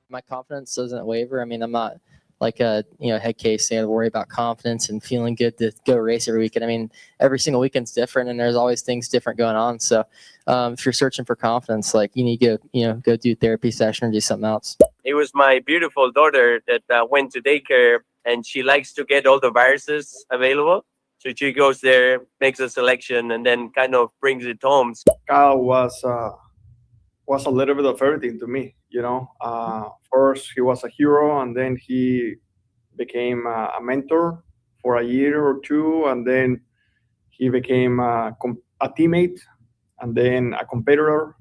My confidence doesn't waver. I mean, I'm not like a head case to worry about confidence and feeling good to go race every weekend. I mean, every single weekend's different, and there's always things different going on. So if you're searching for confidence, like you need to go do a therapy session or do something else. It was my beautiful daughter that went to daycare, and she likes to get all the viruses available. So she goes there, makes a selection, and then kind of brings it home. Kyle was a little bit of everything to me. First he was a hero, and then he became a mentor for a year or two, and then he became a teammate, and then a competitor,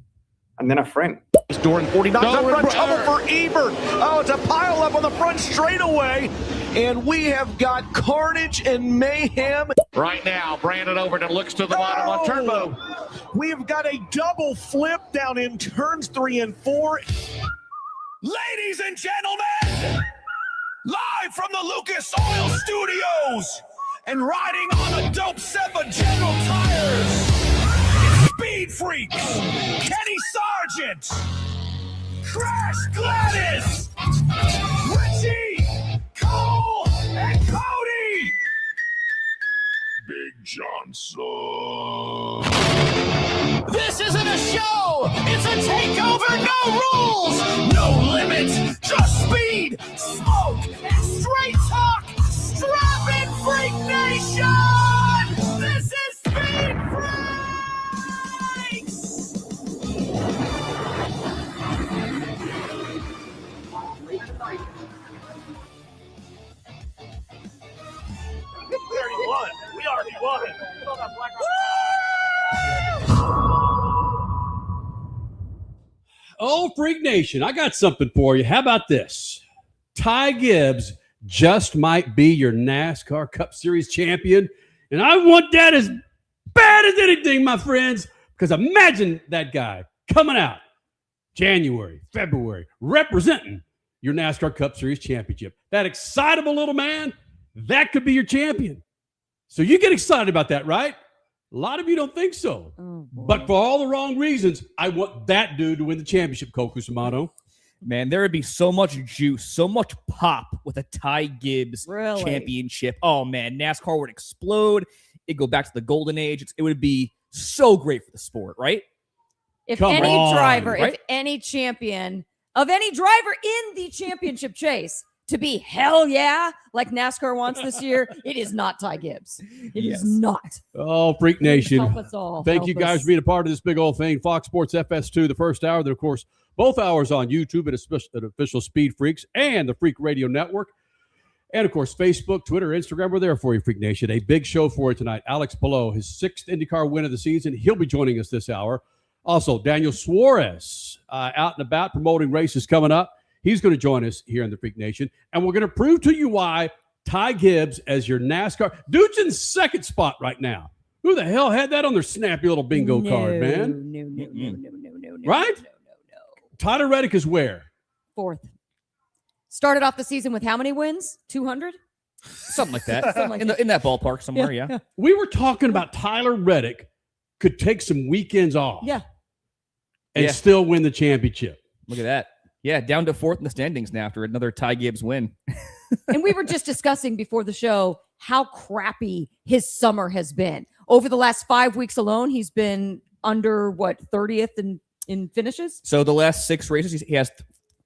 and then a friend. Doran 49 up front, trouble for Ebert. Oh, it's a pile up on the front straightaway, and we have got carnage and mayhem. Right now, Brandon Overton looks to the bottom on turbo. We've got a double flip down in turns 3 and 4. Ladies and gentlemen, live from the Lucas Oil Studios and riding on a dope Seppa General Tires, it's Speed Freaks, Kenny Sargent, Crash Gladys, Richie, Cole, and Cody. Big Johnson. This isn't a show, it's a takeover, no rules, no limits, just speed, smoke, and straight talk, strapping Freak Nation! This is Speed Freaks! We already won. Oh, Freak Nation, I got something for you. How about this? Ty Gibbs just might be your NASCAR Cup Series champion, and I want that as bad as anything, my friends, because imagine that guy coming out January, February, representing your NASCAR Cup Series championship. That excitable little man, that could be your champion. So you get excited about that, right? A lot of you don't think so. But for all the wrong reasons, I want that dude to win the championship, Cole Cusimano. Man, there would be so much juice, so much pop with a Ty Gibbs championship. Oh, man, NASCAR would explode. It'd go back to the golden age. It would be so great for the sport, right? If any driver, if any champion of any driver in the championship chase to be hell yeah, like NASCAR wants this year, it is not Ty Gibbs. It is not. Oh, Freak Nation. Help us all. Thank you guys for being a part of this big old thing. Fox Sports FS2, the first hour. Then, of course, both hours on YouTube at Official Speed Freaks and the Freak Radio Network. And, of course, Facebook, Twitter, Instagram. We're there for you, Freak Nation. A big show for you tonight. Alex Palou, his 6th IndyCar win of the season. He'll be joining us this hour. Also, Daniel Suarez out and about promoting races coming up. He's going to join us here in the Freak Nation. And we're going to prove to you why Ty Gibbs as your NASCAR. Dude's in second spot right now. Who the hell had that on their snappy little bingo card, man? No. Right? No. Tyler Reddick is where? 4th. Started off the season with how many wins? 200? Something like that. In that ballpark somewhere, yeah. We were talking about Tyler Reddick could take some weekends off. Yeah. And still win the championship. Look at that. Yeah, down to 4th in the standings now after another Ty Gibbs win. And we were just discussing before the show how crappy his summer has been. Over the last 5 weeks alone, he's been under, 30th in finishes? So the last 6 races, he has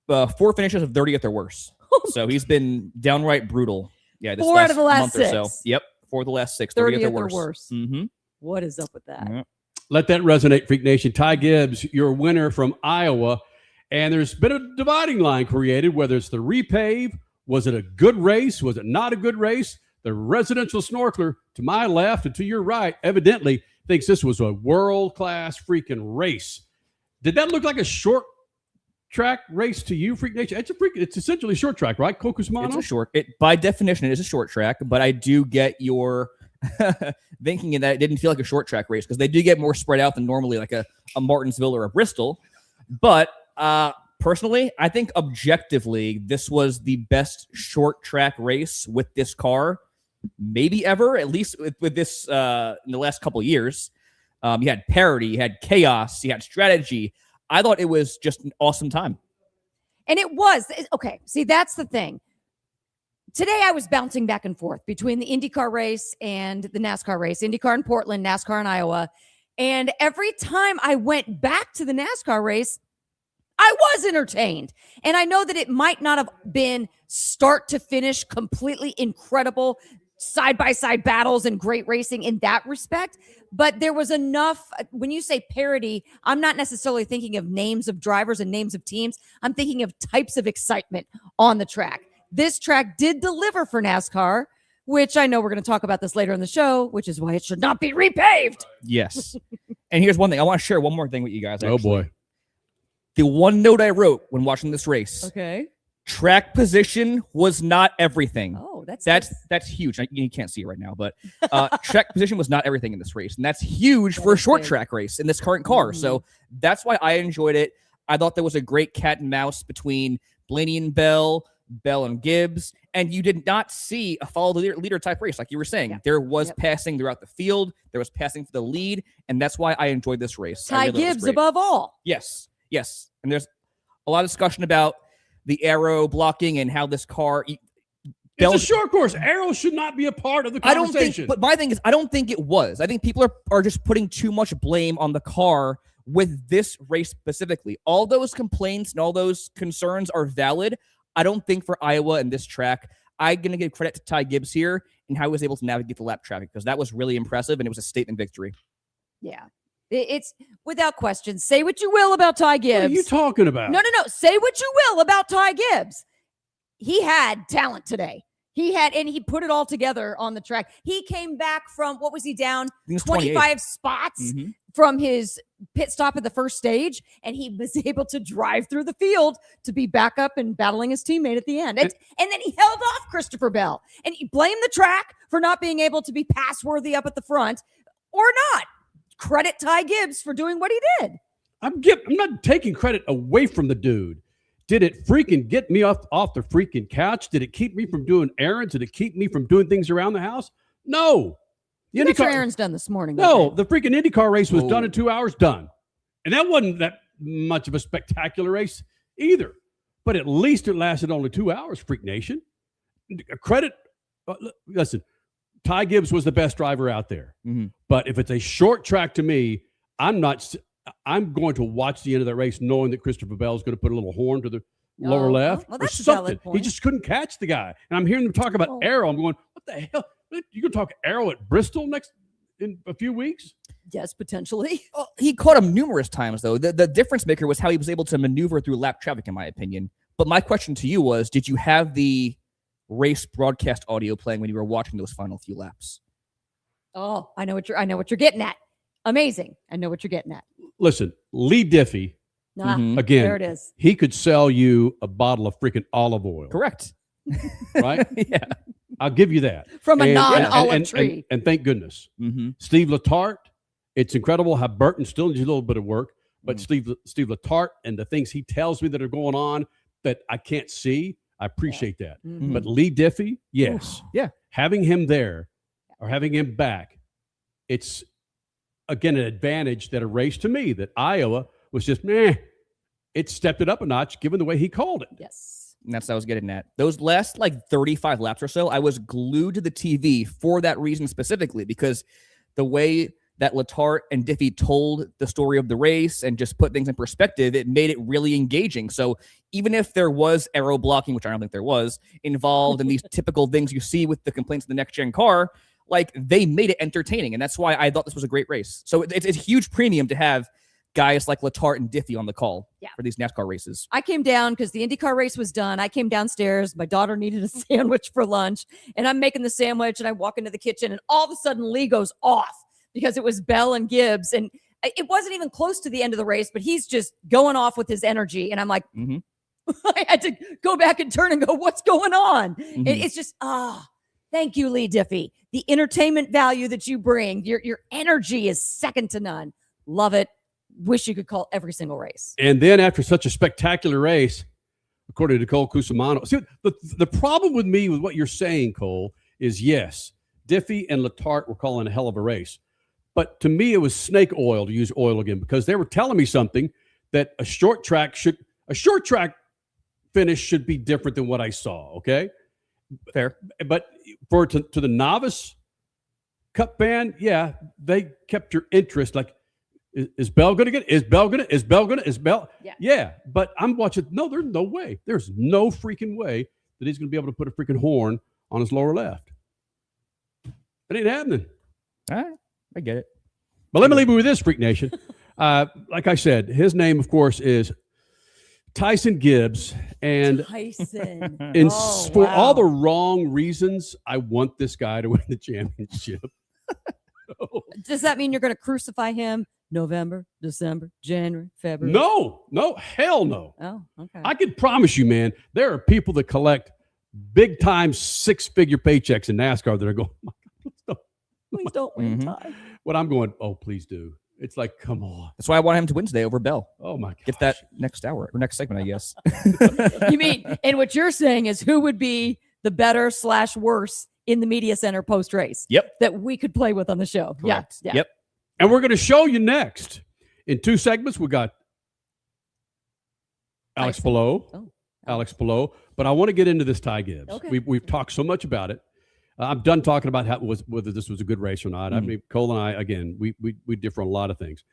4 finishes of 30th or worse. So he's been downright brutal. Yeah, this 4 out of the last month 6. or so. Yep, 4 of the last 6, 30th or worse. Mm-hmm. What is up with that? Mm-hmm. Let that resonate, Freak Nation. Ty Gibbs, your winner from Iowa. And there's been a dividing line created, whether it's the repave, was it a good race, was it not a good race? The residential snorkeler to my left and to your right evidently thinks this was a world-class freaking race. Did that look like a short track race to you, Freak Nation? It's essentially a short track, right? Cocosmano? It's a short. By definition, it is a short track, but I do get your thinking in that it didn't feel like a short track race because they do get more spread out than normally like a Martinsville or a Bristol. But personally, I think objectively, this was the best short track race with this car, maybe ever, at least with this in the last couple of years. You had parity, you had chaos, you had strategy. I thought it was just an awesome time. And it was. Okay, see, that's the thing. Today, I was bouncing back and forth between the IndyCar race and the NASCAR race. IndyCar in Portland, NASCAR in Iowa. And every time I went back to the NASCAR race, I was entertained. And I know that it might not have been start to finish completely incredible side-by-side battles and great racing in that respect. But there was enough, when you say parity, I'm not necessarily thinking of names of drivers and names of teams. I'm thinking of types of excitement on the track. This track did deliver for NASCAR, which I know we're going to talk about this later in the show, which is why it should not be repaved. Yes. And here's one thing. I want to share one more thing with you guys. Actually. Oh, boy. The one note I wrote when watching this race. Okay. Track position was not everything. Oh, that's huge. You can't see it right now, but track position was not everything in this race. And that's huge for a short track race in this current car. So that's why I enjoyed it. I thought there was a great cat and mouse between Blaney and Bell and Gibbs, and you did not see a follow the leader type race like you were saying. Yep. There was passing throughout the field. There was passing for the lead, and that's why I enjoyed this race. Ty Gibbs above all. Yes. And there's a lot of discussion about the aero blocking and how this car... It's a short course. Aero should not be a part of the conversation. But my thing is, I don't think it was. I think people are just putting too much blame on the car with this race specifically. All those complaints and all those concerns are valid. I don't think for Iowa and this track, I'm going to give credit to Ty Gibbs here and how he was able to navigate the lap traffic because that was really impressive and it was a statement victory. Yeah. It's without question. Say what you will about Ty Gibbs. What are you talking about? No. Say what you will about Ty Gibbs. He had talent today. And he put it all together on the track. He came back from, what was he down? 25 spots from his pit stop at the first stage. And he was able to drive through the field to be back up and battling his teammate at the end. And then he held off Christopher Bell. And you blame the track for not being able to be pass worthy up at the front or not. Credit Ty Gibbs for doing what he did. I'm not taking credit away from the dude. Did it freaking get me off the freaking couch? Did it keep me from doing errands? Did it keep me from doing things around the house? No. You got your errands done this morning. No, the freaking IndyCar race was done in 2 hours, done. And that wasn't that much of a spectacular race either. But at least it lasted only 2 hours, Freak Nation. Credit, listen, Ty Gibbs was the best driver out there. But if it's a short track to me, I'm going to watch the end of that race knowing that Christopher Bell is going to put a little horn to lower left, well, or that's a valid something. point. He just couldn't catch the guy. And I'm hearing them talk about Arrow. I'm going, what the hell? You gonna talk Arrow at Bristol in a few weeks? Yes, potentially. Well, he caught him numerous times, though. The difference maker was how he was able to maneuver through lap traffic, in my opinion. But my question to you was, did you have the race broadcast audio playing when you were watching those final few laps? Oh, I know what you're getting at. Amazing. I know what you're getting at. Listen, Lee Diffie, again, there it is. he could sell you a bottle of freaking olive oil. Correct. Right? Yeah. I'll give you that. From a non-olive tree. And thank goodness. Mm-hmm. Steve Letarte, it's incredible how Burton still needs a little bit of work, but Steve Letarte and the things he tells me that are going on that I can't see, I appreciate that. Mm-hmm. But Lee Diffie, yes. Yeah. Having him there or having him back, it's, again, an advantage that a race to me that Iowa was just, it stepped it up a notch given the way he called it. Yes. And that's what I was getting at. Those last 35 laps or so, I was glued to the TV for that reason specifically, because the way that Letarte and Diffie told the story of the race and just put things in perspective, it made it really engaging. So even if there was aero blocking, which I don't think there was, involved in these typical things you see with the complaints of the next-gen car, they made it entertaining. And that's why I thought this was a great race. So it's a huge premium to have guys like Letarte and Diffie on the call for these NASCAR races. I came down because the IndyCar race was done. I came downstairs. My daughter needed a sandwich for lunch, and I'm making the sandwich, and I walk into the kitchen, and all of a sudden Lee goes off because it was Bell and Gibbs, and it wasn't even close to the end of the race, but he's just going off with his energy, and I'm like, I had to go back and turn and go, what's going on? It's just, thank you, Lee Diffie. The entertainment value that you bring, your energy is second to none. Love it. Wish you could call every single race. And then after such a spectacular race, according to Cole Cusimano, see, the problem with me with what you're saying, Cole, is yes, Diffie and Letarte were calling a hell of a race. But to me, it was snake oil, to use oil again, because they were telling me something that a short track finish should be different than what I saw. Okay. Fair. But to the novice Cup fan, yeah, they kept your interest. Is Bell going to get it? Yeah. But I'm watching. No, there's no way. There's no freaking way that he's going to be able to put a freaking horn on his lower left. It ain't happening. All right. I get it. But let me leave you with this, Freak Nation. Like I said, his name, of course, is Tyson Gibbs. And Tyson. For all the wrong reasons, I want this guy to win the championship. Does that mean you're going to crucify him November, December, January, February? No, hell no. Oh, okay. I can promise you, man, there are people that collect big time 6-figure paychecks in NASCAR that are going, oh my God, please don't win, Ty. What I'm going, oh, please do. It's like, come on. That's why I want him to win today over Bell. Oh my God. Get that next hour or next segment, I guess. You mean, and what you're saying is who would be the better / worse in the media center post race? Yep. That we could play with on the show. Correct. Yeah. Yep. And we're going to show you next. In 2 segments, we got Alex Palou. Alex Palou. But I want to get into this Ty Gibbs. Okay. We've talked so much about it. I'm done talking about whether this was a good race or not. I mean, Cole and I, again, we differ on a lot of things.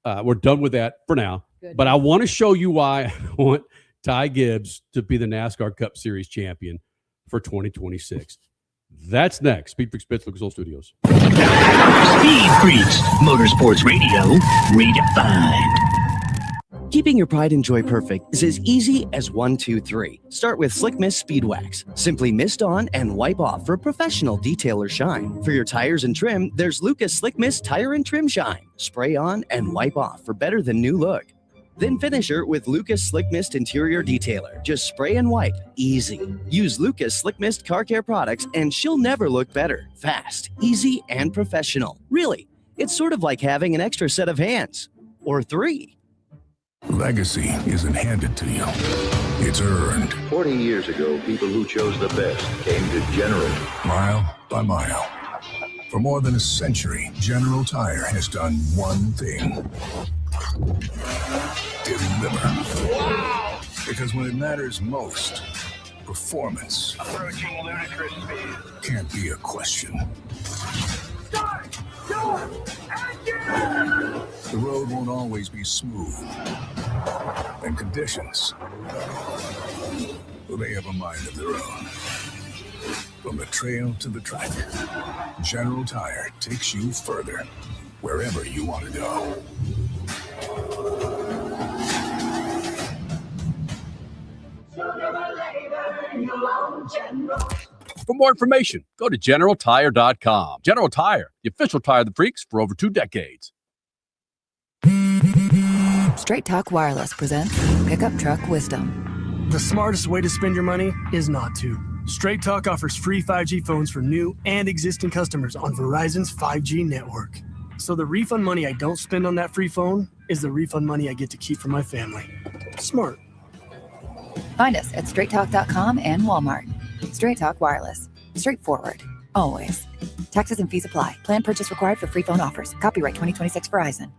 We're done with that for now. Good. But I want to show you why I want Ty Gibbs to be the NASCAR Cup Series champion for 2026. That's next. Speed Freaks, Pittsburgh Soul Studios. Speed Freaks, Motorsports Radio, redefined. Keeping your pride and joy perfect is as easy as 1, 2, 3. Start with Slick Mist Speed Wax. Simply mist on and wipe off for professional detail or shine. For your tires and trim, there's Lucas Slick Mist Tire and Trim Shine. Spray on and wipe off for better than new look. Then finisher with Lucas Slick Mist Interior Detailer. Just spray and wipe. Easy. Use Lucas Slick Mist Car Care products and she'll never look better. Fast, easy, and professional. Really, it's sort of like having an extra set of hands. Or 3. Legacy isn't handed to you. It's earned. 40 years ago, people who chose the best came to General. Mile by mile. For more than a century, General Tire has done one thing. Deliver. Wow! Because when it matters most, performance Approaching ludicrous speed. can't be a question. Start your engine! The road won't always be smooth. And conditions, well, they have a mind of their own. From the trail to the track, General Tire takes you further, wherever you want to go. For more information, go to GeneralTire.com. General Tire, the official tire of the freaks for over 2 decades. Straight Talk Wireless presents Pickup Truck Wisdom. The smartest way to spend your money is not to. Straight Talk offers free 5G phones for new and existing customers on Verizon's 5G network. So the refund money I don't spend on that free phone is the refund money I get to keep for my family. Smart. Find us at straighttalk.com and Walmart. Straight Talk Wireless. Straightforward. Always. Taxes and fees apply. Plan purchase required for free phone offers. Copyright 2026 Verizon.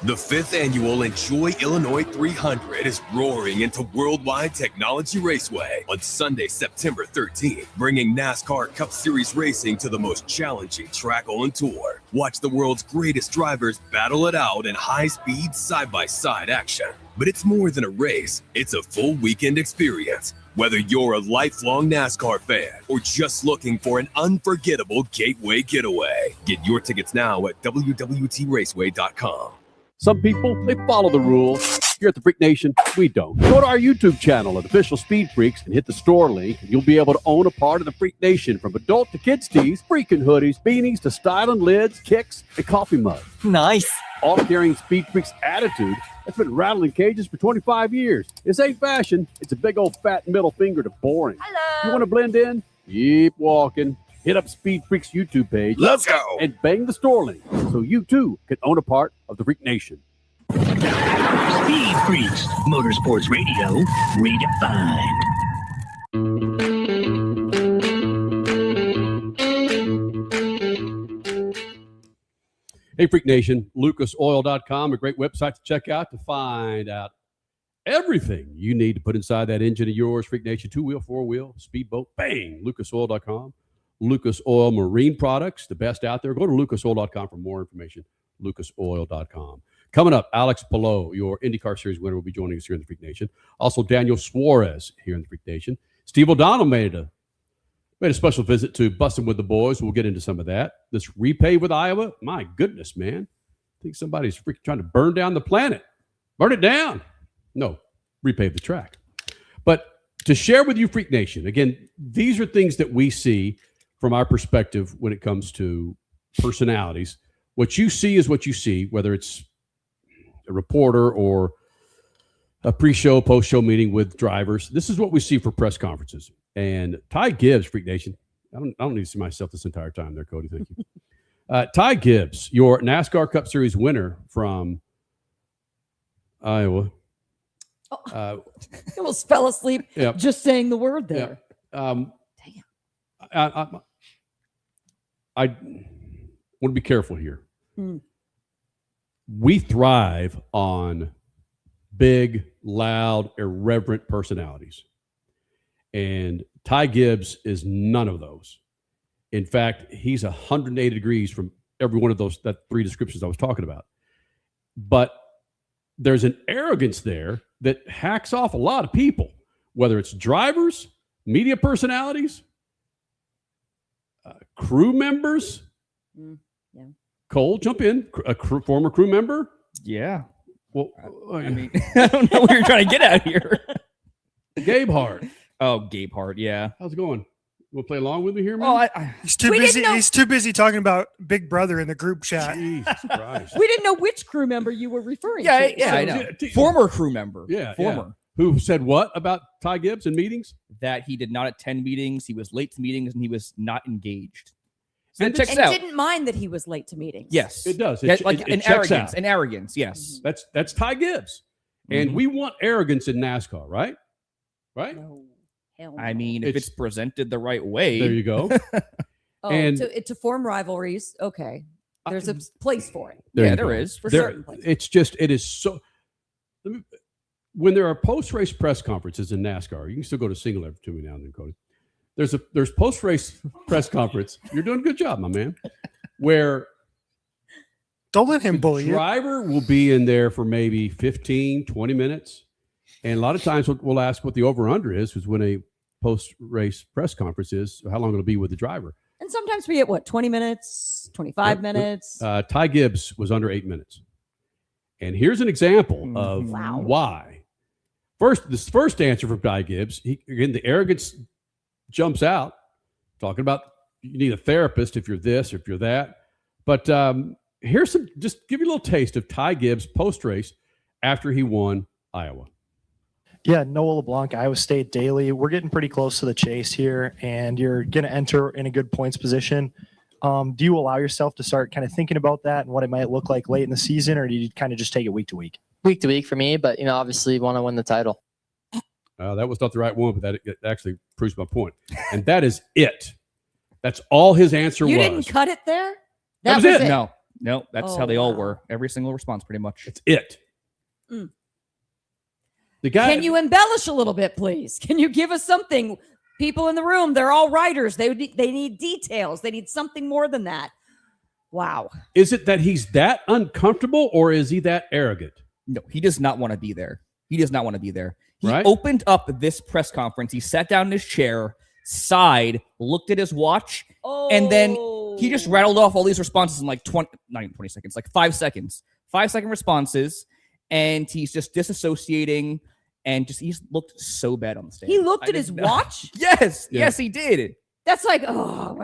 The 5th annual Enjoy Illinois 300 is roaring into Worldwide Technology Raceway on Sunday, September 13th, bringing NASCAR Cup Series racing to the most challenging track on tour. Watch the world's greatest drivers battle it out in high-speed, side-by-side action. But it's more than a race. It's a full weekend experience. Whether you're a lifelong NASCAR fan or just looking for an unforgettable gateway getaway, get your tickets now at WWTRaceway.com. Some people, they follow the rules. Here at the Freak Nation, we don't. Go to our YouTube channel at Official Speed Freaks and hit the store link, and you'll be able to own a part of the Freak Nation, from adult to kids tees, freaking hoodies, beanies to styling lids, kicks, and coffee mugs. Nice. All carrying Speed Freaks attitude that's been rattling cages for 25 years. This ain't fashion. It's a big old fat middle finger to boring. Hello. You want to blend in? Keep walking. Hit up Speed Freaks YouTube page. Let's go. And bang the store link so you too can own a part of the Freak Nation. Speed Freaks, Motorsports Radio, redefined. Hey, Freak Nation, lucasoil.com, a great website to check out to find out everything you need to put inside that engine of yours. Freak Nation, 2-wheel, 4-wheel, speedboat, bang, lucasoil.com. Lucas Oil Marine Products, the best out there. Go to lucasoil.com for more information, lucasoil.com. Coming up, Alex Palou, your IndyCar Series winner, will be joining us here in the Freak Nation. Also, Daniel Suarez here in the Freak Nation. Steve O'Donnell made a special visit to Bustin' with the Boys. We'll get into some of that. This repave with Iowa, my goodness, man. I think somebody's freaking trying to burn down the planet. Burn it down. No, repave the track. But to share with you, Freak Nation, again, these are things that we see from our perspective when it comes to personalities. What you see is what you see, whether it's a reporter or a pre-show, post-show meeting with drivers. This is what we see for press conferences. And Ty Gibbs, Freak Nation, I don't need to see myself this entire time there, Cody. Thank you. Ty Gibbs, your NASCAR Cup Series winner from Iowa. I almost fell asleep just saying the word there. Damn. I want to be careful here. We thrive on big, loud, irreverent personalities. And Ty Gibbs is none of those. In fact, he's 180 degrees from every one of those 3 descriptions I was talking about. But there's an arrogance there that hacks off a lot of people, whether it's drivers, media personalities, crew members. Yeah. Cole, jump in. Former crew member. Yeah. Well, I mean, I don't know what you're trying to get at here. Gabe Hart. Oh, Gabe Hart. Yeah. How's it going? You want to play along with me here, man? Oh, He's too busy. He's too busy talking about Big Brother in the group chat. Jesus Christ. We didn't know which crew member you were referring yeah, to. yeah, So- I know. Former crew member. Yeah. Former. Who said what about Ty Gibbs in meetings? That he did not attend meetings, he was late to meetings, and he was not engaged. So And that checks and out. didn't mind that he was late to meetings. Yes. It does. Yeah, It like an checks arrogance. out. An arrogance, yes. That's Ty Gibbs. And we want arrogance in NASCAR, right? Right? No. Hell I no. mean, if it's presented the right way. There you go. Oh, and to form rivalries, okay. There's a place for it. There yeah, you there go. is. For There- certain places. It's just, it is so. When there are post-race press conferences in NASCAR, you can still go to single to me now and then, Cody. There's post-race press conference. You're doing a good job, my man. Where Don't let him bully you. Driver will be in there for maybe 15, 20 minutes. And a lot of times we'll ask what the over-under is when a post-race press conference is, how long it'll be with the driver. And sometimes we get, 20 minutes, 25 minutes? Ty Gibbs was under 8 minutes. And here's an example of why. This first answer from Ty Gibbs, again, the arrogance jumps out, talking about you need a therapist if you're this or if you're that. But here's just give you a little taste of Ty Gibbs post-race after he won Iowa. Yeah, Noah LeBlanc, Iowa State Daily. We're getting pretty close to the chase here, and you're going to enter in a good points position. Do you allow yourself to start kind of thinking about that and what it might look like late in the season, or do you kind of just take it week to week? Week to week for me, but obviously want to win the title. That was not the right one, but that actually proves my point. And that is it. That's all his answer was. You didn't cut it there? That was it. No, that's how they all were. Every single response, pretty much. It's it. Mm. The guy. Can you embellish a little bit, please? Can you give us something? People in the room, they're all writers. They need details. They need something more than that. Wow. Is it that he's that uncomfortable, or is he that arrogant? No, he does not want to be there. He does not want to be there. He Right? opened up this press conference. He sat down in his chair, sighed, looked at his watch, and then he just rattled off all these responses in like 20 seconds, like 5 seconds. 5-second responses, and he's just disassociating, and he looked so bad on the stage. He looked at his watch? Yes, Yeah. yes, he did. That's like, how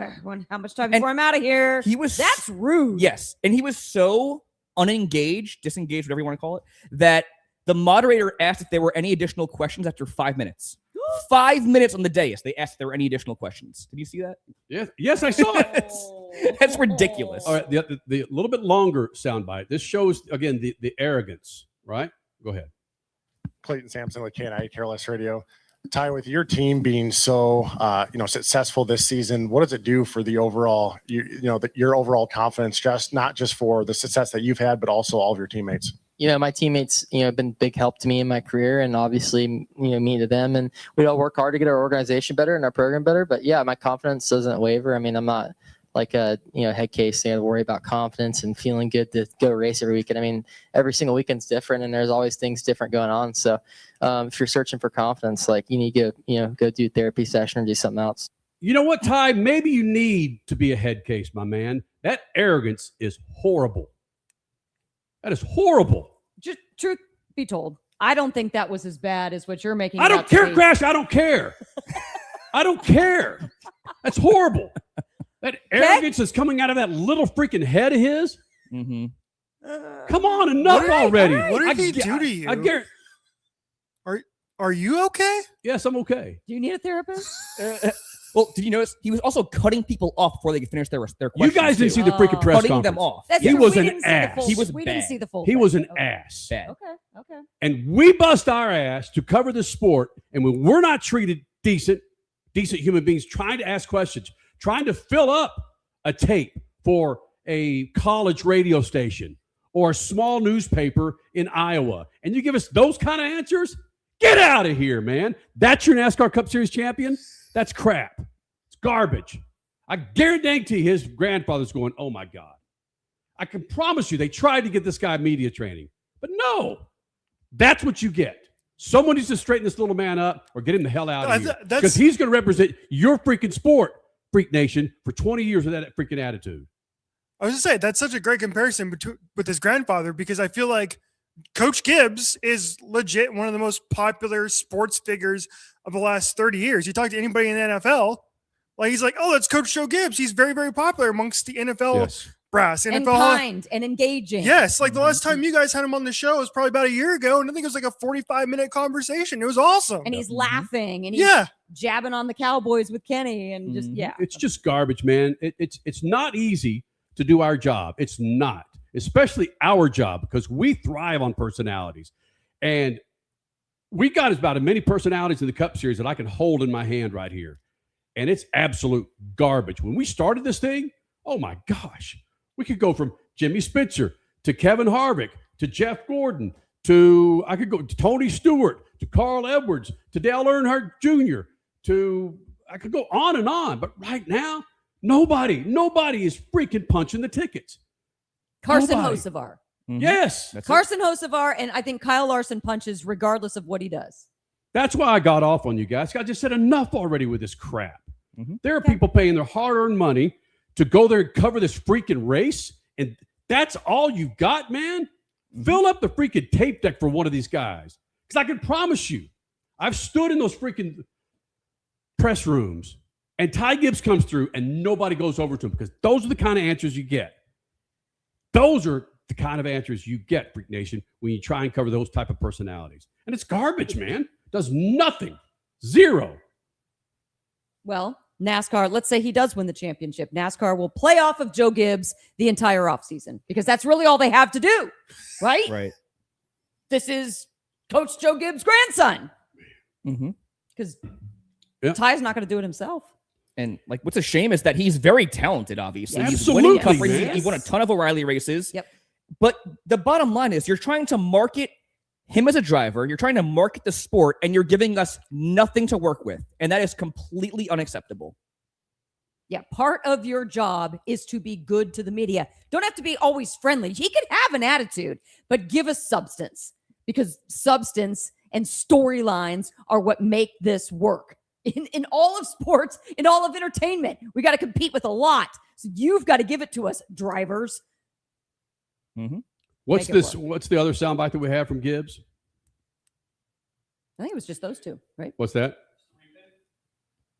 much time before I'm out of here? That's rude. Yes, and he was so disengaged, whatever you want to call it, that the moderator asked if there were any additional questions after 5 minutes. 5 minutes on the dais, they asked if there were any additional questions. Did you see that? Yes, I saw it. That's ridiculous. All right, the little bit longer soundbite. This shows, again, the arrogance, right? Go ahead. Clayton Sampson with KNI Careless Radio. Ty, with your team being so successful this season, what does it do for the overall your overall confidence, just not just for the success that you've had, but also all of your teammates? My teammates, have been big help to me in my career, and obviously, me to them. And we all work hard to get our organization better and our program better. But yeah, my confidence doesn't waver. I mean, I'm not like a head case to worry about confidence and feeling good to go race every weekend. I mean, every single weekend's different, and there's always things different going on. So if you're searching for confidence, like you need to go do a therapy session or do something else. You know what, Ty? Maybe you need to be a head case, my man. That arrogance is horrible. That is horrible. Just truth be told, I don't think that was as bad as what you're making. I don't care, Crash. I don't care. I don't care. That's horrible. That arrogance is coming out of that little freaking head of his. Mm-hmm. Come on, enough already. What did he do to you? I guarantee. Are you okay? Yes, I'm okay. Do you need a therapist? Well, did you notice he was also cutting people off before they could finish their questions? You guys didn't see the freaking press cutting conference. them off. He was an ass. We didn't see the full. He thing. was an ass. Bad. Okay. And we bust our ass to cover the sport, and when we're not treated decent human beings, trying to ask questions, trying to fill up a tape for a college radio station or a small newspaper in Iowa, and you give us those kind of answers, get out of here, man. That's your NASCAR Cup Series champion? That's crap. It's garbage. I guarantee his grandfather's going, oh my God. I can promise you they tried to get this guy media training, but no. That's what you get. Someone needs to straighten this little man up or get him the hell out of here. Because he's going to represent your freaking sport, Freak Nation, for 20 years with that freaking attitude. I was going to say, that's such a great comparison with his grandfather, because I feel like Coach Gibbs is legit one of the most popular sports figures of the last 30 years. You talk to anybody in the NFL, like he's like, oh, that's Coach Joe Gibbs. He's very, very popular amongst the NFL brass. And NFL kind and engaging. Yes, like the last time you guys had him on the show was probably about a year ago, and I think it was like a 45-minute conversation. It was awesome. And he's laughing and he's jabbing on the Cowboys with Kenny and just It's just garbage, man. It's not easy to do our job. It's not. Especially our job, because we thrive on personalities. And we got about as many personalities in the Cup Series that I can hold in my hand right here. And it's absolute garbage. When we started this thing, oh my gosh, we could go from Jimmy Spencer to Kevin Harvick to Jeff Gordon to, I could go to Tony Stewart to Carl Edwards to Dale Earnhardt Jr. to, I could go on and on. But right now, nobody is freaking punching the tickets. Carson Nobody. Hocevar. Yes. Carson Hocevar, and I think Kyle Larson punches regardless of what he does. That's why I got off on you guys. I just said enough already with this crap. There are people paying their hard-earned money to go there and cover this freaking race, and that's all you got, man? Fill up the freaking tape deck for one of these guys. Because I can promise you, I've stood in those freaking press rooms, and Ty Gibbs comes through, and nobody goes over to him because those are the kind of answers you get. Those are the kind of answers you get, Freak Nation, when you try and cover those type of personalities. And it's garbage, man. Does nothing. Zero. Well, NASCAR, let's say he does win the championship. NASCAR will play off of Joe Gibbs the entire offseason because that's really all they have to do, right? Right. This is Coach Joe Gibbs' grandson. Because Ty's not going to do it himself. And like, what's a shame is that he's very talented, obviously. He's Absolutely, winning cup races. man. He won a ton of O'Reilly races. Yep. But the bottom line is you're trying to market him as a driver. You're trying to market the sport, and you're giving us nothing to work with. And that is completely unacceptable. Yeah, part of your job is to be good to the media. Don't have to be always friendly. He can have an attitude, but give us substance because substance and storylines are what make this work. In all of sports, in all of entertainment, we got to compete with a lot. So you've got to give it to us, drivers. What's this? What's the other soundbite that we have from Gibbs? I think it was just those two, right? What's that?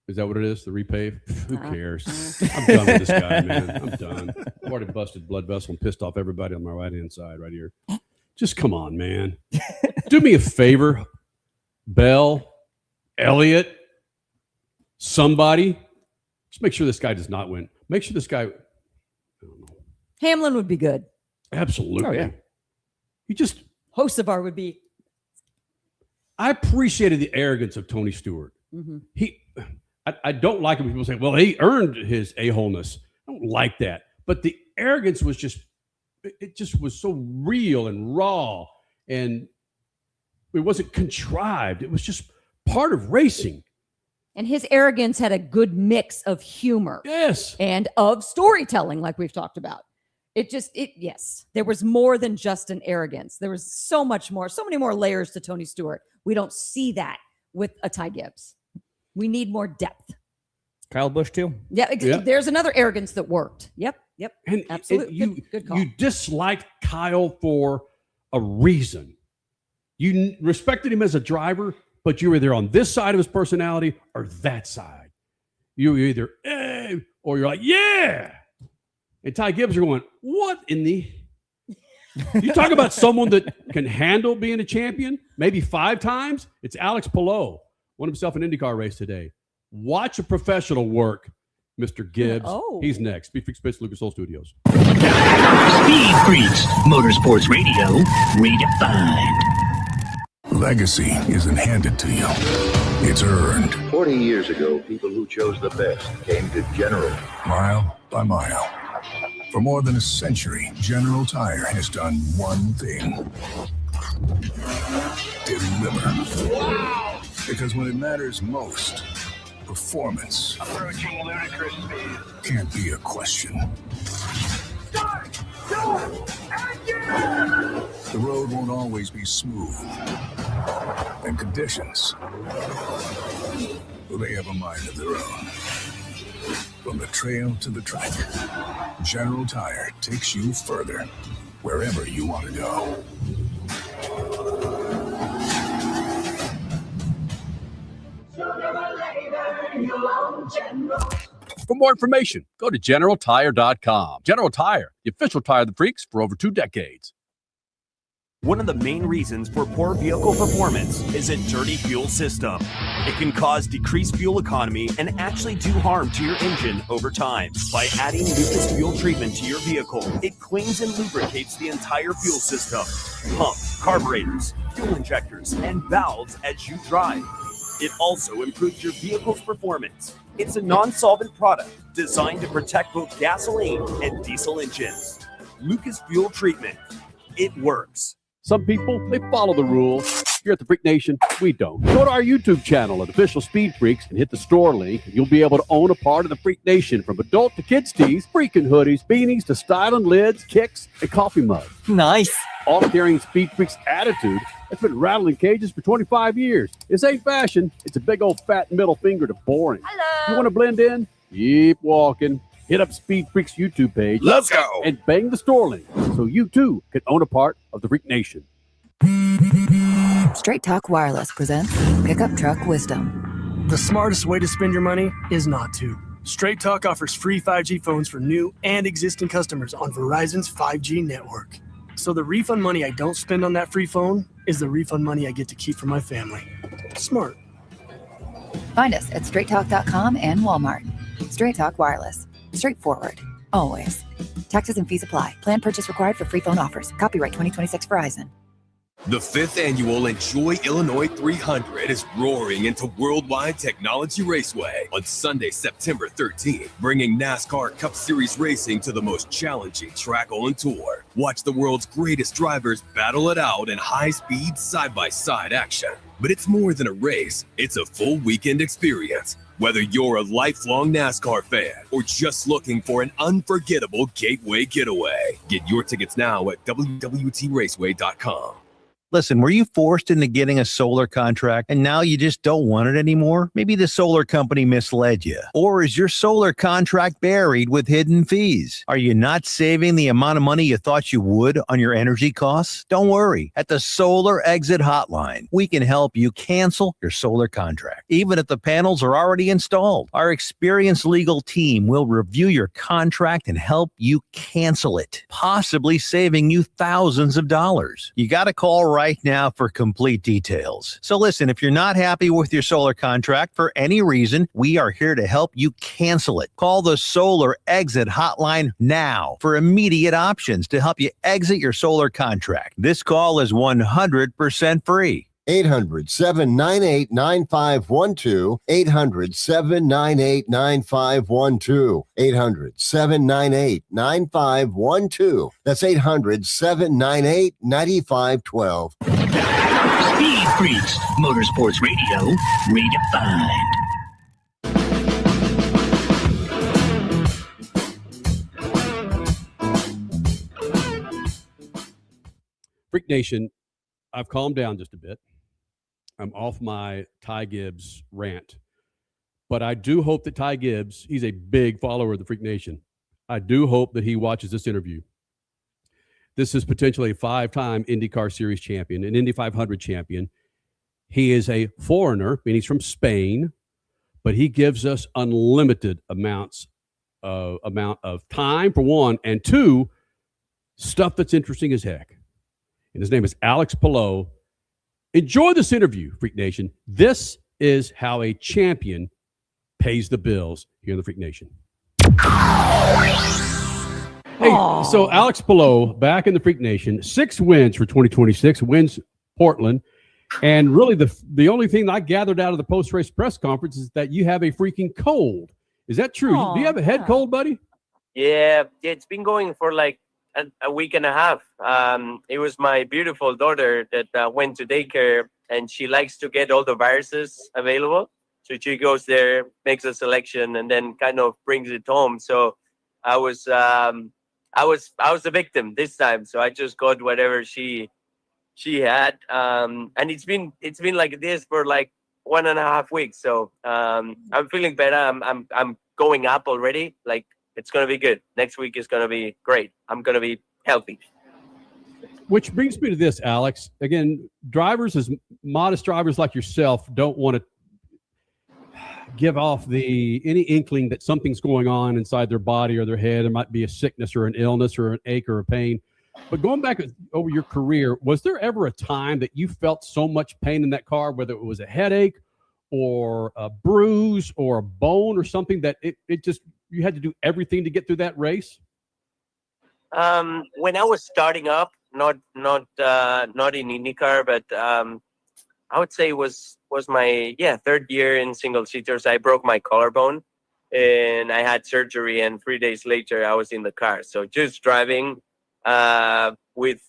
Is that what it is? The repave? Who cares? I'm done with this guy, man. I'm done. I've already busted blood vessel and pissed off everybody on my right-hand side right here. Just come on, man. Do me a favor, Bell, Elliott, somebody. Just make sure this guy does not win. Make sure this guy. Hamlin would be good. Absolutely. Oh, yeah. He just. Hocevar would be. I appreciated the arrogance of Tony Stewart. I don't like it when people say, well, he earned his a-holeness. I don't like that. But the arrogance was just, it just was so real and raw. And it wasn't contrived. It was just part of racing. And his arrogance had a good mix of humor. Yes. And of storytelling, like we've talked about. Yes, there was more than just an arrogance. There was so much more, so many more layers to Tony Stewart. We don't see that with a Ty Gibbs. We need more depth. Kyle Busch too. Yeah, there's another arrogance that worked. Yep. And absolutely. Good call. You disliked Kyle for a reason. You respected him as a driver, but you were either on this side of his personality or that side. You were either, or you're like, yeah. And Ty Gibbs are going, what in the... You talk about someone that can handle being a champion, maybe 5 times. It's Alex Palou. Won himself an IndyCar race today. Watch a professional work, Mr. Gibbs. He's next. Speed Freaks Space, Lucas Oil Studios. Speed Freaks, Motorsports Radio, redefined. Legacy isn't handed to you. It's earned. 40 years ago, people who chose the best came to General. Mile by mile. For more than a century, General Tire has done one thing. Deliver. Wow! Because when it matters most, performance approaching ludicrous speed can't be a question. Start! Go! Engine! The road won't always be smooth. And conditions, well, they have a mind of their own. From the trail to the track, General Tire takes you further, wherever you want to go. For more information, go to GeneralTire.com. General Tire, the official tire of the freaks for over 2 decades. One of the main reasons for poor vehicle performance is a dirty fuel system. It can cause decreased fuel economy and actually do harm to your engine over time. By adding Lucas fuel treatment to your vehicle, it cleans and lubricates the entire fuel system, pump, carburetors, fuel injectors, and valves as you drive. It also improves your vehicle's performance. It's a non-solvent product designed to protect both gasoline and diesel engines. Lucas fuel treatment. It works. Some people, they follow the rules. Here at the Freak Nation, we don't. Go to our YouTube channel at Official Speed Freaks and hit the store link. You'll be able to own a part of the Freak Nation, from adult to kids tees, freaking hoodies, beanies to styling lids, kicks, and coffee mugs. Nice. All carrying Speed Freaks attitude that's been rattling cages for 25 years. This ain't fashion. It's a big old fat middle finger to boring. Hello. You want to blend in? Keep walking. Hit up Speed Freaks YouTube page. Let's go. And bang the store link so you too can own a part of the Freak Nation. Straight Talk Wireless presents Pickup Truck Wisdom. The smartest way to spend your money is not to. Straight Talk offers free 5G phones for new and existing customers on Verizon's 5G network. So the refund money I don't spend on that free phone is the refund money I get to keep for my family. Smart. Find us at straighttalk.com and Walmart. Straight Talk Wireless. Straightforward. Always. Taxes and fees apply. Plan purchase required for free phone offers. Copyright 2026 Verizon. The 5th annual Enjoy Illinois 300 is roaring into Worldwide Technology Raceway on Sunday, September 13th, bringing NASCAR Cup Series racing to the most challenging track on tour. Watch the world's greatest drivers battle it out in high-speed, side-by-side action. But it's more than a race. It's a full weekend experience. Whether you're a lifelong NASCAR fan or just looking for an unforgettable gateway getaway, get your tickets now at WWTRaceway.com. Listen, were you forced into getting a solar contract and now you just don't want it anymore? Maybe the solar company misled you. Or is your solar contract buried with hidden fees? Are you not saving the amount of money you thought you would on your energy costs? Don't worry. At the Solar Exit Hotline, we can help you cancel your solar contract, even if the panels are already installed. Our experienced legal team will review your contract and help you cancel it, possibly saving you thousands of dollars. You got to call right now for complete details. So listen, if you're not happy with your solar contract for any reason, we are here to help you cancel it. Call the Solar Exit Hotline now for immediate options to help you exit your solar contract. This call is 100% free. 800-798-9512. 800-798-9512. 800-798-9512. That's 800-798-9512. Speed Freaks, Motorsports Radio, redefined. Freak Nation, I've calmed down just a bit. I'm off my Ty Gibbs rant. But I do hope that Ty Gibbs, he's a big follower of the Freak Nation. I do hope that he watches this interview. This is potentially a 5-time IndyCar Series champion, an Indy 500 champion. He is a foreigner, meaning he's from Spain, but he gives us unlimited amount of time, for one, and two, stuff that's interesting as heck. And his name is Alex Palou. Enjoy this interview, Freak Nation. This is how a champion pays the bills here in the Freak Nation. Hey, so Alex Palou back in the Freak Nation, 6 wins for 2026, wins Portland. And really the only thing I gathered out of the post-race press conference is that you have a freaking cold. Is that true? Do you have a head cold, buddy? Yeah, it's been going for like a week and a half. It was my beautiful daughter that went to daycare, and she likes to get all the viruses available. So she goes there, makes a selection, and then kind of brings it home. So I was the victim this time. So I just got whatever she had, and it's been like this for like 1.5 weeks. So I'm feeling better. I'm going up already. Like, it's going to be good. Next week is going to be great. I'm going to be healthy. Which brings me to this, Alex. Again, drivers, as modest drivers like yourself, don't want to give off any inkling that something's going on inside their body or their head. There might be a sickness or an illness or an ache or a pain. But going back over your career, was there ever a time that you felt so much pain in that car, whether it was a headache or a bruise or a bone or something, that it just, you had to do everything to get through that race? When I was starting up, not in IndyCar, but I would say it was my third year in single seaters. I broke my collarbone and I had surgery, and 3 days later I was in the car. So just driving with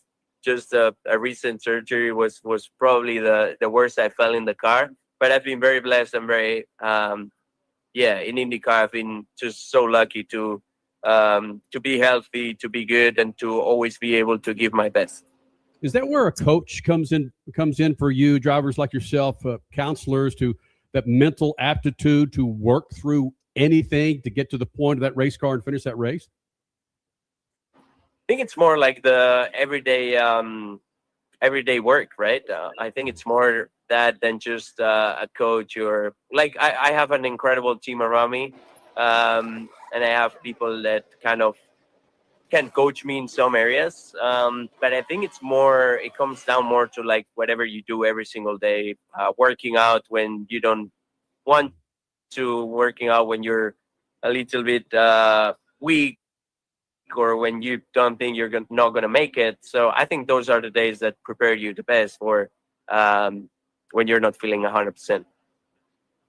just a recent surgery was probably the worst I felt in the car. But I've been very blessed and very, in IndyCar, I've been just so lucky to be healthy, to be good, and to always be able to give my best. Is that where a coach comes in for you, drivers like yourself, counselors, to that mental aptitude to work through anything to get to the point of that race car and finish that race? I think it's more like the everyday work, right? I think it's more that than just a coach, or like I have an incredible team around me, and I have people that kind of can coach me in some areas. But I think it comes down more to like whatever you do every single day, working out when you don't want to, working out when you're a little bit weak, or when you don't think you're not going to make it. So I think those are the days that prepare you the best for when you're not feeling 100%.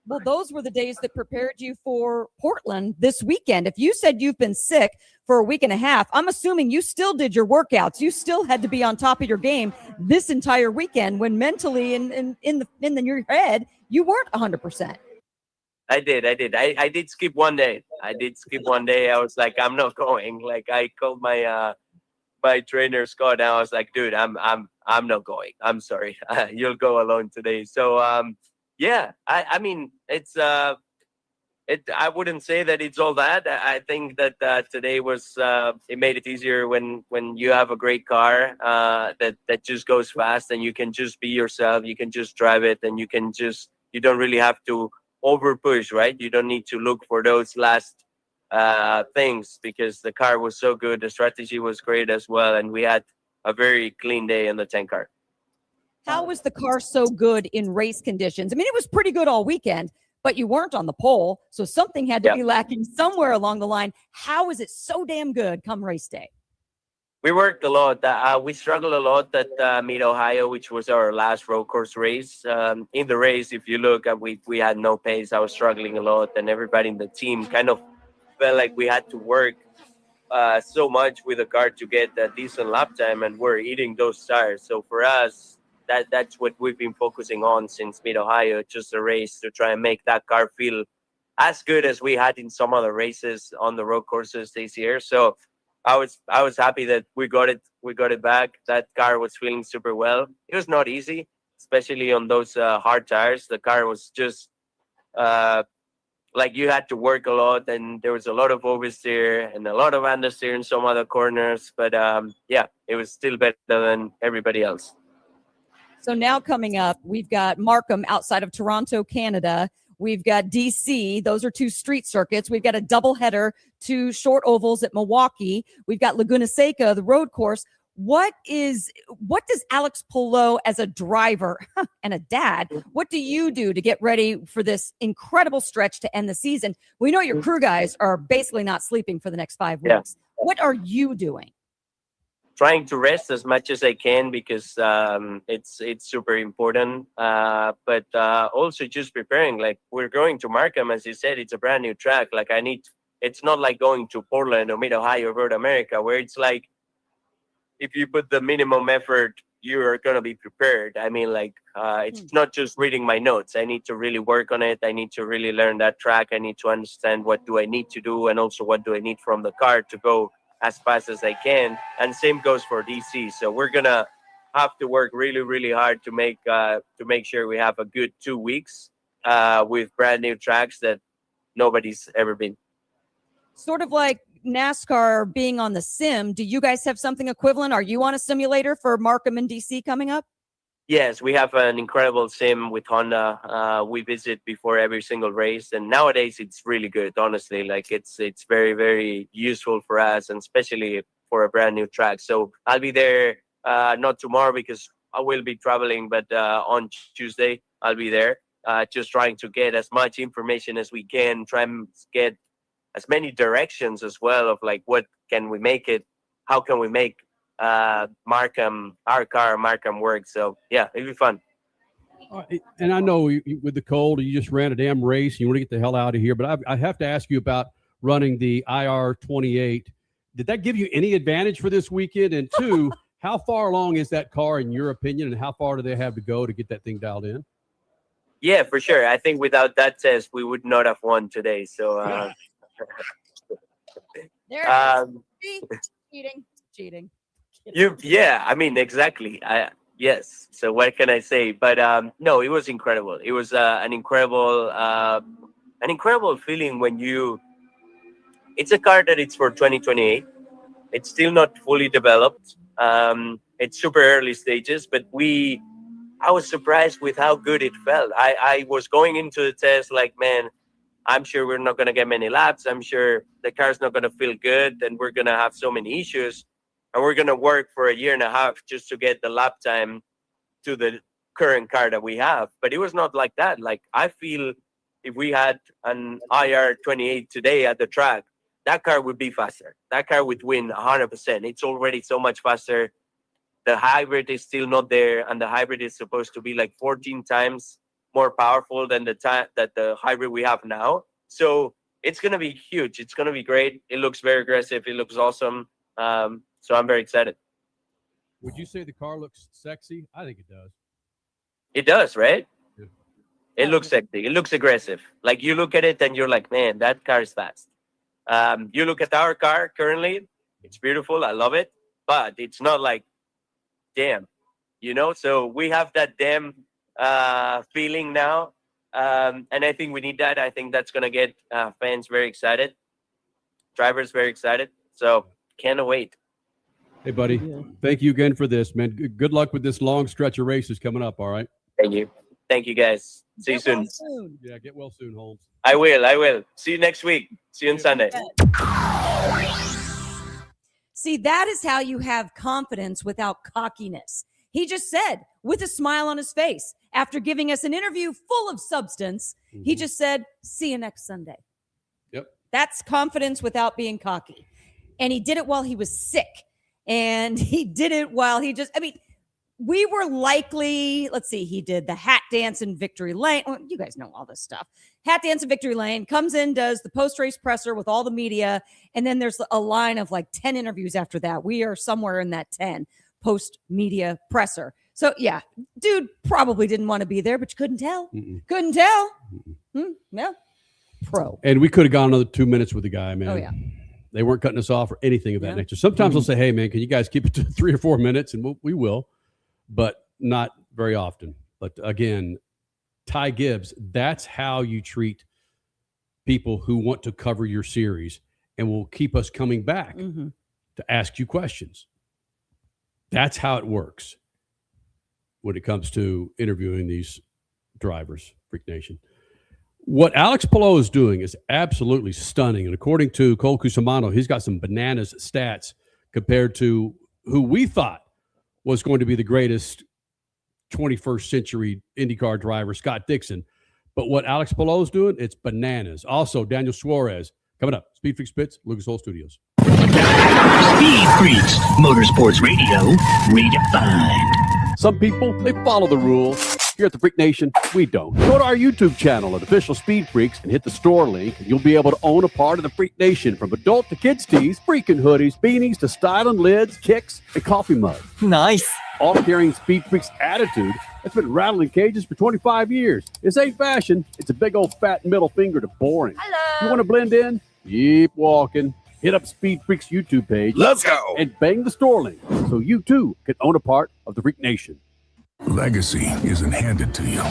Well, those were the days that prepared you for Portland this weekend. If you said you've been sick for a week and a half, I'm assuming you still did your workouts. You still had to be on top of your game this entire weekend, when mentally and in your head, you weren't 100%. I did. I did skip one day. I was like, I'm not going. Like, I called my my trainer Scott, and I was like, dude, I'm not going. I'm sorry. You'll go alone today. So I mean, it's I wouldn't say that it's all that. I think that today was it made it easier when you have a great car that just goes fast, and you can just be yourself. You can just drive it, and you don't really have to over push, right? You don't need to look for those last things, because the car was so good. The strategy was great as well, and we had a very clean day in the 10 car. How was the car so good in race conditions? I mean, it was pretty good all weekend, but you weren't on the pole, so something had to be lacking somewhere along the line. How is it so damn good come race day? We worked a lot. We struggled a lot at Mid-Ohio, which was our last road course race. In the race, if you look, we had no pace. I was struggling a lot, and everybody in the team kind of felt like we had to work so much with the car to get a decent lap time, and we're eating those tires. So for us, that's what we've been focusing on since Mid-Ohio, just a race to try and make that car feel as good as we had in some other races on the road courses this year. So I was happy that we got it back. That car was feeling super well. It was not easy, especially on those hard tires. The car was just like you had to work a lot, and there was a lot of oversteer and a lot of understeer in some other corners. But it was still better than everybody else. So now coming up, we've got Markham outside of Toronto, Canada. We've got DC. Those are two street circuits. We've got a doubleheader, two short ovals at Milwaukee. We've got Laguna Seca, the road course. What does Alex Palou, as a driver and a dad, what do you do to get ready for this incredible stretch to end the season? We know your crew guys are basically not sleeping for the next 5 weeks. What are you doing? Trying to rest as much as I can, because it's super important. But also just preparing. Like, we're going to Markham, as you said, it's a brand new track. Like, it's not like going to Portland or Mid-Ohio or Road America, where it's like, if you put the minimum effort, you're going to be prepared. I mean, like, it's not just reading my notes. I need to really work on it. I need to really learn that track. I need to understand what do I need to do, and also what do I need from the car to go as fast as I can. And same goes for DC. So we're gonna have to work really, really hard to make sure we have a good 2 weeks with brand new tracks that nobody's ever been. Sort of like NASCAR being on the sim. Do you guys have something equivalent? Are you on a simulator for Markham and DC coming up? Yes, we have an incredible sim with Honda. We visit before every single race, and nowadays it's really good. Honestly, like it's very, very useful for us, and especially for a brand new track. So I'll be there not tomorrow because I will be traveling, but on Tuesday I'll be there, just trying to get as much information as we can, try and get as many directions as well of like what can we make it, how can we make Markham, our car Markham work. So yeah, it'll be fun. And I know with the cold, you just ran a damn race and you want to get the hell out of here, but I have to ask you about running the IR 28. Did that give you any advantage for this weekend? And two, How far along is that car in your opinion, and how far do they have to go to get that thing dialed in? Yeah, for sure. I think without that test, we would not have won today. So, cheating. Yeah, I mean, exactly. Yes. So what can I say? But no, it was incredible. It was an incredible feeling when it's a car that it's for 2028. It's still not fully developed. It's super early stages, but I was surprised with how good it felt. I was going into the test like, man, I'm sure we're not going to get many laps. I'm sure the car's not going to feel good, and we're going to have so many issues. And we're going to work for a year and a half just to get the lap time to the current car that we have. But it was not like that. Like, I feel if we had an IR28 today at the track, that car would be faster. That car would win 100%. It's already so much faster. The hybrid is still not there, and the hybrid is supposed to be like 14 times more powerful than the hybrid we have now. So it's going to be huge. It's going to be great. It looks very aggressive. It looks awesome. So I'm very excited. Would you say the car looks sexy? I think it does. It does, right? Yeah. It looks sexy. It looks aggressive. Like, you look at it and you're like, man, that car is fast. You look at our car currently, it's beautiful. I love it. But it's not like, damn, So we have that damn feeling now. And I think we need that. I think that's going to get fans very excited. Drivers very excited. So can't wait. Hey, buddy. Thank you again for this, man. Good luck with this long stretch of races coming up, all right? Thank you. Thank you, guys. See you soon. Yeah, get well soon, Holmes. I will. See you next week. See you on Sunday. See, that is how you have confidence without cockiness. He just said, with a smile on his face, after giving us an interview full of substance, he just said, see you next Sunday. Yep. That's confidence without being cocky. And he did it while he was sick. And he did it while we were likely, he did the hat dance in Victory Lane. Well, you guys know all this stuff. Hat dance in Victory Lane, comes in, does the post-race presser with all the media. And then there's a line of like 10 interviews after that. We are somewhere in that 10 post-media presser. So yeah, dude probably didn't want to be there, but you couldn't tell. Couldn't tell. Yeah. Pro. And we could have gone another 2 minutes with the guy, man. Oh, yeah. They weren't cutting us off or anything of that nature. Sometimes they'll say, hey, man, can you guys keep it to 3 or 4 minutes? And we will, but not very often. But again, Ty Gibbs, that's how you treat people who want to cover your series and will keep us coming back to ask you questions. That's how it works when it comes to interviewing these drivers, Freak Nation. What Alex Palou is doing is absolutely stunning. And according to Cole Cusimano, he's got some bananas stats compared to who we thought was going to be the greatest 21st century IndyCar driver, Scott Dixon. But what Alex Palou is doing, it's bananas. Also, Daniel Suarez coming up. Speed Freaks Pits, Lucas Oil Studios. Speed Freaks, Motorsports Radio, redefined. Some people, they follow the rules. Here at the Freak Nation, we don't. Go to our YouTube channel at Official Speed Freaks and hit the store link, and you'll be able to own a part of the Freak Nation, from adult to kids tees, freaking hoodies, beanies to styling lids, kicks, and coffee mugs. Nice. All carrying Speed Freaks attitude that's been rattling cages for 25 years. This ain't fashion. It's a big old fat middle finger to boring. Hello. You want to blend in? Keep walking. Hit up Speed Freaks YouTube page. Let's go. And bang the store link so you too can own a part of the Freak Nation. Legacy isn't handed to you.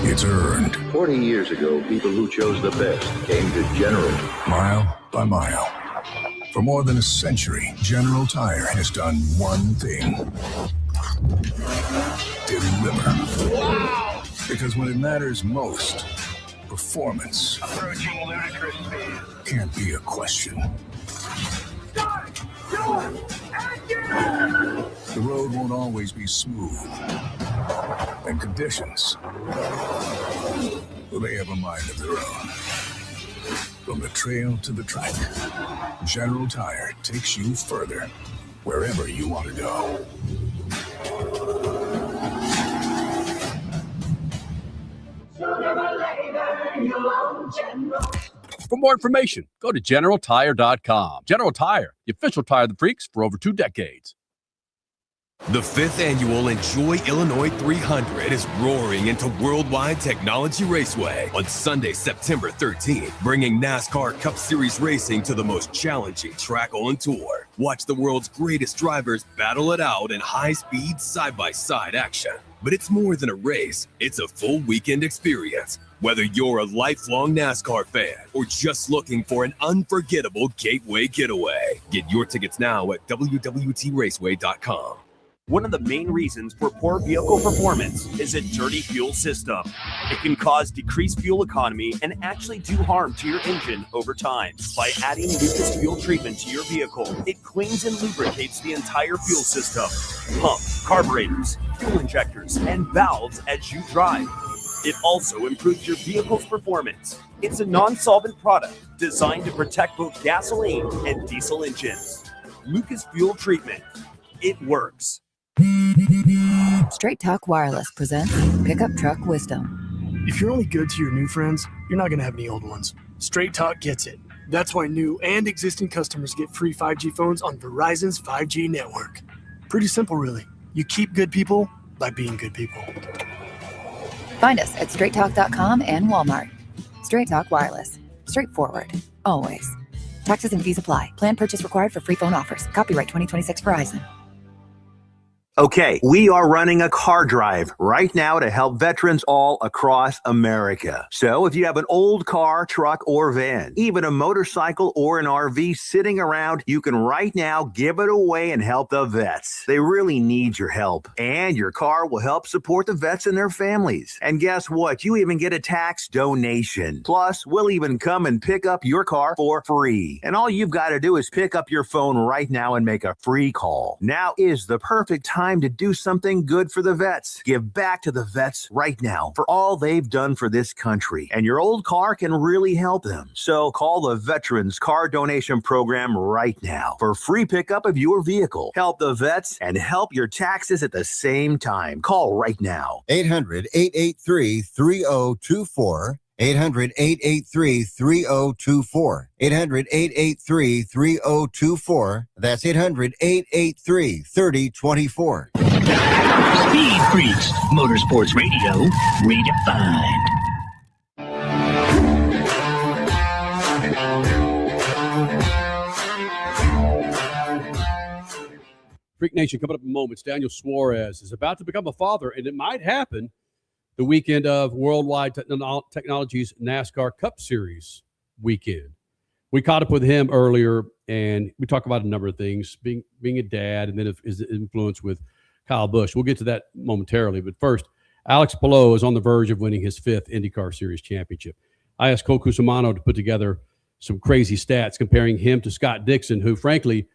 It's earned. 40 years ago, people who chose the best came to General. Mile by mile. For more than a century, General Tire has done one thing. Deliver. Wow! Because when it matters most, performance approaching ludicrous speed can't be a question. Start your engine! The road won't always be smooth. And conditions, well, they have a mind of their own. From the trail to the track, General Tire takes you further, wherever you want to go. For more information, go to GeneralTire.com. General Tire, the official tire of the freaks for over 2 decades. The 5th annual Enjoy Illinois 300 is roaring into Worldwide Technology Raceway on Sunday, September 13th, bringing NASCAR Cup Series racing to the most challenging track on tour. Watch the world's greatest drivers battle it out in high-speed, side-by-side action. But it's more than a race, it's a full weekend experience. Whether you're a lifelong NASCAR fan or just looking for an unforgettable gateway getaway, get your tickets now at WWTRaceway.com. One of the main reasons for poor vehicle performance is a dirty fuel system. It can cause decreased fuel economy and actually do harm to your engine over time. By adding Lucas fuel treatment to your vehicle, it cleans and lubricates the entire fuel system, pump, carburetors, fuel injectors, and valves as you drive. It also improves your vehicle's performance. It's a non-solvent product designed to protect both gasoline and diesel engines. Lucas fuel treatment. It works. Straight Talk Wireless presents Pickup Truck Wisdom. If you're only good to your new friends, you're not going to have any old ones. Straight Talk gets it. That's why new and existing customers get free 5G phones on Verizon's 5G network. Pretty simple, really. You keep good people by being good people. Find us at straighttalk.com and Walmart. Straight Talk Wireless. Straightforward. Always. Taxes and fees apply. Plan purchase required for free phone offers. Copyright 2026 Verizon. Okay, we are running a car drive right now to help veterans all across America. So if you have an old car, truck, or van, even a motorcycle or an RV sitting around, you can right now give it away and help the vets. They really need your help. And your car will help support the vets and their families. And guess what? You even get a tax donation. Plus, we'll even come and pick up your car for free. And all you've got to do is pick up your phone right now and make a free call. Now is the perfect time to do something good for the vets. Give back to the vets right now for all they've done for this country. And your old car can really help them. So call the Veterans Car Donation Program right now for free pickup of your vehicle. Help the vets and help your taxes at the same time. Call right now. 800-883-3024. 800-883-3024. 800-883-3024. That's 800-883-3024. Speed Freaks, Motorsports Radio, redefined. Freak Nation, coming up in moments. Daniel Suarez is about to become a father, and it might happen the weekend of Worldwide Technologies NASCAR Cup Series weekend. We caught up with him earlier, and we talked about a number of things, being a dad, and then his influence with Kyle Busch. We'll get to that momentarily. But first, Alex Palou is on the verge of winning his 5th IndyCar Series championship. I asked Cole Cusimano to put together some crazy stats comparing him to Scott Dixon, who, frankly,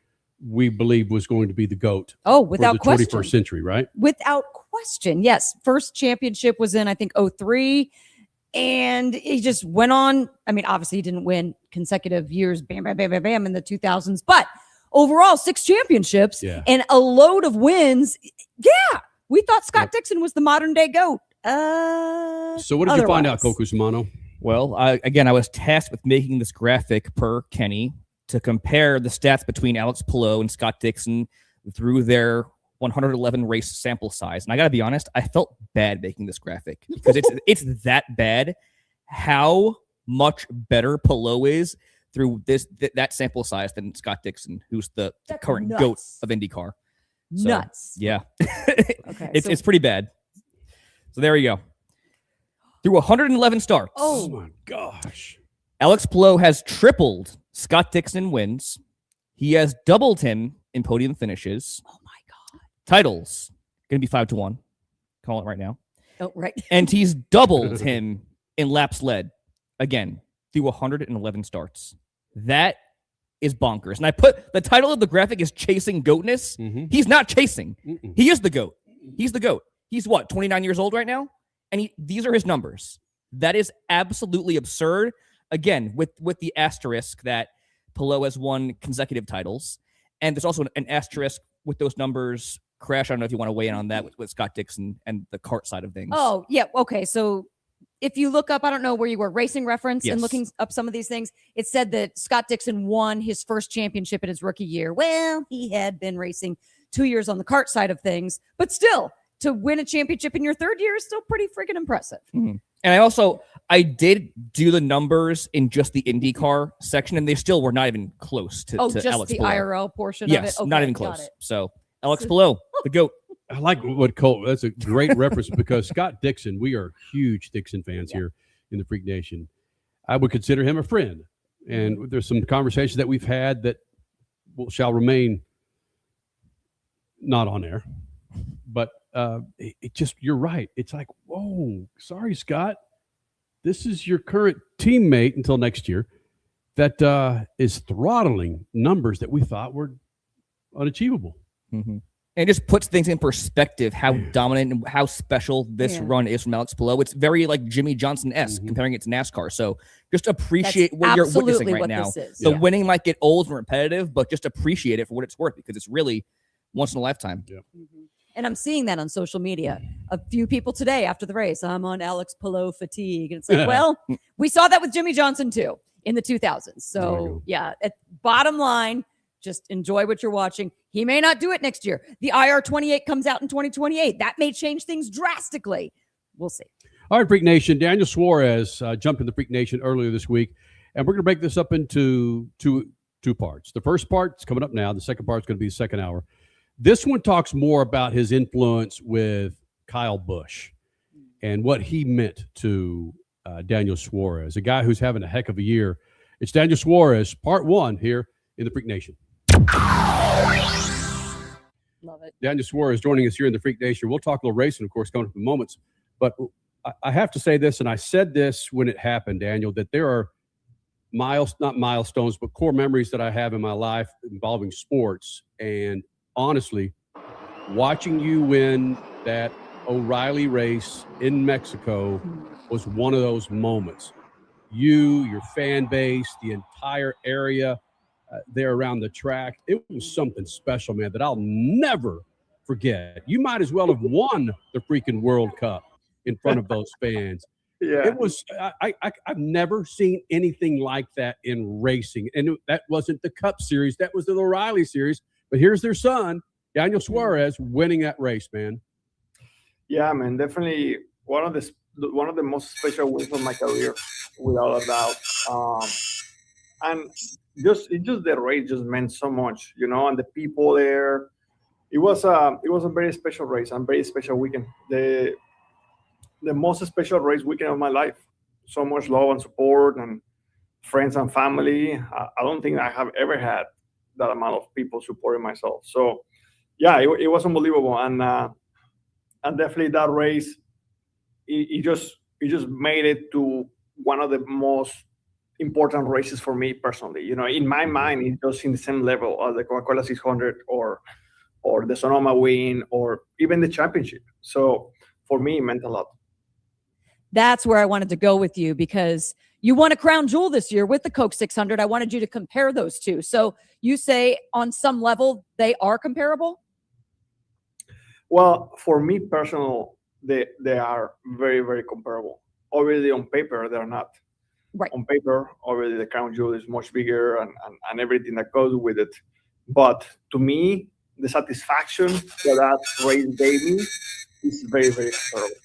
we believe was going to be the GOAT. Oh, without for the question. 21st century, right? Without question. Yes. First championship was in, I think, 2003. And he just went on. I mean, obviously he didn't win consecutive years, bam, bam, bam, bam, bam, in the 2000s. But overall, 6 championships and a load of wins. Yeah. We thought Scott Dixon was the modern day GOAT. So what did you find out, Cole Cusimano? Well, I was tasked with making this graphic per Kenny to compare the stats between Alex Palou and Scott Dixon through their 111 race sample size. And I got to be honest, I felt bad making this graphic because it's that bad how much better Palou is through that sample size than Scott Dixon, who's the current GOAT of IndyCar. So, nuts. Yeah. Okay. It's pretty bad. So there you go. Through 111 starts. Oh my gosh. Alex Palou has tripled Scott Dixon wins. He has doubled him in podium finishes. Oh my God. Titles going to be 5-1. Call it right now. Oh, right. And he's doubled him in laps led again through 111 starts. That is bonkers. And I put the title of the graphic is Chasing Goatness. Mm-hmm. He's not chasing. He is the GOAT. He's the GOAT. He's what, 29 years old right now? And these are his numbers. That is absolutely absurd. Again, with the asterisk that Palou has won consecutive titles. And there's also an asterisk with those numbers. Crash, I don't know if you want to weigh in on that with Scott Dixon and the kart side of things. Oh, yeah. Okay. So if you look up, I don't know where you were, Racing Reference, and Yes. looking up some of these things, it said that Scott Dixon won his first championship in his rookie year. Well, he had been racing 2 years on the kart side of things, but still to win a championship in your third year is still pretty freaking impressive. Mm-hmm. And I did do the numbers in just the IndyCar section, and they still were not even close to just Alex the Palou. IRL portion Yes, of it? Okay, not even close. So Alex Palou, the GOAT. I like what Cole. That's a great reference because Scott Dixon. We are huge Dixon fans here in the Freak Nation. I would consider him a friend, and there's some conversations that we've had that shall remain not on air. But it just, you're right. It's like, whoa, sorry, Scott. This is your current teammate until next year that is throttling numbers that we thought were unachievable. Mm-hmm. And it just puts things in perspective how dominant and how special this run is from Alex Palou. It's very like Jimmy Johnson-esque comparing it to NASCAR. So just appreciate what you're witnessing right now. The winning might get old and repetitive, but just appreciate it for what it's worth because it's really once in a lifetime. Yeah. Mm-hmm. And I'm seeing that on social media. A few people today after the race, I'm on Alex Palou fatigue. And it's like, well, we saw that with Jimmy Johnson too in the 2000s. So yeah, bottom line, just enjoy what you're watching. He may not do it next year. The IR28 comes out in 2028. That may change things drastically. We'll see. All right, Freak Nation. Daniel Suarez jumped in the Freak Nation earlier this week. And we're going to break this up into two parts. The first part is coming up now. The second part is going to be the second hour. This one talks more about his influence with Kyle Busch and what he meant to Daniel Suarez, a guy who's having a heck of a year. It's Daniel Suarez, part one here in the Freak Nation. Love it. Daniel Suarez joining us here in the Freak Nation. We'll talk a little racing, of course, coming up in moments. But I have to say this, and I said this when it happened, Daniel, that there are not milestones, but core memories that I have in my life involving sports. And honestly, watching you win that O'Reilly race in Mexico was one of those moments. You, your fan base, the entire area there around the track, it was something special, man, that I'll never forget. You might as well have won the freaking World Cup in front of those fans. Yeah. It was, I've never seen anything like that in racing. And that wasn't the Cup Series, that was the O'Reilly Series. But here's their son, Daniel Suarez, winning that race, man. Yeah, man, definitely one of the most special wins of my career, without a doubt. And just the race just meant so much, you know, and the people there. It was a very special race and very special weekend. The most special race weekend of my life. So much love and support and friends and family. I don't think I have ever had that amount of people supporting myself. So yeah, it was unbelievable. And definitely that race, it just made it to one of the most important races for me personally. You know, in my mind, it's just in the same level as the Coca-Cola 600 or the Sonoma win or even the championship. So for me, it meant a lot. That's where I wanted to go with you because you won a crown jewel this year with the Coke 600. I wanted you to compare those two. So you say on some level they are comparable? Well, for me personal, they are very, very comparable. Obviously on paper, they're not. Right. On paper, obviously the crown jewel is much bigger and everything that goes with it. But to me, the satisfaction that race gave me is very, very comparable.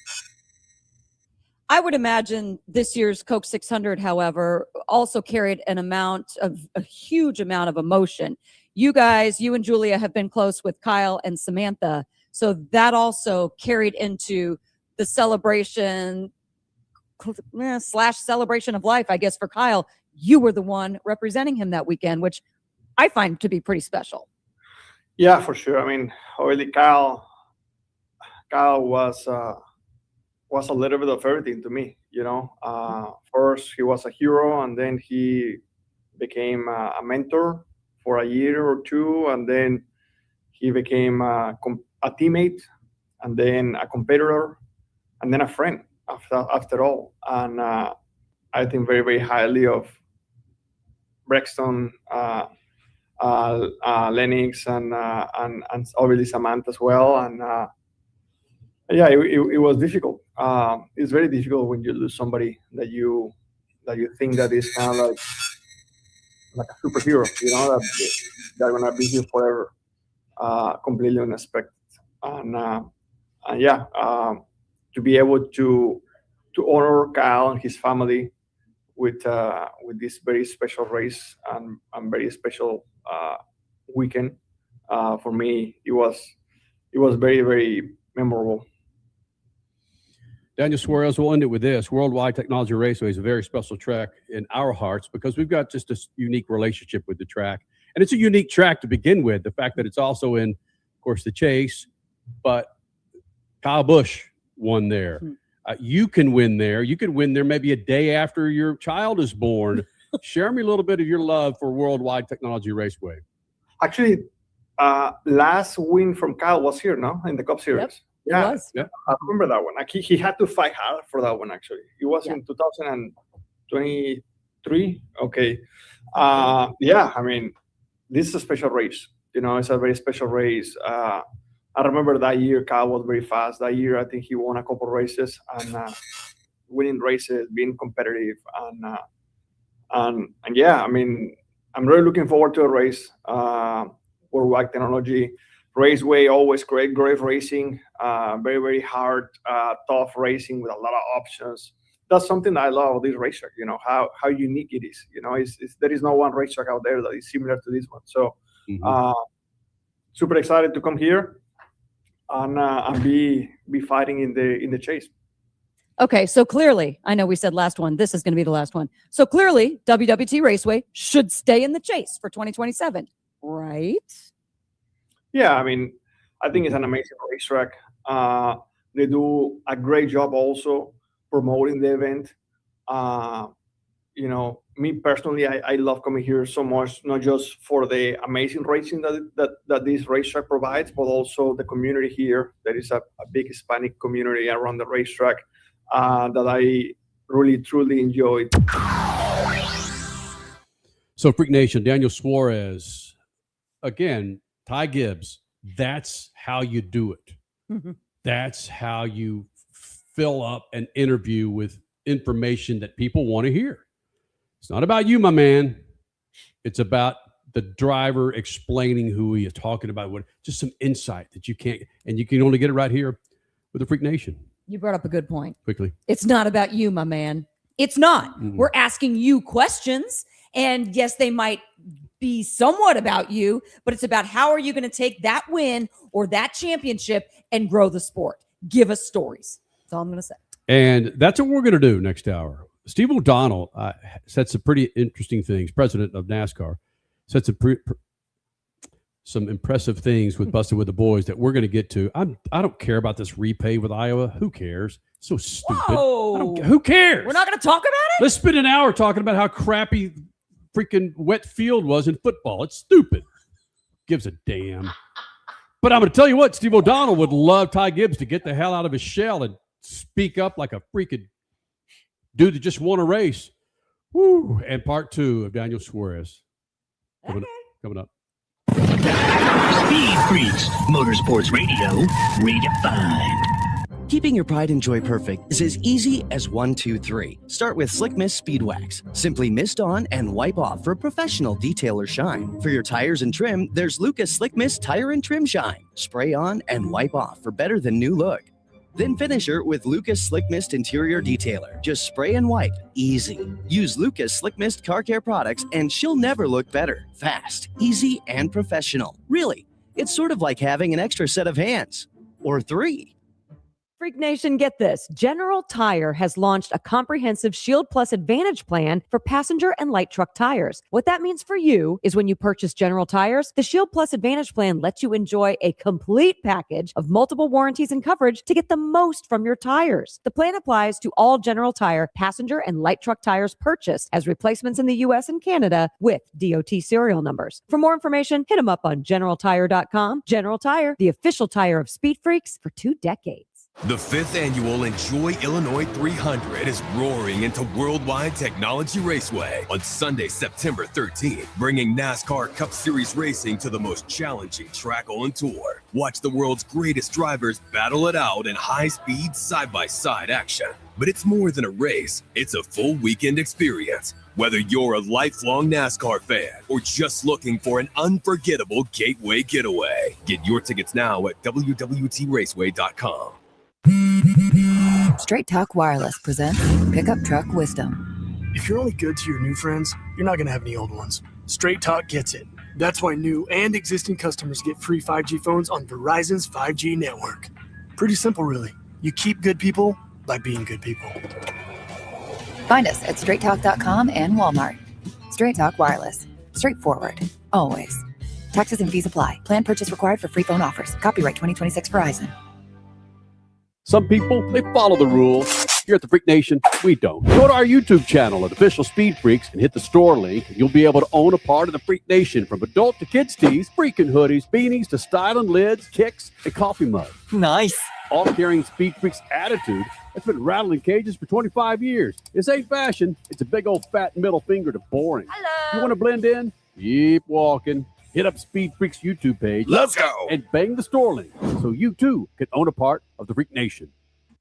I would imagine this year's Coke 600, however, also carried a huge amount of emotion. You guys, you and Julia have been close with Kyle and Samantha. So that also carried into the celebration / celebration of life, I guess, for Kyle. You were the one representing him that weekend, which I find to be pretty special. Yeah, for sure. I mean, already Kyle was a little bit of everything to me, you know. First, he was a hero, and then he became a mentor for a year or two, and then he became a teammate, and then a competitor, and then a friend after all. And I think very, very highly of Brexton, Lennox, and obviously Samantha as well. And yeah, it was difficult. It's very difficult when you lose somebody that you think that is kind of like a superhero, you know, that they're gonna be here forever. completely unexpected. And yeah, to be able to honor Kyle and his family with this very special race and very special weekend, for me, it was very, very memorable. Daniel Suarez, we'll end it with this. Worldwide Technology Raceway is a very special track in our hearts because we've got just a unique relationship with the track. And it's a unique track to begin with, the fact that it's also in, of course, the Chase. But Kyle Busch won there. You can win there. You can win there maybe a day after your child is born. Share me a little bit of your love for Worldwide Technology Raceway. Actually, last win from Kyle was here, no? In the Cup Series. Yep. Yeah, was. I remember that one. Like he had to fight hard for that one. Actually, it was in 2023. Okay, yeah. I mean, this is a special race. You know, it's a very special race. I remember that year Kyle was very fast. That year, I think he won a couple races and winning races, being competitive, and yeah. I mean, I'm really looking forward to a race. Worldwide Technology Raceway, always great racing, very, very hard, tough racing with a lot of options. That's something that I love about this racetrack, you know, how unique it is. You know, there is no one racetrack out there that is similar to this one. So super excited to come here and be fighting in the Chase. Okay, so clearly, I know we said last one. This is going to be the last one. So clearly, WWT Raceway should stay in the Chase for 2027, right? Yeah, I mean, I think it's an amazing racetrack. They do a great job also promoting the event. You know, me personally, I love coming here so much, not just for the amazing racing that this racetrack provides, but also the community here. There is a big Hispanic community around the racetrack that I really, truly enjoyed. So, Freak Nation, Daniel Suarez, again, Ty Gibbs, that's how you do it. That's how you fill up an interview with information that people want to hear. It's not about you, my man. It's about the driver explaining who he is, talking about what, just some insight that you can't, and you can only get it right here with the Freak Nation. You brought up a good point. Quickly. It's not about you, my man. It's not. We're asking you questions, and yes, they might be somewhat about you, but it's about how are you going to take that win or that championship and grow the sport. Give us stories. That's all I'm going to say. And that's what we're going to do next hour. Steve O'Donnell said some pretty interesting things. President of NASCAR said some impressive things with Busted with the Boys that we're going to get to. I don't care about this repay with Iowa. Who cares? So stupid. Who cares? We're not going to talk about it? Let's spend an hour talking about how crappy freaking wet field was in football. It's stupid. Gives a damn. But I'm going to tell you what, Steve O'Donnell would love Ty Gibbs to get the hell out of his shell and speak up like a freaking dude that just won a race. Woo! And part 2 of Daniel Suarez. Coming up. Speed Freaks, Motorsports Radio, redefined. Keeping your pride and joy perfect is as easy as 1, 2, 3. Start with Slick Mist Speed Wax. Simply mist on and wipe off for professional detail or shine. For your tires and trim, there's Lucas Slick Mist Tire and Trim Shine. Spray on and wipe off for better than new look. Then finisher with Lucas Slick Mist Interior Detailer. Just spray and wipe. Easy. Use Lucas Slick Mist Car Care products and she'll never look better. Fast, easy, and professional. Really, it's sort of like having an extra set of hands. Or 3. Freak Nation, get this. General Tire has launched a comprehensive Shield Plus Advantage plan for passenger and light truck tires. What that means for you is when you purchase General Tires, the Shield Plus Advantage plan lets you enjoy a complete package of multiple warranties and coverage to get the most from your tires. The plan applies to all General Tire passenger and light truck tires purchased as replacements in the U.S. and Canada with DOT serial numbers. For more information, hit them up on GeneralTire.com. General Tire, the official tire of Speed Freaks for 2 decades. The 5th annual Enjoy Illinois 300 is roaring into Worldwide Technology Raceway on Sunday, September 13th, bringing NASCAR Cup Series racing to the most challenging track on tour. Watch the world's greatest drivers battle it out in high-speed, side-by-side action. But it's more than a race. It's a full weekend experience. Whether you're a lifelong NASCAR fan or just looking for an unforgettable gateway getaway, get your tickets now at WWTRaceway.com. Straight Talk Wireless presents Pickup Truck Wisdom. If you're only good to your new friends, you're not going to have any old ones. Straight Talk gets it. That's why new and existing customers get free 5G phones on Verizon's 5G network. Pretty simple, really. You keep good people by being good people. Find us at straighttalk.com and Walmart. Straight Talk Wireless. Straightforward. Always. Taxes and fees apply. Plan purchase required for free phone offers. Copyright 2026 Verizon. Some people, they follow the rules. Here at the Freak Nation, we don't. Go to our YouTube channel at Official Speed Freaks and hit the store link, and you'll be able to own a part of the Freak Nation, from adult to kids tees, freaking hoodies, beanies to styling lids, kicks, and coffee mugs. Nice. All carrying Speed Freaks attitude that's been rattling cages for 25 years. This ain't fashion. It's a big old fat middle finger to boring. Hello. You want to blend in? Keep walking. Hit up Speed Freaks YouTube page. Let's go. And bang the store link so you too can own a part of the Freak Nation.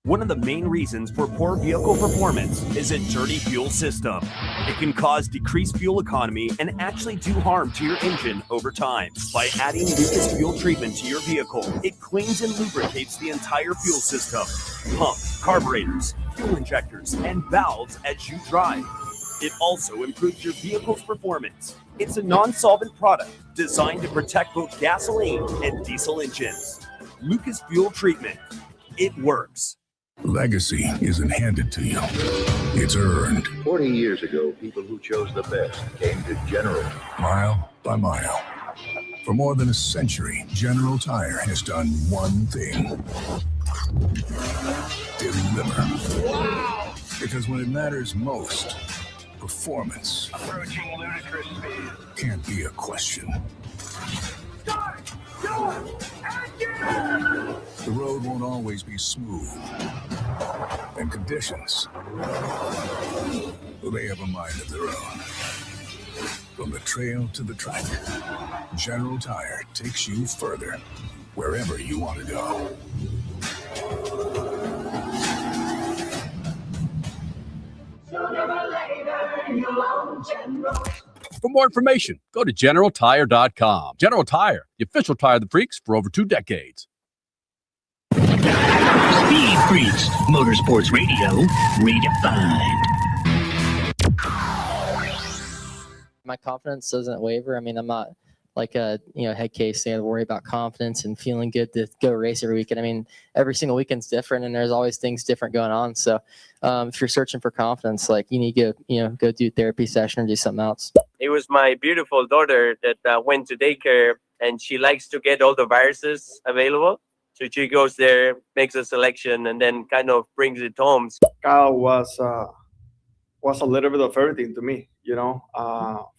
One of the main reasons for poor vehicle performance is a dirty fuel system. It can cause decreased fuel economy and actually do harm to your engine over time. By adding Lucas fuel treatment to your vehicle, it cleans and lubricates the entire fuel system, pump, carburetors, fuel injectors, and valves as you drive. It also improves your vehicle's performance. It's a non-solvent product designed to protect both gasoline and diesel engines. Lucas fuel treatment. It works. Legacy isn't handed to you. It's earned. 40 years ago, people who chose the best came to General. Mile by mile. For more than a century, General Tire has done one thing. Deliver. Wow! Because when it matters most, performance approaching ludicrous speed can't be a question. Start! Go! Engine! The road won't always be smooth. And conditions, well, they have a mind of their own. From the trail to the track, General Tire takes you further, wherever you want to go. For more information, go to GeneralTire.com. General Tire, the official tire of the freaks for over 2 decades. Speed Freaks, Motorsports Radio, redefined. My confidence doesn't waver. I mean, I'm not like a head case saying worry about confidence and feeling good to go race every weekend. I mean, every single weekend's different, and there's always things different going on. So if you're searching for confidence, like you need to go do a therapy session or do something else. It was my beautiful daughter that went to daycare, and she likes to get all the viruses available. So she goes there, makes a selection, and then kind of brings it home. Kyle was a little bit of everything to me,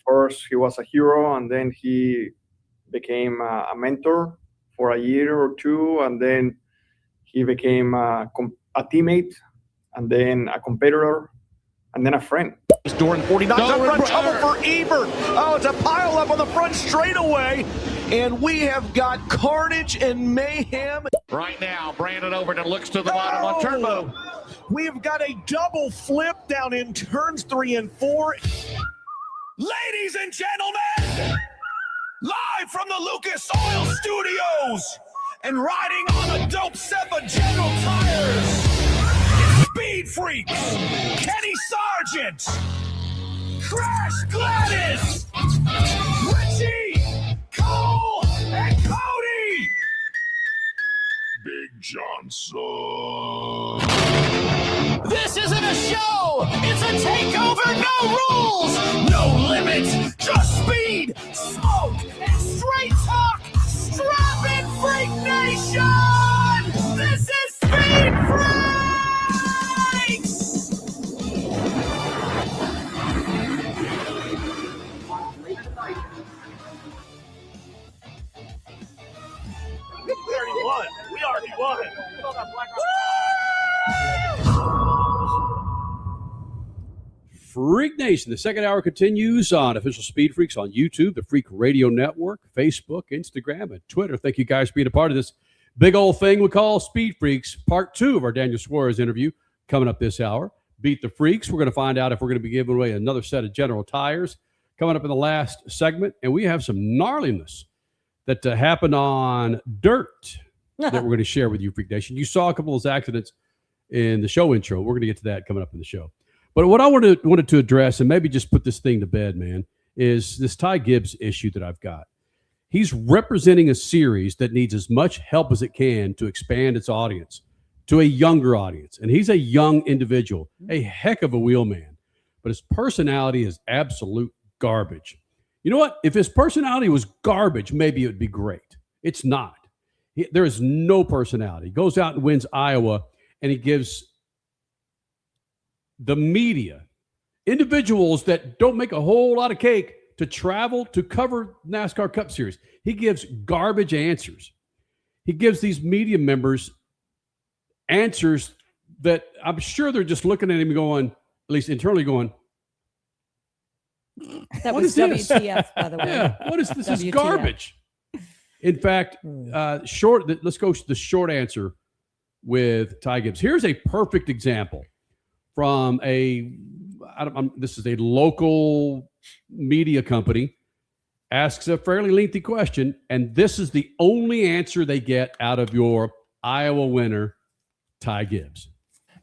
First, he was a hero, and then he became a mentor for a year or two, and then he became a teammate, and then a competitor, and then a friend. Doran 49 up front, trouble for Ebert. Oh, it's a pile up on the front straightaway, and we have got carnage and mayhem. Right now, Brandon Overton looks to the bottom on turbo. We've got a double flip down in turns 3 and 4. Ladies and gentlemen, live from the Lucas Oil Studios and riding on a dope set of General Tires, Speed Freaks, Kenny Sargent, Crash Gladys, Richie, Cole, and Cody. Big Johnson. This isn't a show, it's a takeover, no rules, no limits, just speed, smoke, and straight talk. Strap in, Freak Nation! This is Speed Freaks! We already won. Freak Nation, the second hour continues on Official Speed Freaks on YouTube, the Freak Radio Network, Facebook, Instagram, and Twitter. Thank you guys for being a part of this big old thing we call Speed Freaks, part 2 of our Daniel Suarez interview. coming up this hour. Beat the Freaks. We're going to find out if we're going to be giving away another set of General tires coming up in the last segment. And we have some gnarliness that happened on dirt that we're going to share with you, Freak Nation. You saw a couple of those accidents in the show intro. We're going to get to that coming up in the show. But what I wanted to address, and maybe just put this thing to bed, man, is this Ty Gibbs issue that I've got. He's representing a series that needs as much help as it can to expand its audience to a younger audience. And he's a young individual, a heck of a wheelman. But his personality is absolute garbage. You know what? If his personality was garbage, maybe it would be great. It's not. There is no personality. He goes out and wins Iowa, and he gives the media, individuals that don't make a whole lot of cake, to travel to cover NASCAR Cup Series. He gives garbage answers. He gives these media members answers that I'm sure they're just looking at him going, at least internally going, That what was is this? WTF, by the way. Yeah, what is this? This is WTF. garbage. In fact, let's go to the short answer with Ty Gibbs. Here's a perfect example from this is a local media company, asks a fairly lengthy question, and this is the only answer they get out of your Iowa winner, Ty Gibbs.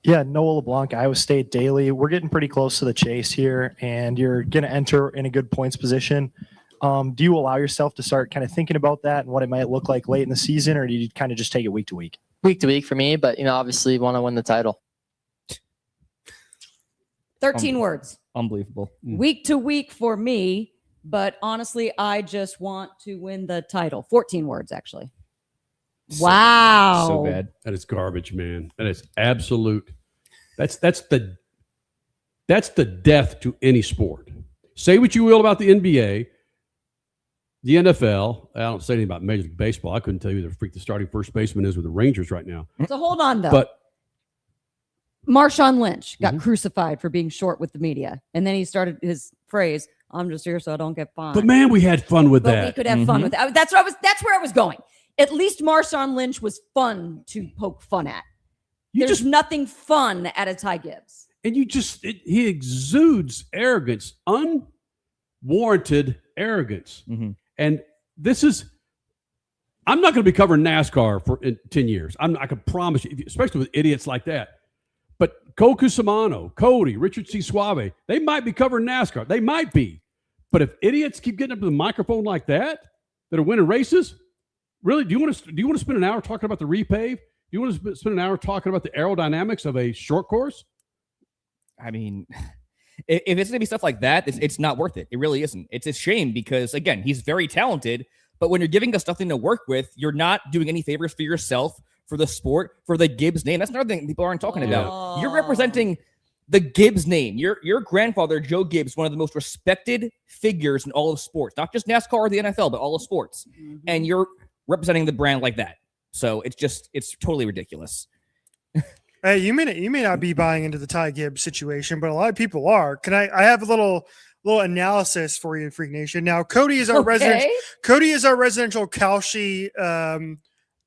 Yeah, Noah LeBlanc, Iowa State Daily. We're getting pretty close to the chase here, and you're going to enter in a good points position. Do you allow yourself to start kind of thinking about that and what it might look like late in the season, or do you kind of just take it week to week? Week to week for me, but obviously you want to win the title. 13 words. Unbelievable. Week to week for me, but honestly, I just want to win the title. 14 words, actually. Wow. So bad. That is garbage, man. That is absolute. That's the death to any sport. Say what you will about the NBA, the NFL. I don't say anything about Major League Baseball. I couldn't tell you who the starting first baseman is with the Rangers right now. So hold on, though. But Marshawn Lynch got crucified for being short with the media. And then he started his phrase, I'm just here so I don't get fined. But man, we had fun with But that. we could have fun with that. That's where I was going. At least Marshawn Lynch was fun to poke fun at. There's nothing fun at a Ty Gibbs. And he exudes arrogance, unwarranted arrogance. And this is, I'm not going to be covering NASCAR in 10 years. I can promise you, especially with idiots like that. But Cole Cusimano, Cody, Richard C. Suave, they might be covering NASCAR. They might be. But if idiots keep getting up to the microphone like that are winning races, really, do you want to spend an hour talking about the repave? Do you want to spend an hour talking about the aerodynamics of a short course? I mean, if it's going to be stuff like that, it's not worth it. It really isn't. It's a shame because, again, he's very talented, but when you're giving us something to work with, you're not doing any favors for yourself, for the sport, for the Gibbs name. That's another thing people aren't talking about. You're representing the Gibbs name. Your grandfather, Joe Gibbs, one of the most respected figures in all of sports, not just NASCAR or the NFL, but all of sports. And you're representing the brand like that. So it's totally ridiculous. Hey, you may not be buying into the Ty Gibbs situation, but a lot of people are. I have a little analysis for you in Freak Nation. Now, Cody is our residential Kalshi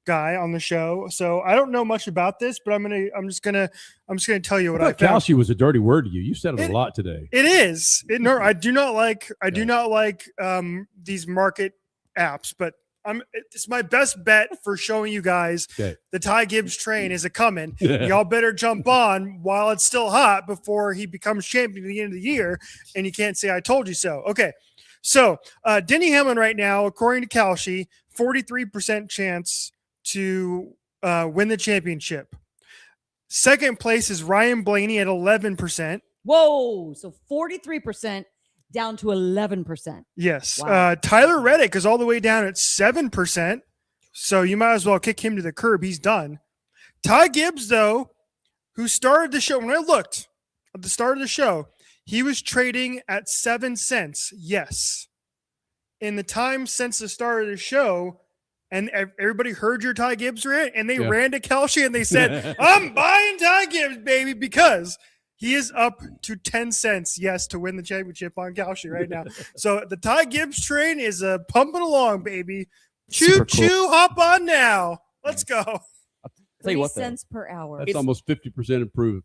guy on the show. So I don't know much about this, but I'm just gonna tell you what I found. Calci was a dirty word to you. You said it a lot today. It is. I do not like these market apps, but it's my best bet for showing you guys the Ty Gibbs train is a coming. Y'all better jump on while it's still hot before he becomes champion at the end of the year, and you can't say I told you so. Okay, so Denny Hamlin right now, according to Kalshi, 43% chance to win the championship. Second place is Ryan Blaney at 11%. Whoa, so 43% down to 11%. Yes. Wow. Tyler Reddick is all the way down at 7%. So you might as well kick him to the curb. He's done. Ty Gibbs, though, who started the show, when I looked at the start of the show, he was trading at 7 cents. Yes. In the time since the start of the show, and everybody heard your Ty Gibbs rant, and they ran to Kalshi and they said, I'm buying Ty Gibbs, baby, because he is up to 10 cents, yes, to win the championship on Kalshi right now. So the Ty Gibbs train is pumping along, baby. Choo-choo, hop on now. Let's go. Tell you 3 what, though, cents per hour. That's almost 50% approval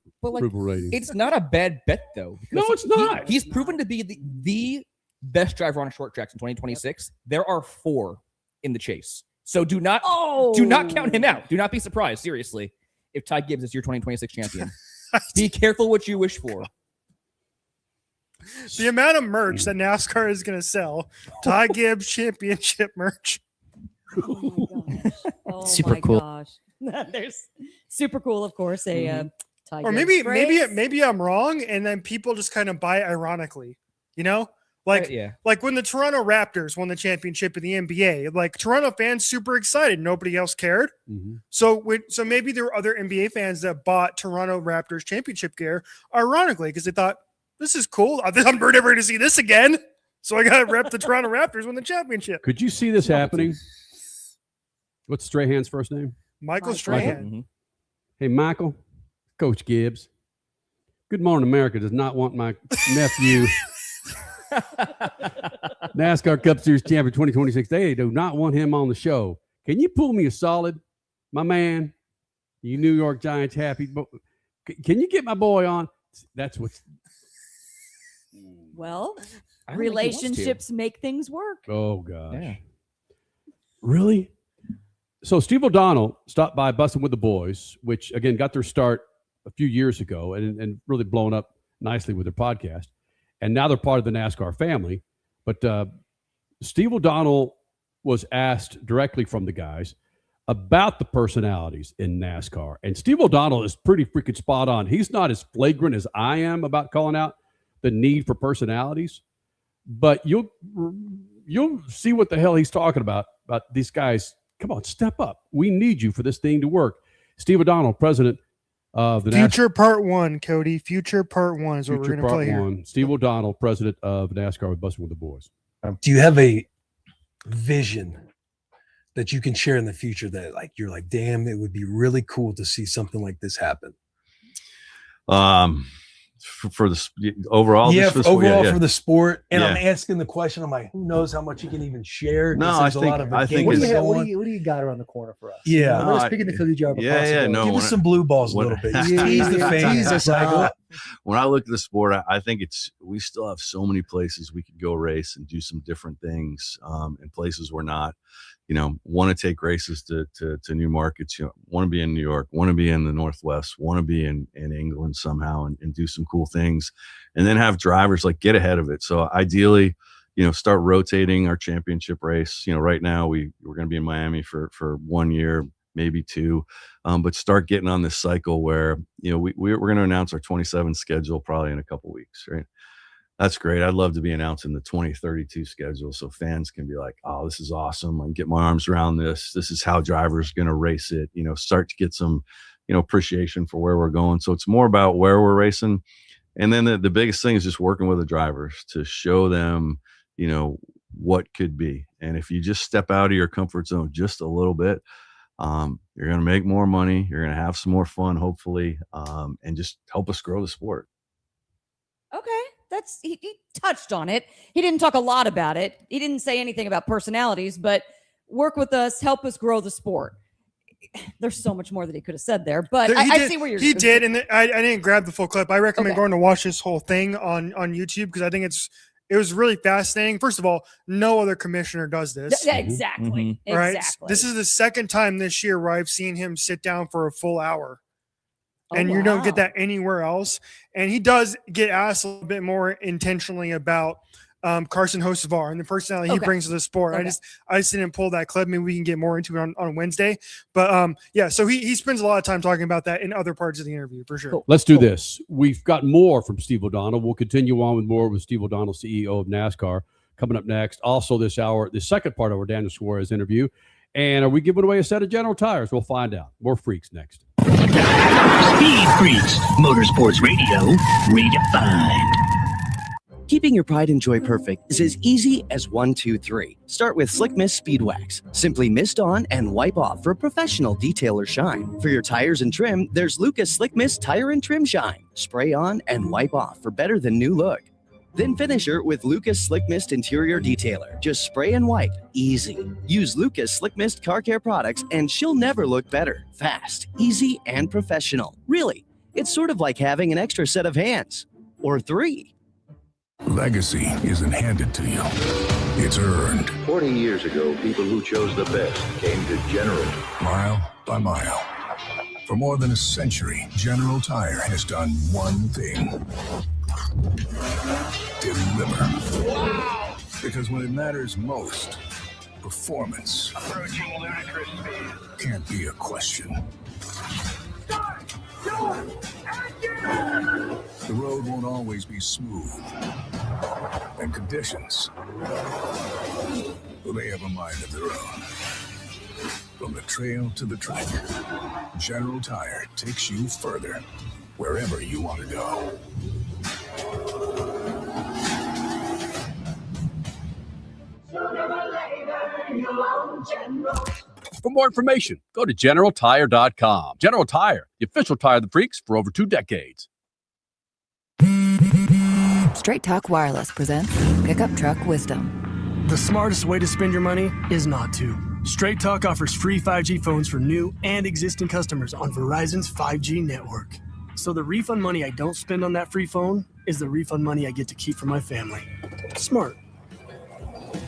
rating. It's not a bad bet, though. No, it's not. He's proven to be the best driver on short tracks in 2026. There are 4 in the chase. So do not count him out. Do not be surprised, seriously, if Ty Gibbs is your 2026 champion. Be careful what you wish for. The amount of merch that NASCAR is going to sell, Ty Gibbs championship merch. Oh Super my cool. gosh. There's super cool, of course. A Ty Or Gibbs maybe phrase. maybe I'm wrong, and then people just kind of buy it ironically, you know, like like when the Toronto Raptors won the championship in the NBA, like Toronto fans super excited, nobody else cared. So maybe there were other NBA fans that bought Toronto Raptors championship gear ironically because they thought this is cool. I'm never going to see this again, so I got to rep the Toronto Raptors win the championship. Could you see this happening? What's Strahan's first name? Michael Strahan. Hey, Michael, Coach Gibbs. Good Morning America does not want my nephew, NASCAR Cup Series champion 2026. They do not want him on the show. Can you pull me a solid, my man? You New York Giants happy? Can you get my boy on? That's what's. Well, I don't think he wants to. relationships make things work. Oh gosh. Really? So Steve O'Donnell stopped by Bussin' with the Boys, which again got their start a few years ago and really blown up nicely with their podcast. And now they're part of the NASCAR family. But Steve O'Donnell was asked directly from the guys about the personalities in NASCAR. And Steve O'Donnell is pretty freaking spot on. He's not as flagrant as I am about calling out the need for personalities, but you'll see what the hell he's talking about these guys. Come on, step up. We need you for this thing to work. Steve O'Donnell, president of the Future Part 1, Cody. Future Part 1 is what we're going to play here. Steve O'Donnell, president of NASCAR with Bussin' with the Boys. Do you have a vision that you can share in the future that like you're like, damn, it would be really cool to see something like this happen? For the overall, for the sport. And Yeah. I'm asking the question, I'm like, who knows how much you can even share? No, There's I think What it's- do you got around the corner for us? Yeah. Let us begin to feel you Give us some blue balls a little bit. Just tease the fans. When I look at the sport, I think we still have so many places we could go race and do some different things, in places we're not. Want to take races to new markets. Want to be in New York, want to be in the Northwest, want to be in England somehow and do some cool things, and then have drivers like get ahead of it. So ideally, start rotating our championship race. Right now we're going to be in Miami for 1 year, maybe 2, but start getting on this cycle where we're going to announce our 27 schedule probably in a couple weeks, right? That's great. I'd love to be announcing the 2032 schedule so fans can be like, oh, this is awesome. I can get my arms around this. This is how drivers going to race it, start to get some, appreciation for where we're going. So it's more about where we're racing. And then the biggest thing is just working with the drivers to show them, what could be. And if you just step out of your comfort zone just a little bit, you're going to make more money. You're going to have some more fun, hopefully, and just help us grow the sport. Okay. He touched on it. He didn't talk a lot about it. He didn't say anything about personalities, but work with us, help us grow the sport. There's so much more that he could have said there, but I see where you're. He did, and I didn't grab the full clip. I recommend going to watch this whole thing on YouTube because I think it was really fascinating. First of all, no other commissioner does this. Yeah, exactly. Right. Exactly. This is the second time this year where I've seen him sit down for a full hour. And you don't get that anywhere else. And he does get asked a little bit more intentionally about Carson Hocevar and the personality he brings to the sport. Okay. I just didn't pull that clip. Maybe we can get more into it on Wednesday. But so he spends a lot of time talking about that in other parts of the interview for sure. Let's do this. We've got more from Steve O'Donnell. We'll continue on with more with Steve O'Donnell, CEO of NASCAR, coming up next. Also this hour, the second part of our Daniel Suarez interview. And are we giving away a set of General Tires? We'll find out. More Freaks next. Speed Freaks, Motorsports Radio, redefined. Keeping your pride and joy perfect is as easy as 1, 2, 3. Start with Slick Mist Speed Wax. Simply mist on and wipe off for professional detailer shine. For your tires and trim, there's Lucas Slick Mist Tire and Trim Shine. Spray on and wipe off for better than new look. Then finish her with Lucas Slick Mist Interior Detailer. Just spray and wipe. Easy. Use Lucas Slick Mist Car Care products and she'll never look better. Fast, easy, and professional. Really, it's sort of like having an extra set of hands. Or 3. Legacy isn't handed to you. It's earned. 40 years ago, people who chose the best came to General. Mile by mile. For more than a century, General Tire has done one thing. Deliver. Wow! Because when it matters most, performance can't be a question. Start your engine! The road won't always be smooth. And conditions, well, they have a mind of their own. From the trail to the track, General Tire takes you further, wherever you want to go. For more information, go to GeneralTire.com. General Tire, the official tire of the freaks for over 2 decades. Straight Talk Wireless presents Pickup Truck Wisdom. The smartest way to spend your money is not to. Straight Talk offers free 5G phones for new and existing customers on Verizon's 5G network. So the refund money I don't spend on that free phone is the refund money I get to keep for my family. Smart.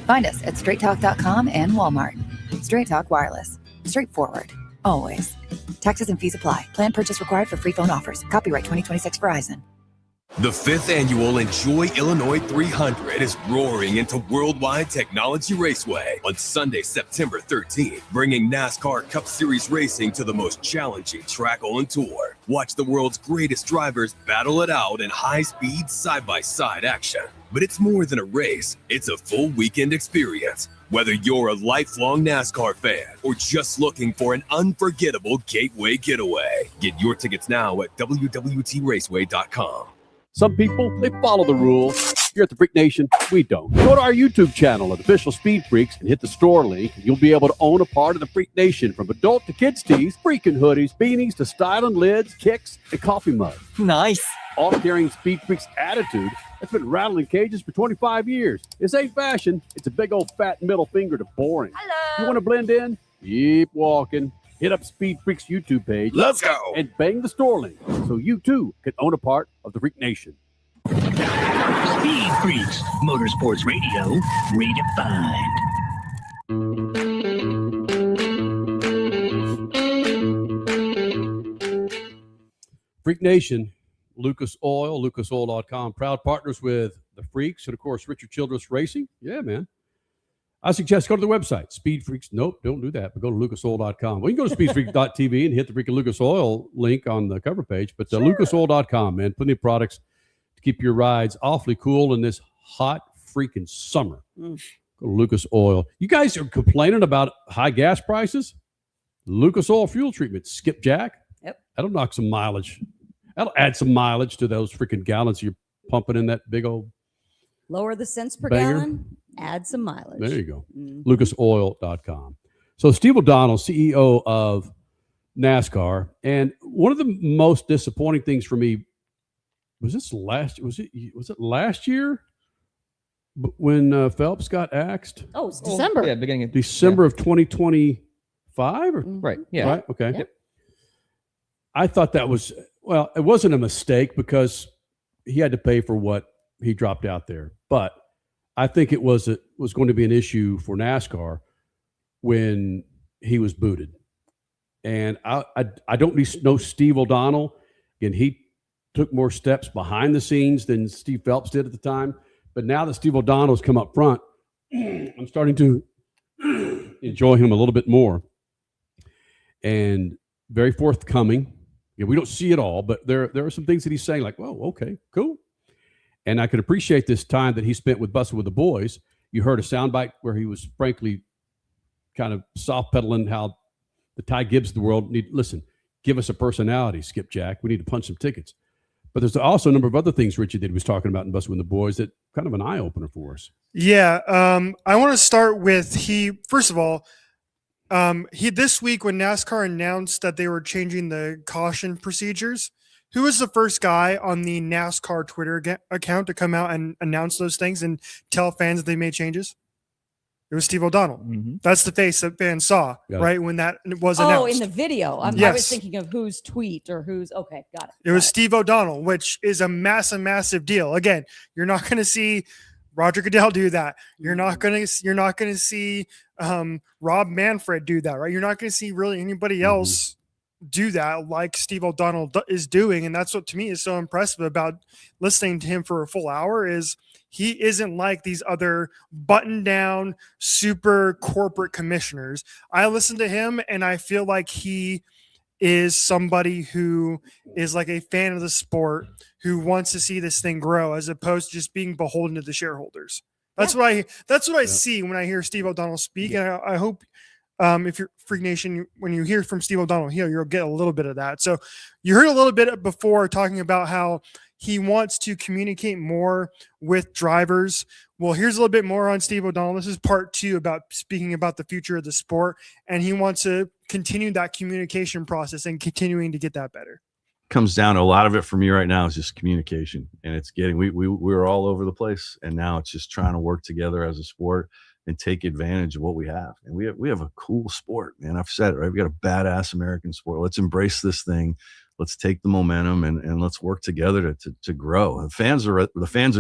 Find us at straighttalk.com and Walmart. Straight Talk Wireless. Straightforward. Always. Taxes and fees apply. Plan purchase required for free phone offers. Copyright 2026 Verizon. The 5th annual Enjoy Illinois 300 is roaring into Worldwide Technology Raceway on Sunday, September 13th, bringing NASCAR Cup Series racing to the most challenging track on tour. Watch the world's greatest drivers battle it out in high-speed, side-by-side action. But it's more than a race. It's a full weekend experience. Whether you're a lifelong NASCAR fan or just looking for an unforgettable gateway getaway, get your tickets now at WWTRaceway.com. Some people, they follow the rules. Here at the Freak Nation, we don't. Go to our YouTube channel at Official Speed Freaks and hit the store link, and you'll be able to own a part of the Freak Nation, from adult to kids tees, freaking hoodies, beanies to styling lids, kicks, and coffee mugs. Nice. All carrying Speed Freaks attitude that's been rattling cages for 25 years. This ain't fashion. It's a big old fat middle finger to boring. Hello. You want to blend in? Keep walking. Hit up Speed Freaks YouTube page. Let's go. And bang the store link so you too can own a part of the Freak Nation. Speed Freaks, Motorsports Radio, redefined. Freak Nation, Lucas Oil, lucasoil.com, proud partners with the Freaks and, of course, Richard Childress Racing. Yeah, man. I suggest go to the website, Speed Freaks. Nope, don't do that, but go to lucasoil.com. Well, you can go to speedfreak.tv and hit the freaking Lucas Oil link on the cover page, but lucasoil.com, man. Plenty of products to keep your rides awfully cool in this hot freaking summer. Go to Lucas Oil. You guys are complaining about high gas prices? Lucas Oil fuel treatment. Skipjack. Yep. That'll knock some mileage. That'll add some mileage to those freaking gallons you're pumping in that big old Lower the cents per banger. gallon, add some mileage. There you go. Mhm. lucasoil.com. So Steve O'Donnell, CEO of NASCAR, and one of the most disappointing things for me was it last year when Phelps got axed? Oh, it's December. Yeah, beginning of December of 2025? Right. Yeah. Right? Okay. Yep. I thought that was, well, it wasn't a mistake because he had to pay for what he dropped out there. But I think it was going to be an issue for NASCAR when he was booted. And I don't know Steve O'Donnell. Again, he took more steps behind the scenes than Steve Phelps did at the time. But now that Steve O'Donnell's come up front, I'm starting to enjoy him a little bit more. And very forthcoming. Yeah, we don't see it all, but there are some things that he's saying like, "Whoa, okay, cool." And I could appreciate this time that he spent with Bussin' with the Boys. You heard a soundbite where he was frankly kind of soft pedaling how the Ty Gibbs of the world need, listen, give us a personality, Skipjack. We need to punch some tickets. But there's also a number of other things Richie did was talking about in Bussin' with the Boys that kind of an eye opener for us. Yeah, I want to start with first of all, this week when NASCAR announced that they were changing the caution procedures who was the first guy on the NASCAR Twitter account to come out and announce those things and tell fans that they made changes? It was Steve O'Donnell. That's the face that fans saw, right, when that was announced. Oh, in the video. I was thinking of whose tweet or whose. Okay, got it. It was Steve O'Donnell, which is a massive deal. Again, you're not going to see Roger Goodell do that. You're not going to see Rob Manfred do that, right? You're not going to see really anybody else do that like Steve O'Donnell is doing. And that's what to me is so impressive about listening to him for a full hour is he isn't like these other button down super corporate commissioners. I listen to him and I feel like he is somebody who is like a fan of the sport who wants to see this thing grow as opposed to just being beholden to the shareholders. That's what I see when I hear Steve O'Donnell speak. And I hope if you're Freak Nation, when you hear from Steve O'Donnell here, you'll get a little bit of that. So you heard a little bit before talking about how he wants to communicate more with drivers. Well, here's a little bit more on Steve O'Donnell. This is part 2 about speaking about the future of the sport. And he wants to continue that communication process and continuing to get that better. Comes down to a lot of it for me right now is just communication, and it's getting, we're all over the place, and now it's just trying to work together as a sport and take advantage of what we have. And we have a cool sport, man. I've said it, right? We got a badass American sport. Let's embrace this thing. Let's take the momentum and let's work together to grow. The fans are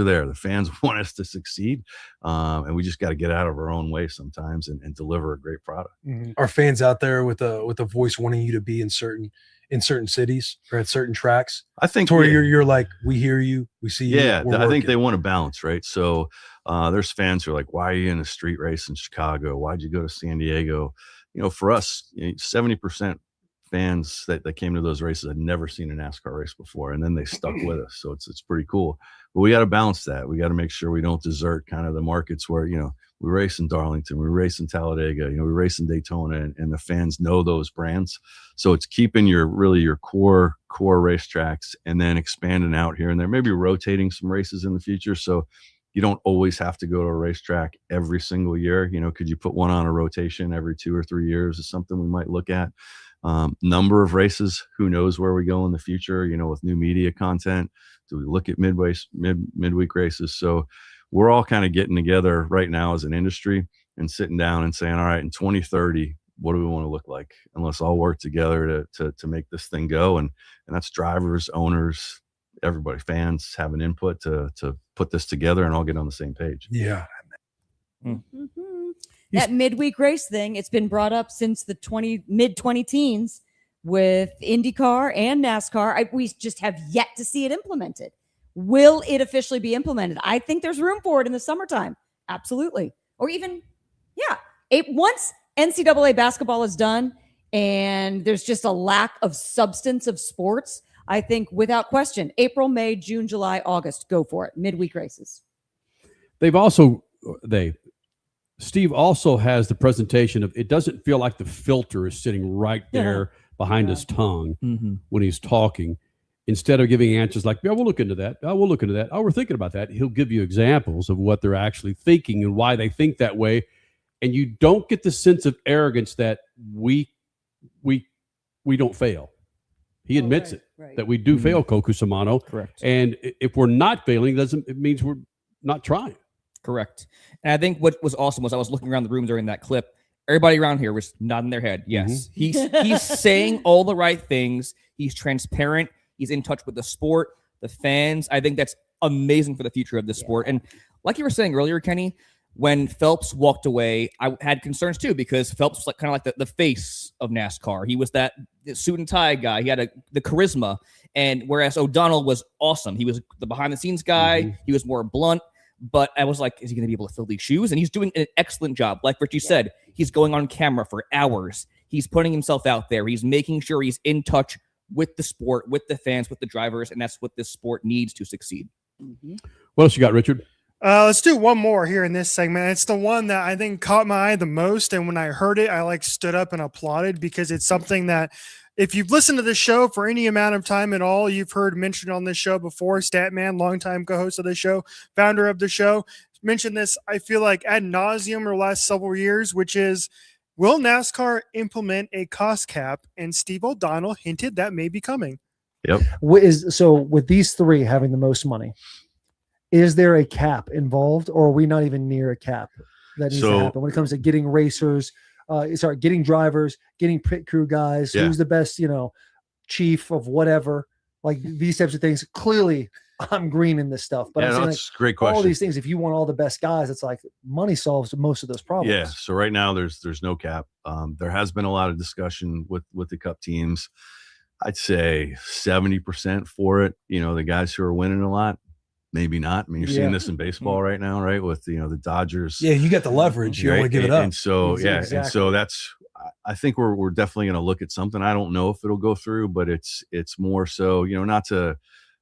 there. The fans want us to succeed. And we just got to get out of our own way sometimes and deliver a great product. Are fans out there with a voice wanting you to be in certain cities or at certain tracks? I think to where you're like, we hear you, we see you. Yeah, I think they want to balance, right? So there's fans who are like, why are you in a street race in Chicago? Why'd you go to San Diego? For us, 70% fans that came to those races had never seen a NASCAR race before, and then they stuck with us. So it's pretty cool. But we got to balance that. We got to make sure we don't desert kind of the markets where, we race in Darlington, we race in Talladega, we race in Daytona, and the fans know those brands. So it's keeping your core racetracks and then expanding out here and there, maybe rotating some races in the future. So you don't always have to go to a racetrack every single year. Could you put one on a rotation every 2 or 3 years is something we might look at. Number of races, who knows where we go in the future, with new media content. Do we look at midweek races? So we're all kind of getting together right now as an industry and sitting down and saying, all right, in 2030, what do we want to look like? And let's all work together to make this thing go. And that's drivers, owners, everybody, fans have an input to put this together and all get on the same page. Yeah. That midweek race thing, it's been brought up since the mid-20 teens with IndyCar and NASCAR. We just have yet to see it implemented. Will it officially be implemented? I think there's room for it in the summertime. Absolutely. Or even, once NCAA basketball is done and there's just a lack of substance of sports, I think without question, April, May, June, July, August, go for it. Midweek races. Steve also has the presentation of, it doesn't feel like the filter is sitting right there behind his tongue when he's talking. Instead of giving answers like, yeah, we'll look into that. Oh, we'll look into that. Oh, we're thinking about that. He'll give you examples of what they're actually thinking and why they think that way. And you don't get the sense of arrogance that we don't fail. He admits that we do fail, Koku Samano. Correct. And if we're not failing, it means we're not trying. Correct. And I think what was awesome was I was looking around the room during that clip. Everybody around here was nodding their head. Yes. He's saying all the right things. He's transparent. He's in touch with the sport, the fans. I think that's amazing for the future of the sport. And like you were saying earlier, Kenny, when Phelps walked away, I had concerns too, because Phelps was kind of like the face of NASCAR. He was that suit and tie guy. He had the charisma. And whereas O'Donnell was awesome. He was the behind the scenes guy. He was more blunt. But I was like, is he going to be able to fill these shoes? And he's doing an excellent job. Like Richie said, he's going on camera for hours. He's putting himself out there. He's making sure he's in touch with the sport, with the fans, with the drivers. And that's what this sport needs to succeed. What else you got, Richard? Let's do one more here in this segment. It's the one that I think caught my eye the most. And when I heard it, I stood up and applauded because it's something that if you've listened to this show for any amount of time at all, you've heard mentioned on this show before. Statman, longtime co-host of the show, founder of the show, mentioned this, I feel like, ad nauseum over the last several years, which is, will NASCAR implement a cost cap? And Steve O'Donnell hinted that may be coming. Yep. So with these three having the most money, is there a cap involved, or are we not even near a cap that needs to happen when it comes to getting racers, getting drivers, getting pit crew guys? Yeah. Who's the best, chief of whatever, like these types of things? Clearly I'm green in this stuff, but Yeah, I'm saying, that's a great question. all these things, if you want all the best guys, it's like money solves most of those problems. Yeah. So right now there's no cap. There has been a lot of discussion with the Cup teams. I'd say 70% for it. The guys who are winning a lot, maybe not. I mean, you're seeing this in baseball right now, right? With the Dodgers. Yeah, you got the leverage. You don't want to give it up. And so Exactly. and so that's. I think we're definitely going to look at something. I don't know if it'll go through, but it's more so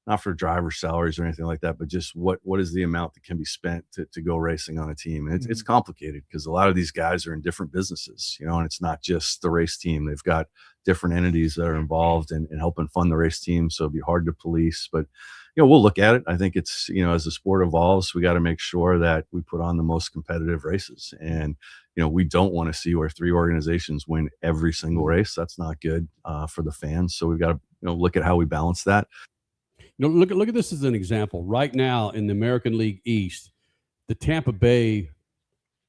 not for driver salaries or anything like that, but just what is the amount that can be spent to go racing on a team. And it's complicated because a lot of these guys are in different businesses, and it's not just the race team. They've got different entities that are involved in helping fund the race team. So it'd be hard to police, but we'll look at it. I think it's, as the sport evolves, we got to make sure that we put on the most competitive races. And, we don't want to see where three organizations win every single race. That's not good for the fans. So we've got to, look at how we balance that. Look at this as an example. Right now in the American League East, the Tampa Bay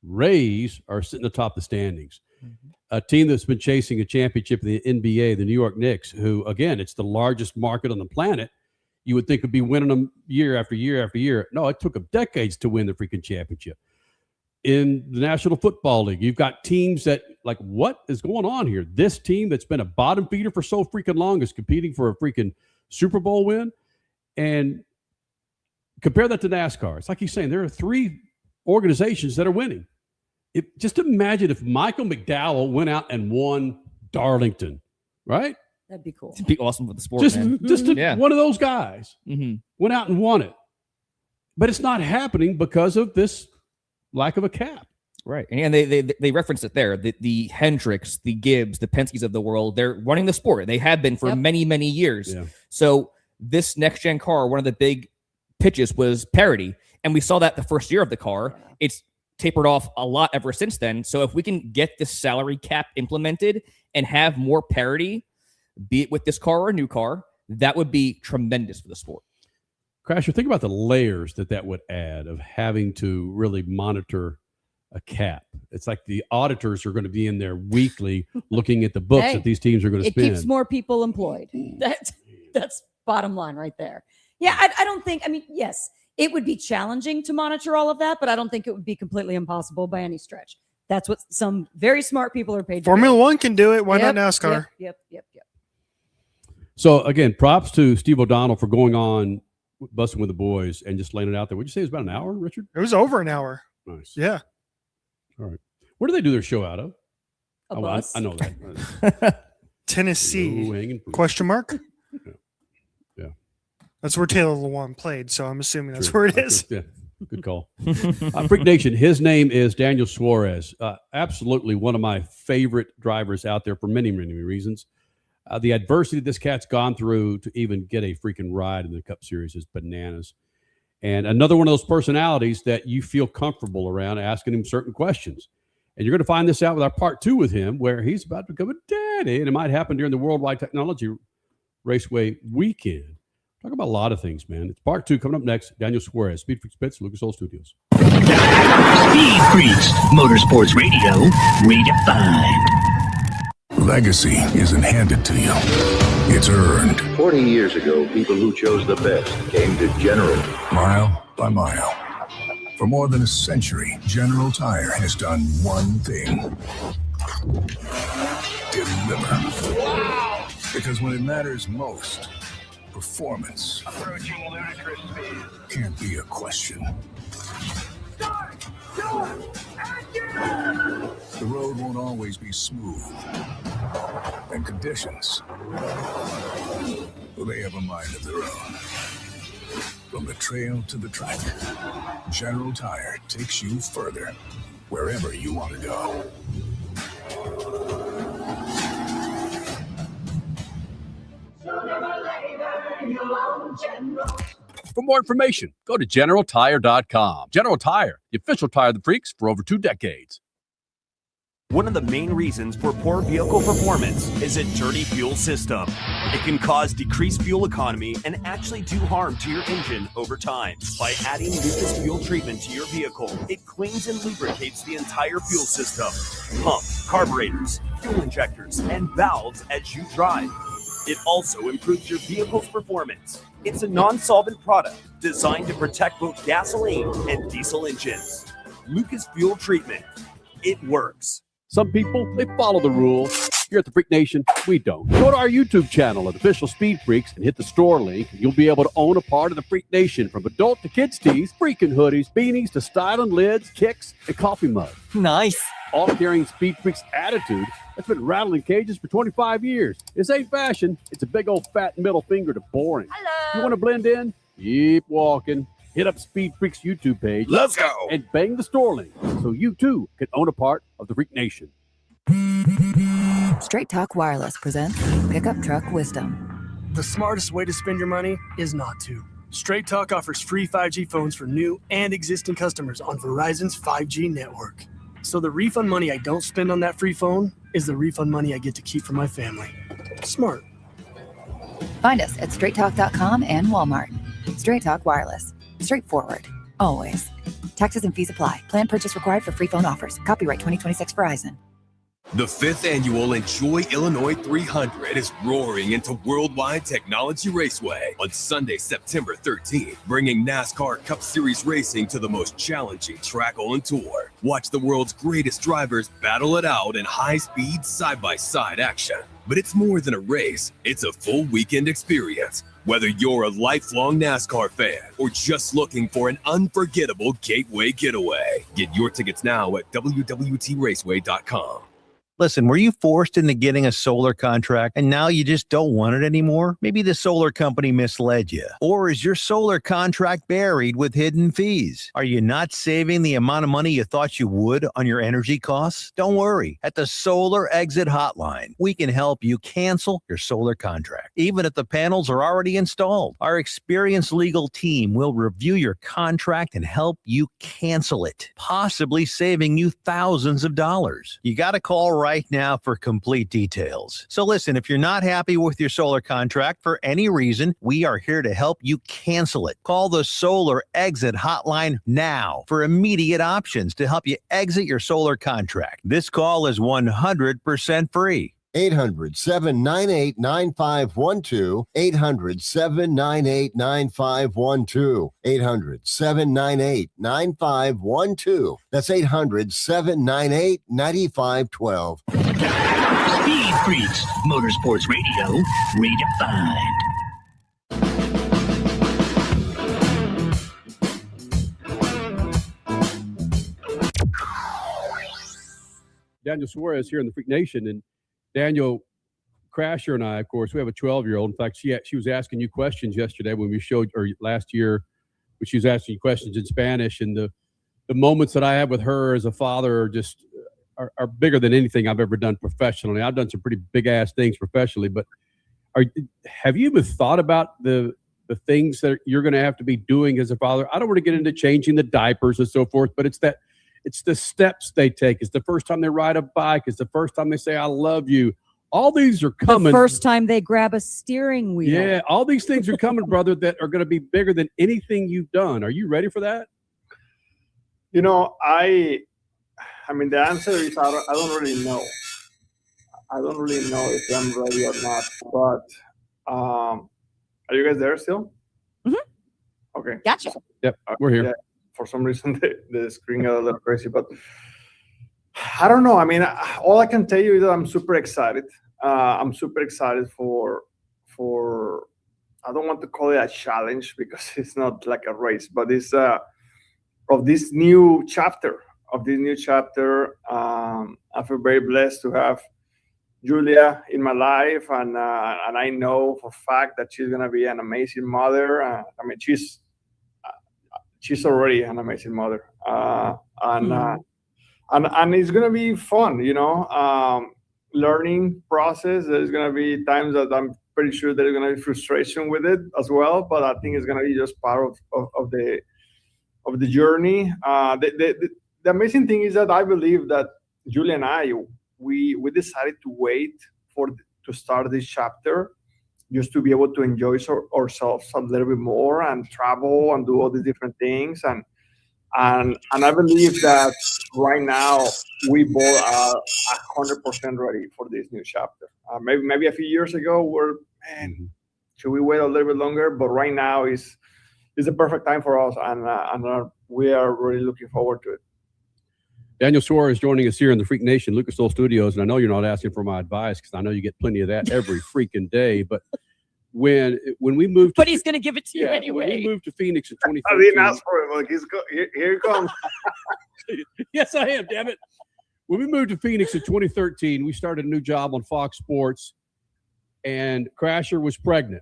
Rays are sitting atop the standings. Mm-hmm. A team that's been chasing a championship in the NBA, the New York Knicks, who, again, it's the largest market on the planet. You would think would be winning them year after year after year. No, it took them decades to win the freaking championship. In the National Football League, you've got teams that, like, what is going on here? This team that's been a bottom feeder for so freaking long is competing for a freaking Super Bowl win. And compare that to NASCAR. It's like he's saying there are three organizations that are winning. Just imagine if Michael McDowell went out and won Darlington, right? That'd be cool. It'd be awesome for the sport, Just man. one of those guys went out and won it. But it's not happening because of this lack of a cap. Right. And they referenced it there. The Hendricks, the Gibbs, the Penske's of the world, they're running the sport. They have been for many, many years. Yeah. So this next-gen car, one of the big pitches was parity. And we saw that the first year of the car. It's tapered off a lot ever since then. So if we can get this salary cap implemented and have more parity, be it with this car or a new car, that would be tremendous for the sport. Crasher, think about the layers that would add of having to really monitor a cap. It's like the auditors are going to be in there weekly looking at the books that these teams are going to spend. It keeps more people employed. That's bottom line right there. Yeah, I don't think, yes, it would be challenging to monitor all of that, but I don't think it would be completely impossible by any stretch. That's what some very smart people are paid to do. Formula One can do it. Why not NASCAR? Yep. So, again, props to Steve O'Donnell for going on Busting with the Boys and just laying it out there. Would you say it was about an hour, Richard? It was over an hour. Nice. Yeah. All right. Where do they do their show out of? A bus. I know that. Tennessee? Question mark? Yeah. That's where Taylor Lewan played, so I'm assuming that's where it is. Yeah. Good call. Freak Nation, his name is Daniel Suarez. Absolutely one of my favorite drivers out there for many, many reasons. The adversity this cat's gone through to even get a freaking ride in the Cup Series is bananas. And another one of those personalities that you feel comfortable around asking him certain questions. And you're going to find this out with our part 2 with him, where he's about to become a daddy, and it might happen during the Worldwide Technology Raceway weekend. Talk about a lot of things, man. It's part 2 coming up next. Daniel Suarez, Speed Freaks Pits, Lucas Oil Studios. Speed Freaks, Motorsports Radio, redefined. Legacy isn't handed to you. It's earned. 40 years ago, people who chose the best came to General. Mile by mile. For more than a century, General Tire has done one thing. Deliver. Wow! Because when it matters most, performance can't be a question. The road won't always be smooth. And conditions, well, they have a mind of their own. From the trail to the track, General Tire takes you further, wherever you want to go. For more information, go to GeneralTire.com. General Tire, the official tire of the freaks for over 2 decades. One of the main reasons for poor vehicle performance is a dirty fuel system. It can cause decreased fuel economy and actually do harm to your engine over time. By adding Lucas fuel treatment to your vehicle, it cleans and lubricates the entire fuel system, pump, carburetors, fuel injectors, and valves as you drive. It also improves your vehicle's performance. It's a non-solvent product designed to protect both gasoline and diesel engines. Lucas Fuel Treatment. It works. Some people, they follow the rules. Here at the Freak Nation, we don't. Go to our YouTube channel at Official Speed Freaks and hit the store link, and you'll be able to own a part of the Freak Nation, from adult to kids tees, freaking hoodies, beanies to styling lids, kicks, and coffee mugs. Nice. All carrying Speed Freaks attitude that's been rattling cages for 25 years. This ain't fashion. It's a big old fat middle finger to boring. Hello. You want to blend in? Keep walking. Hit up Speed Freaks YouTube page. Let's go. And bang the store link so you too can own a part of the Freak Nation. Straight Talk Wireless presents Pickup Truck Wisdom. The smartest way to spend your money is not to. Straight Talk offers free 5G phones for new and existing customers on Verizon's 5G network. So the refund money I don't spend on that free phone is the refund money I get to keep for my family. Smart. Find us at straighttalk.com and Walmart. Straight Talk Wireless. Straightforward. Always. Taxes and fees apply. Plan purchase required for free phone offers. Copyright 2026 Verizon. The 5th annual Enjoy Illinois 300 is roaring into Worldwide Technology Raceway on Sunday, September 13th, bringing NASCAR Cup Series racing to the most challenging track on tour. Watch the world's greatest drivers battle it out in high-speed, side-by-side action. But it's more than a race. It's a full weekend experience. Whether you're a lifelong NASCAR fan or just looking for an unforgettable gateway getaway, get your tickets now at WWTRaceway.com. Listen, were you forced into getting a solar contract and now you just don't want it anymore? Maybe the solar company misled you. Or is your solar contract buried with hidden fees? Are you not saving the amount of money you thought you would on your energy costs? Don't worry. At the Solar Exit Hotline, we can help you cancel your solar contract, even if the panels are already installed. Our experienced legal team will review your contract and help you cancel it, possibly saving you thousands of dollars. You got to call right now for complete details. So listen, if you're not happy with your solar contract for any reason, we are here to help you cancel it. Call the Solar Exit Hotline now for immediate options to help you exit your solar contract. This call is 100% free. 800-798-9512. 800-798-9512. 800-798-9512. That's 800-798-9512. Speed Freaks, Motorsports Radio, redefined. Daniel Suarez here in the Freak Nation, and Daniel Crasher and I, of course, we have a 12-year-old. In fact, she was asking you questions yesterday when we showed, or last year, when she was asking you questions in Spanish, and the moments that I have with her as a father are just are bigger than anything I've ever done professionally. I've done some pretty big-ass things professionally, but have you even thought about the things that you're going to have to be doing as a father? I don't want to get into changing the diapers and so forth, but it's the steps they take. It's the first time they ride a bike. It's the first time they say, I love you. All these are coming. The first time they grab a steering wheel. Yeah, all these things are coming, brother, that are going to be bigger than anything you've done. Are you ready for that? You know, I mean, the answer is I don't really know. I don't really know if I'm ready or not. But are you guys there still? Mm-hmm. Okay. Gotcha. Yep, we're here. Yeah, for some reason, the screen got a little crazy, but I don't know. I mean, all I can tell you is that I'm super excited. I'm super excited for I don't want to call it a challenge because it's not like a race, but it's of this new chapter. I feel very blessed to have Julia in my life, and I know for a fact that she's gonna be an amazing mother. I mean, she's already an amazing mother, and it's gonna be fun, you know. Learning process. There's gonna be times that I'm pretty sure there's gonna be frustration with it as well, but I think it's gonna be just part of the journey. The amazing thing is that I believe that Julia and I, we decided to wait to start this chapter just to be able to enjoy ourselves a little bit more and travel and do all these different things. And I believe that right now we both are 100% ready for this new chapter. Maybe a few years ago should we wait a little bit longer? But right now is the perfect time for us, and we are really looking forward to it. Daniel Suarez joining us here in the Freak Nation Lucas Oil Studios, and I know you're not asking for my advice because I know you get plenty of that every freaking day. But when we moved, but he's going to give it to you anyway. When we moved to Phoenix in 2013. I didn't ask for it. Look, here he comes. Yes, I am. Damn it! When we moved to Phoenix in 2013, we started a new job on Fox Sports, and Crasher was pregnant.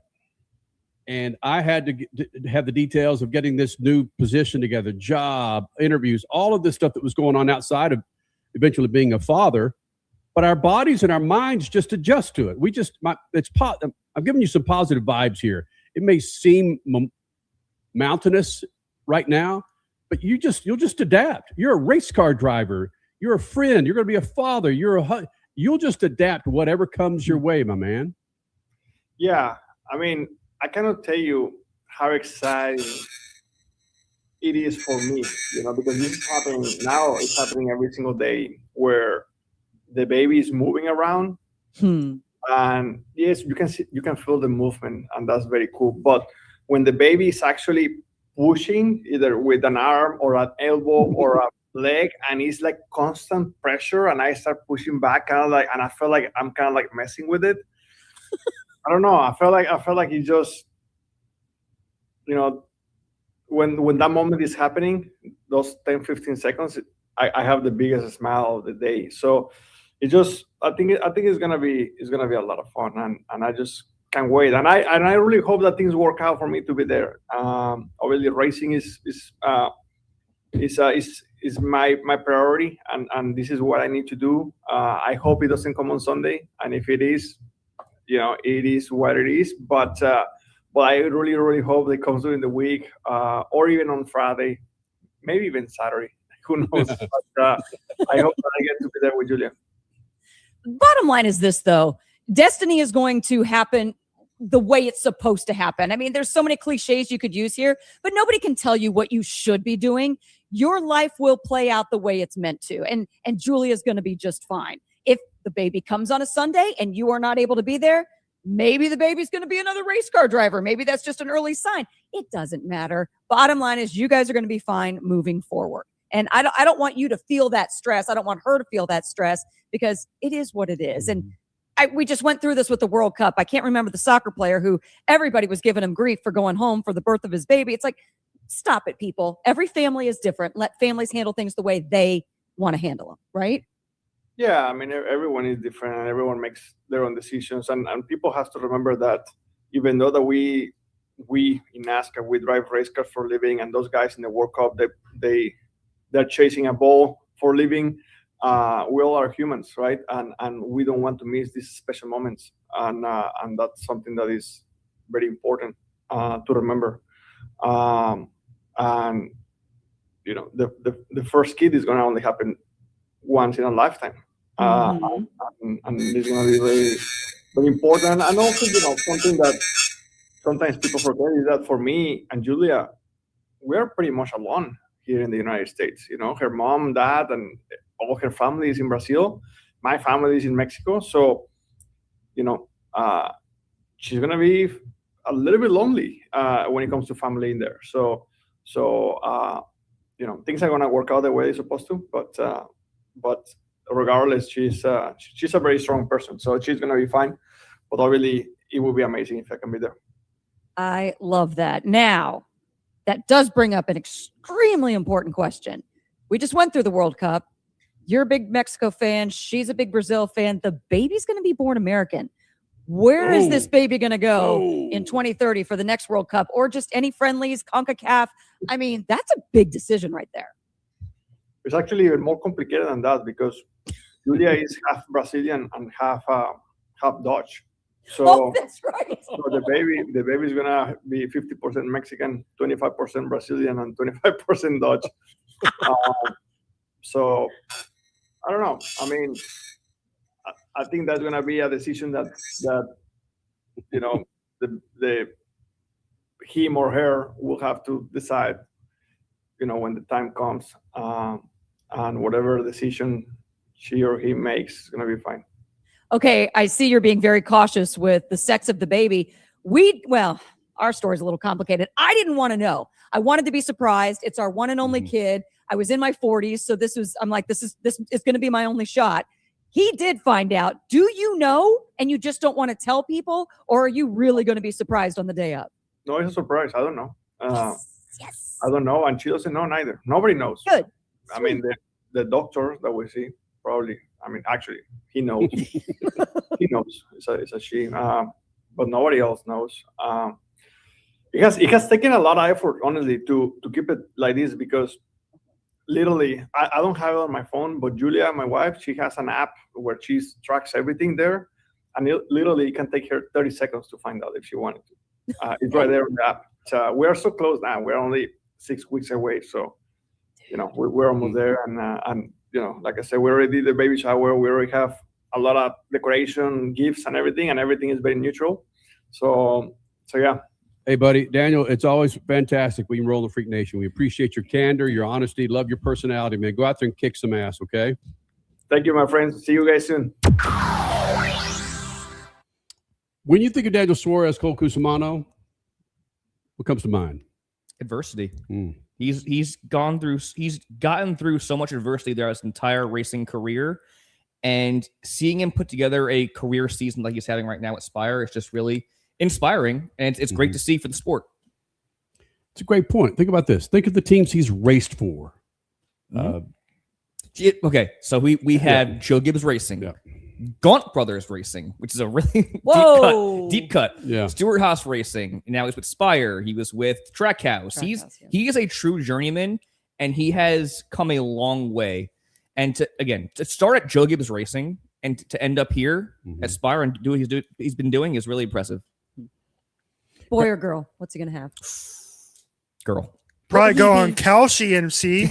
And I had to have the details of getting this new position together, job, interviews, all of this stuff that was going on outside of eventually being a father. But our bodies and our minds just adjust to it. I'm giving you some positive vibes here. It may seem mountainous right now, but you'll just adapt. You're a race car driver. You're a friend. You're going to be a father. You'll just adapt to whatever comes your way, my man. Yeah, I mean, I cannot tell you how exciting it is for me, because this is happening now. It's happening every single day where the baby is moving around, and yes, you can feel the movement, and that's very cool. But when the baby is actually pushing, either with an arm or an elbow or a leg, and it's like constant pressure, and I start pushing back, and I feel like I'm kind of like messing with it. I don't know. I feel like it just, when that moment is happening, those 10, 15 seconds, I have the biggest smile of the day. So I think it's gonna be a lot of fun, and I just can't wait. And I really hope that things work out for me to be there. Obviously, racing is my priority, and this is what I need to do. I hope it doesn't come on Sunday, and if it is, it is what it is. But I really, really hope it comes during the week, or even on Friday, maybe even Saturday. Who knows? But I hope that I get to be there with Julia. Bottom line is this, though. Destiny is going to happen the way it's supposed to happen. I mean, there's so many cliches you could use here, but nobody can tell you what you should be doing. Your life will play out the way it's meant to. And Julia's going to be just fine. If the baby comes on a Sunday and you are not able to be there, maybe the baby's going to be another race car driver. Maybe that's just an early sign. It doesn't matter. Bottom line is you guys are going to be fine moving forward. And I don't want you to feel that stress. I don't want her to feel that stress because it is what it is. And we just went through this with the World Cup. I can't remember the soccer player who everybody was giving him grief for going home for the birth of his baby. It's like, stop it, people. Every family is different. Let families handle things the way they want to handle them, right? Yeah, I mean, everyone is different and everyone makes their own decisions. And people have to remember that even though that we in NASCAR, we drive race cars for a living, and those guys in the World Cup, they're chasing a ball for a living. We all are humans, right? And we don't want to miss these special moments. And that's something that is very important to remember. And the first kid is going to only happen once in a lifetime. And it's going to be very, very important. And also, something that sometimes people forget is that for me and Julia, we're pretty much alone here in the United States. Her mom, dad, and all her family is in Brazil. My family is in Mexico. So, she's going to be a little bit lonely when it comes to family in there. So things are going to work out the way they're supposed to. But regardless, she's a very strong person. So she's going to be fine. But obviously, it would be amazing if I can be there. I love that. Now, that does bring up an extremely important question. We just went through the World Cup. You're a big Mexico fan. She's a big Brazil fan. The baby's going to be born American. Where is this baby going to go in 2030 for the next World Cup, or just any friendlies, CONCACAF? I mean, that's a big decision right there. It's actually even more complicated than that because Julia is half Brazilian and half Dutch. So that's right. So the baby is gonna be 50% Mexican, 25% Brazilian, and 25% Dutch. So I don't know. I mean, I think that's going to be a decision that the him or her will have to decide, when the time comes, and whatever decision she or he makes is going to be fine. Okay, I see you're being very cautious with the sex of the baby. Our story's a little complicated. I didn't want to know. I wanted to be surprised. It's our one and only kid. I was in my 40s, so this is going to be my only shot. He did find out. Do you know, and you just don't want to tell people, or are you really going to be surprised on the day up? No, it's a surprise. I don't know. Yes. I don't know, and she doesn't know neither. Nobody knows. Good. I mean, the doctor that we see probably. I mean, actually, he knows. He knows. It's a she. But nobody else knows. It has taken a lot of effort, honestly, to keep it like this, because literally, I don't have it on my phone, but Julia, my wife, she has an app where she tracks everything there, and it can take her 30 seconds to find out if she wanted to. It's right there on the app. So we're so close now. We're only 6 weeks away, so we're almost there. And like I said, we already did the baby shower. We already have a lot of decoration, gifts, and everything is very neutral. So yeah. Hey, buddy, Daniel, it's always fantastic when you roll the Freak Nation. We appreciate your candor, your honesty, love your personality, man. Go out there and kick some ass, okay? Thank you, my friends. See you guys soon. When you think of Daniel Suarez, Cole Cusimano, what comes to mind? Adversity. He's gotten through so much adversity throughout his entire racing career, and seeing him put together a career season like he's having right now at Spire is just really inspiring, and it's great to see for the sport. It's a great point. Think about this. Think of the teams he's raced for. Okay, so we had Joe Gibbs Racing, Gaunt Brothers Racing, which is a really deep cut. Yeah. Stewart Haas Racing. Now he's with Spire. He was with Trackhouse. He is a true journeyman, and he has come a long way. And to start at Joe Gibbs Racing and to end up here at Spire and do what he's been doing is really impressive. Boy or girl? What's he gonna have? Girl. Probably go on Kalshi MC.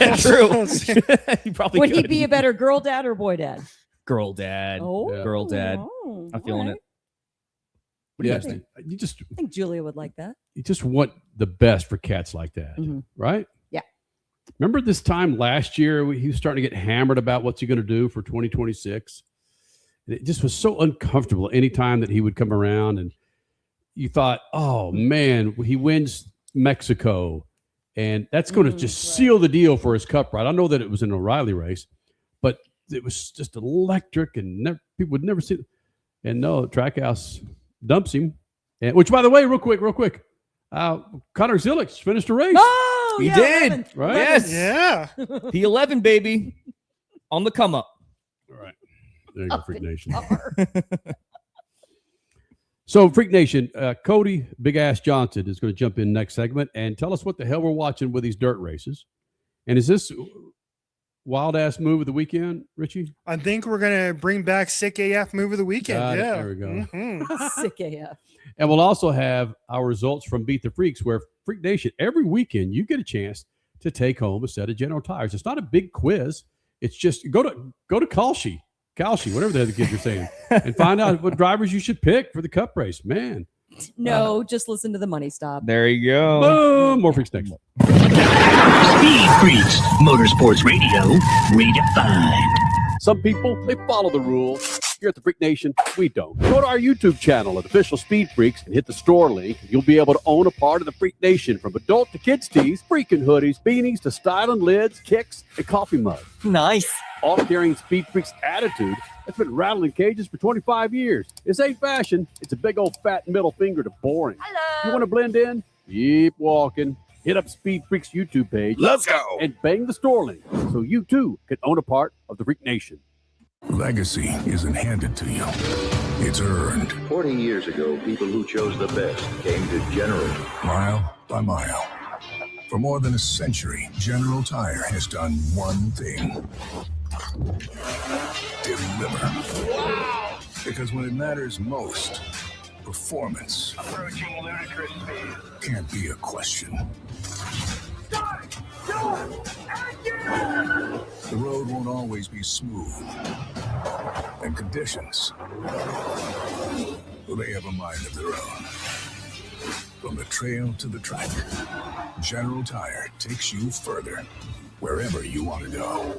Yeah, true. He probably Would he could. be a better girl dad or boy dad? Girl dad. Oh, Girl dad. Oh, I'm feeling all right. it. What do you Yeah, guys think? I think Julia would like that. You just want the best for cats like that, right? Yeah. Remember this time last year, he was starting to get hammered about what's he going to do for 2026. And it just was so uncomfortable anytime that he would come around, and you thought, oh man, he wins Mexico, and that's going to just seal the deal for his Cup ride. I know that it was an O'Reilly race, but it was just electric, and people would never see it. And no, Trackhouse dumps him. And which, by the way, real quick, Connor Zillix finished a race. Oh, He yeah, did. 11. Right? Yes. Yeah. P11, baby. On the come up. All right. There you go, Freak Nation. So, Freak Nation, Cody Big Ass Johnson is going to jump in next segment and tell us what the hell we're watching with these dirt races. And is this wild ass move of the weekend, Richie? I think we're gonna bring back Sick AF move of the weekend. Got it. Yeah. There we go. Mhm. Sick AF. And we'll also have our results from Beat the Freaks, where Freak Nation, every weekend you get a chance to take home a set of General Tires. It's not a big quiz. It's just go to Kalshi, whatever the other kids are saying, and find out what drivers you should pick for the Cup race. Man. No, just listen to the money stop. There you go. Boom. More Freaks next. Speed Freaks, Motorsports Radio, redefined. Some people, they follow the rules. Here at the Freak Nation, we don't. Go to our YouTube channel at Official Speed Freaks and hit the store link. You'll be able to own a part of the Freak Nation, from adult to kids tees, freaking hoodies, beanies to styling lids, kicks, and coffee mugs. Nice. All carrying Speed Freaks attitude that's been rattling cages for 25 years. This ain't fashion. It's a big old fat middle finger to boring. You want to blend in? Keep walking. Hit up Speed Freaks YouTube page. Let's go. And bang the store link so you too can own a part of the Freak Nation. Legacy isn't handed to you. It's earned. 40 years ago, people who chose the best came to General. Mile by mile. For more than a century, General Tire has done one thing. Deliver. Wow. Because when it matters most, performance approaching ludicrous speed can't be a question. Start, go, action! The road won't always be smooth. And conditions, well, they have a mind of their own. From the trail to the track, General Tire takes you further, wherever you want to go.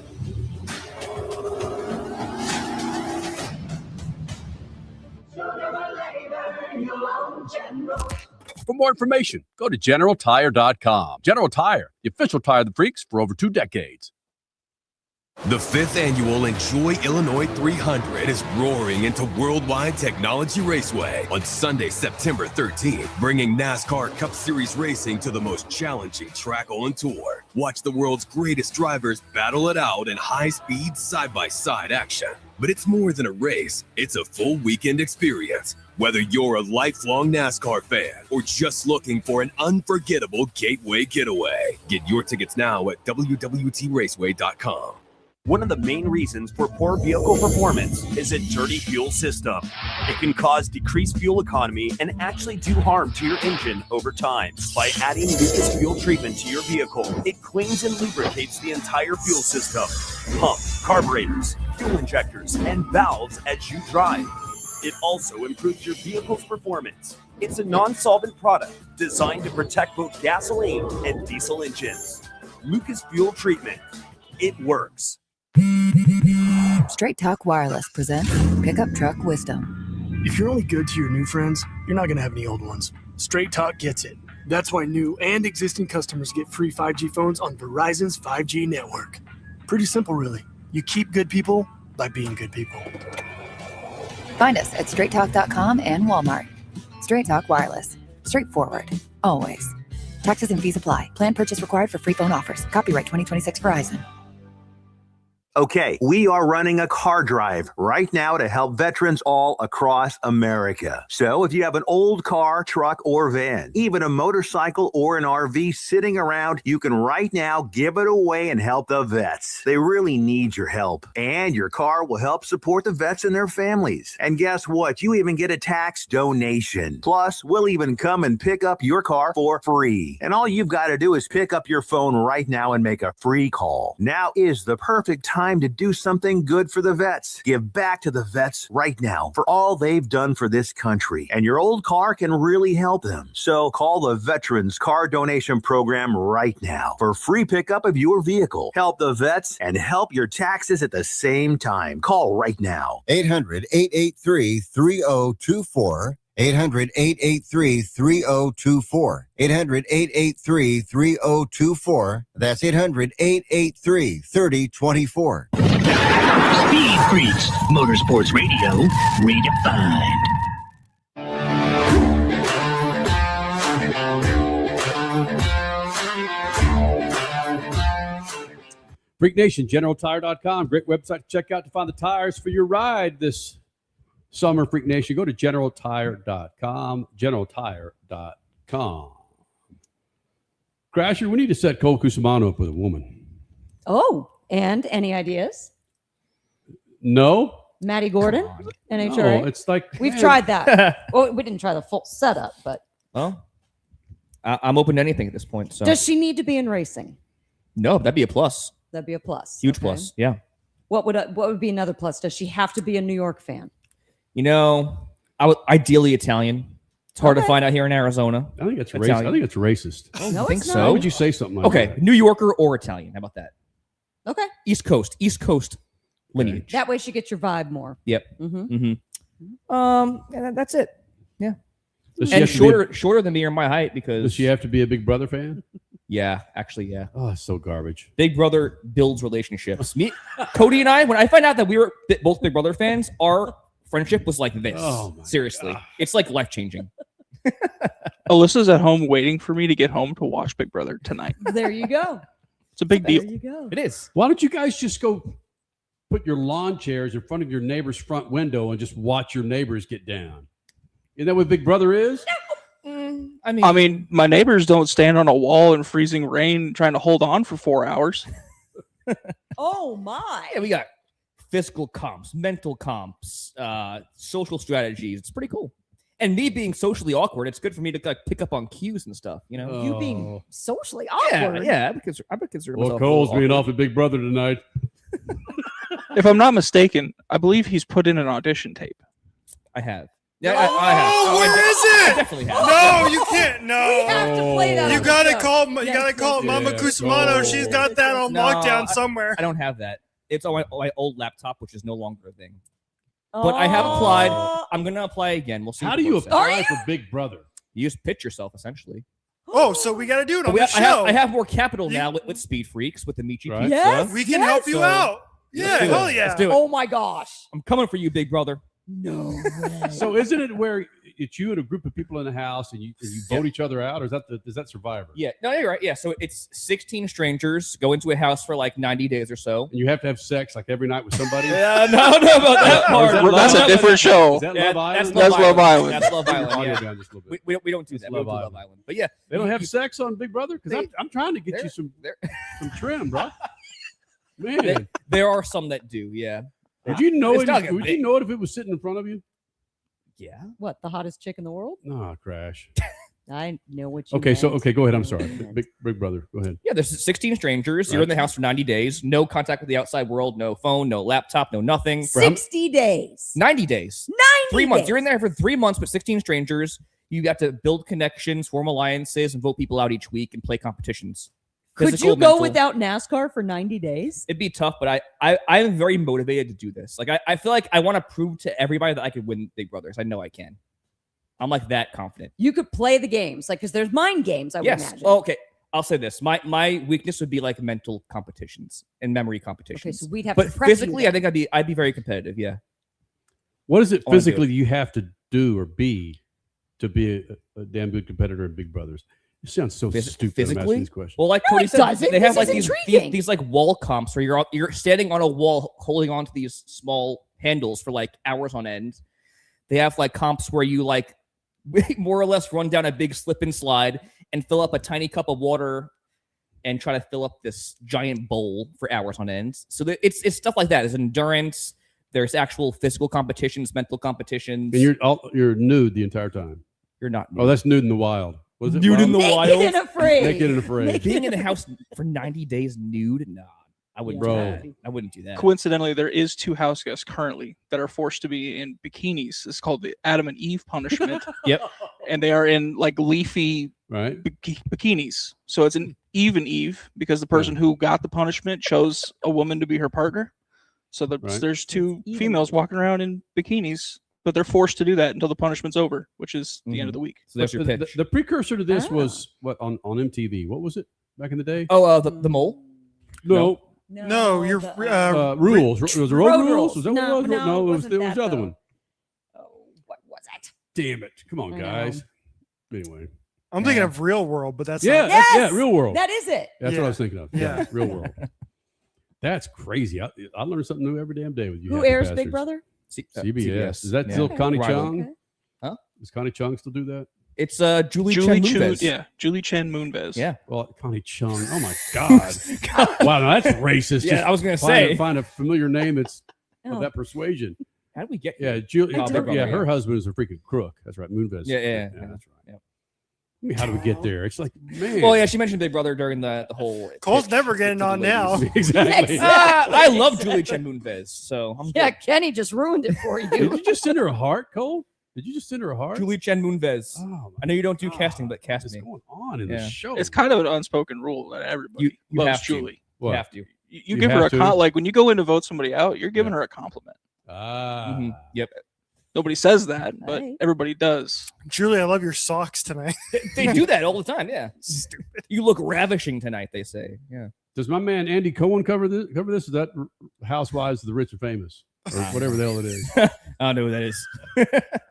For more information, go to GeneralTire.com. General Tire, the official tire of the freaks for over 2 decades. The 5th annual Enjoy Illinois 300 is roaring into Worldwide Technology Raceway on Sunday, September 13th, bringing NASCAR Cup Series racing to the most challenging track on tour. Watch the world's greatest drivers battle it out in high-speed, side-by-side action. But it's more than a race, it's a full weekend experience. Whether you're a lifelong NASCAR fan or just looking for an unforgettable gateway getaway, get your tickets now at WWTRaceway.com. One of the main reasons for poor vehicle performance is a dirty fuel system. It can cause decreased fuel economy and actually do harm to your engine over time. By adding Lucas Fuel Treatment to your vehicle, it cleans and lubricates the entire fuel system, pump, carburetors, fuel injectors, and valves as you drive. It also improves your vehicle's performance. It's a non-solvent product designed to protect both gasoline and diesel engines. Lucas Fuel Treatment. It works. Straight Talk Wireless presents Pickup Truck Wisdom. If you're only good to your new friends, you're not going to have any old ones. Straight Talk gets it. That's why new and existing customers get free 5G phones on Verizon's 5G network. Pretty simple, really. You keep good people by being good people. Find us at straighttalk.com and Walmart. Straight Talk Wireless. Straightforward. Always. Taxes and fees apply. Plan purchase required for free phone offers. Copyright 2026 Verizon. Okay, we are running a car drive right now to help veterans all across America. So if you have an old car, truck, or van, even a motorcycle or an RV sitting around, you can right now give it away and help the vets. They really need your help. And your car will help support the vets and their families. And guess what? You even get a tax donation. Plus, we'll even come and pick up your car for free. And all you've got to do is pick up your phone right now and make a free call. Now is the perfect time to do something good for the vets. Give back to the vets right now for all they've done for this country. And your old car can really help them. So call the Veterans Car Donation Program right now for free pickup of your vehicle. Help the vets and help your taxes at the same time. Call right now. 800-883-3024. 800-883-3024. 800-883-3024. That's 800-883-3024. Speed Freaks, Motorsports Radio, redefined. Freak Nation, GeneralTire.com. Great website to check out to find the tires for your ride this summer. Freak Nation, go to GeneralTire.com. GeneralTire.com. Crasher, we need to set Cole Cusimano up with a woman. Oh, and any ideas? No? Matty Gordon, NHRA. No, it's like We've tried that. Well, we didn't try the full setup, but Well, I'm open to anything at this point. So does she need to be in racing? No, that'd be a plus. That'd be a plus. Huge Okay. plus. Yeah. What would be another plus? Does she have to be a New York fan? You know, I would ideally Italian. It's hard to find out here in Arizona. I think it's racist. I think it's racist. No, I think it's so. not. Why would you say something like Okay, that? New Yorker or Italian. How about that? Okay. East Coast lineage. That way she gets your vibe more. Yep. Mm-hmm. And that's it. Yeah. Does she And have to be shorter than me or my height because Does she have to be a Big Brother fan? Yeah, actually, yeah. Oh, it's so garbage. Big Brother builds relationships. Me, Cody, and I, when I find out that we were both Big Brother fans, our friendship was like this. Oh my Seriously, it's like life changing. Alyssa's at home waiting for me to get home to watch Big Brother tonight. There you go. It's a big deal. There you go. It is. Why don't you guys just go put your lawn chairs in front of your neighbor's front window and just watch your neighbors get down? Isn't that what Big Brother is? I mean, my neighbors don't stand on a wall in freezing rain trying to hold on for 4 hours. Oh my! Yeah, we got fiscal comps, mental comps, social strategies. It's pretty cool. And me being socially awkward, it's good for me to like pick up on cues and stuff. You know, You being socially awkward. yeah. I would consider Well, myself Cole's a little being awkward. off at Big Brother tonight. If I'm not mistaken, I believe he's put in an audition tape. I have. Yeah, I have. Oh, where is I it? definitely have. No, you can't. No. We have to play that. You on the gotta show. call. You Yes, gotta call yes, Mama yes. Cusimano. She's got that on No, lockdown somewhere. I don't have that. It's on my old laptop, which is no longer a thing. But I have applied. I'm gonna apply again. We'll see. How what do the you board says. apply for Big Brother? You just pitch yourself, essentially. Oh, so we got to do it on We the have- show. I have more capital now with Speed Freaks, with the Michi Right. Pizza. Yes, we can help you So, out. Yeah, let's do it. hell yeah. Let's do it. Oh my gosh. I'm coming for you, Big Brother. No. So isn't it where it's you and a group of people in the house and you vote each other out, or is that Survivor? Yeah, no, you're right. Yeah, so it's 16 strangers go into a house for like 90 days or so. And you have to have sex like every night with somebody. Yeah, no about that part. That's a different show. Is that Yeah, Love Island? That's Love Island. That's Love Turn your Island. audio Yeah. down just a little bit. We don't do that. We don't do Love Island. But yeah, They don't have sex on Big Brother because They- I'm trying to get you some trim, bro. Man, there are some that do. Yeah. would you know It's it? not gonna Would be- you know it if it was sitting in front of you? Yeah. What, the hottest chick in the world? No, crash. I know what you Okay, meant. okay, go ahead. I'm sorry, Big Brother. Go ahead. Yeah, there's 16 strangers. You're in the house for 90 days. No contact with the outside world. No phone. No laptop. No nothing. 60 days. 90 days. 90 3 months. days. You're in there for 3 months, but 16 strangers. You got to build connections, form alliances, and vote people out each week and play competitions. Could Physical, you go mental. without NASCAR for 90 days? It'd be tough, but I'm very motivated to do this. Like I feel like I want to prove to everybody that I could win Big Brothers. I know I can. I'm like that confident. You could play the games, like, because there's mind games, I would Yes. imagine. Well, okay. I'll say this. My weakness would be like mental competitions and memory competitions. Okay, so we'd have but to prep you physically, then. I think I'd be very competitive. Yeah. What is it I wanna do physically you have to do or be to be a damn good competitor in Big Brothers? It sounds so stupid. I'm asking these questions. Well, like No, Cody it said, doesn't. they have This like is these intriguing. like wall comps where you're standing on a wall holding on to these small handles for like hours on end. They have like comps where you like more or less run down a big slip and slide and fill up a tiny cup of water and try to fill up this giant bowl for hours on end. So it's stuff like that. There's endurance. There's actual physical competitions, mental competitions. And you're nude the entire time. You're not nude. Oh, that's nude in the wild. Was it Nude in the Rob? wild. Naked and afraid. Naked and afraid. Being in the house for 90 days nude? Nah, I wouldn't do that. I wouldn't do that. Coincidentally, there is 2 house guests currently that are forced to be in bikinis. It's called the Adam and Eve punishment. Yep. And they are in like leafy right bikinis. So it's an even Eve because the person who got the punishment chose a woman to be her partner. So there's 2 females walking around in bikinis, but they're forced to do that until the punishment's over, which is the end of the week. So there's your The- pitch. The precursor to this was what on MTV? What was it back in the day? Oh, the mole? No. No, you're Rules. Was it Road Rules? Was that what it was? No, it was the other one. What was it? Damn it! Come on, I know. guys. Anyway, I'm thinking of Real World, but that's yeah, not. yeah, Real World. That is it. That's Yeah. what I was thinking of. Yeah. Real World. That's crazy. I learn something new every damn day with you. Who happy airs bastards. Big Brother? CBS. Is that Yeah. still Okay. Connie Rival. Chung? Huh? Does Connie Chung still do that? It's Julie Chen Moonves. Yeah, Julie Chen Moonves. Yeah. Well, Connie Chung. Oh my God! Wow, now that's racist. Yeah, Just I was gonna find say. find a familiar name that's Oh. of that persuasion. How did we get Yeah, here? Julie. Oh, Big Brother, yeah, yeah. her husband is a freaking crook. That's right, Moonves. Yeah, that's right. Yeah. I mean, how do we get there? It's like, man. Well, yeah, she mentioned Big Brother during the whole. Cole's never getting on now. Exactly. I love Julie Chen Moonves, so I'm Yeah, good. Kenny just ruined it for Did you. you just send her a heart, Cole? Did you just send her a heart? Julie Chen Moonves. Oh, I know you don't do casting, but cast what's me. going on in Yeah. the show? It's kind of an unspoken rule that everybody You loves have to. Julie. You have to. You give her have a to? like when you go in to vote somebody out, you're giving her a compliment. Yep. Nobody says that, but Right. everybody does. Julie, I love your socks tonight. They do that all the time. Yeah. Stupid. You look ravishing tonight. They say. Yeah. Does my man Andy Cohen cover this? Is that Housewives of the Rich and Famous or whatever the hell it is? I don't know who that is.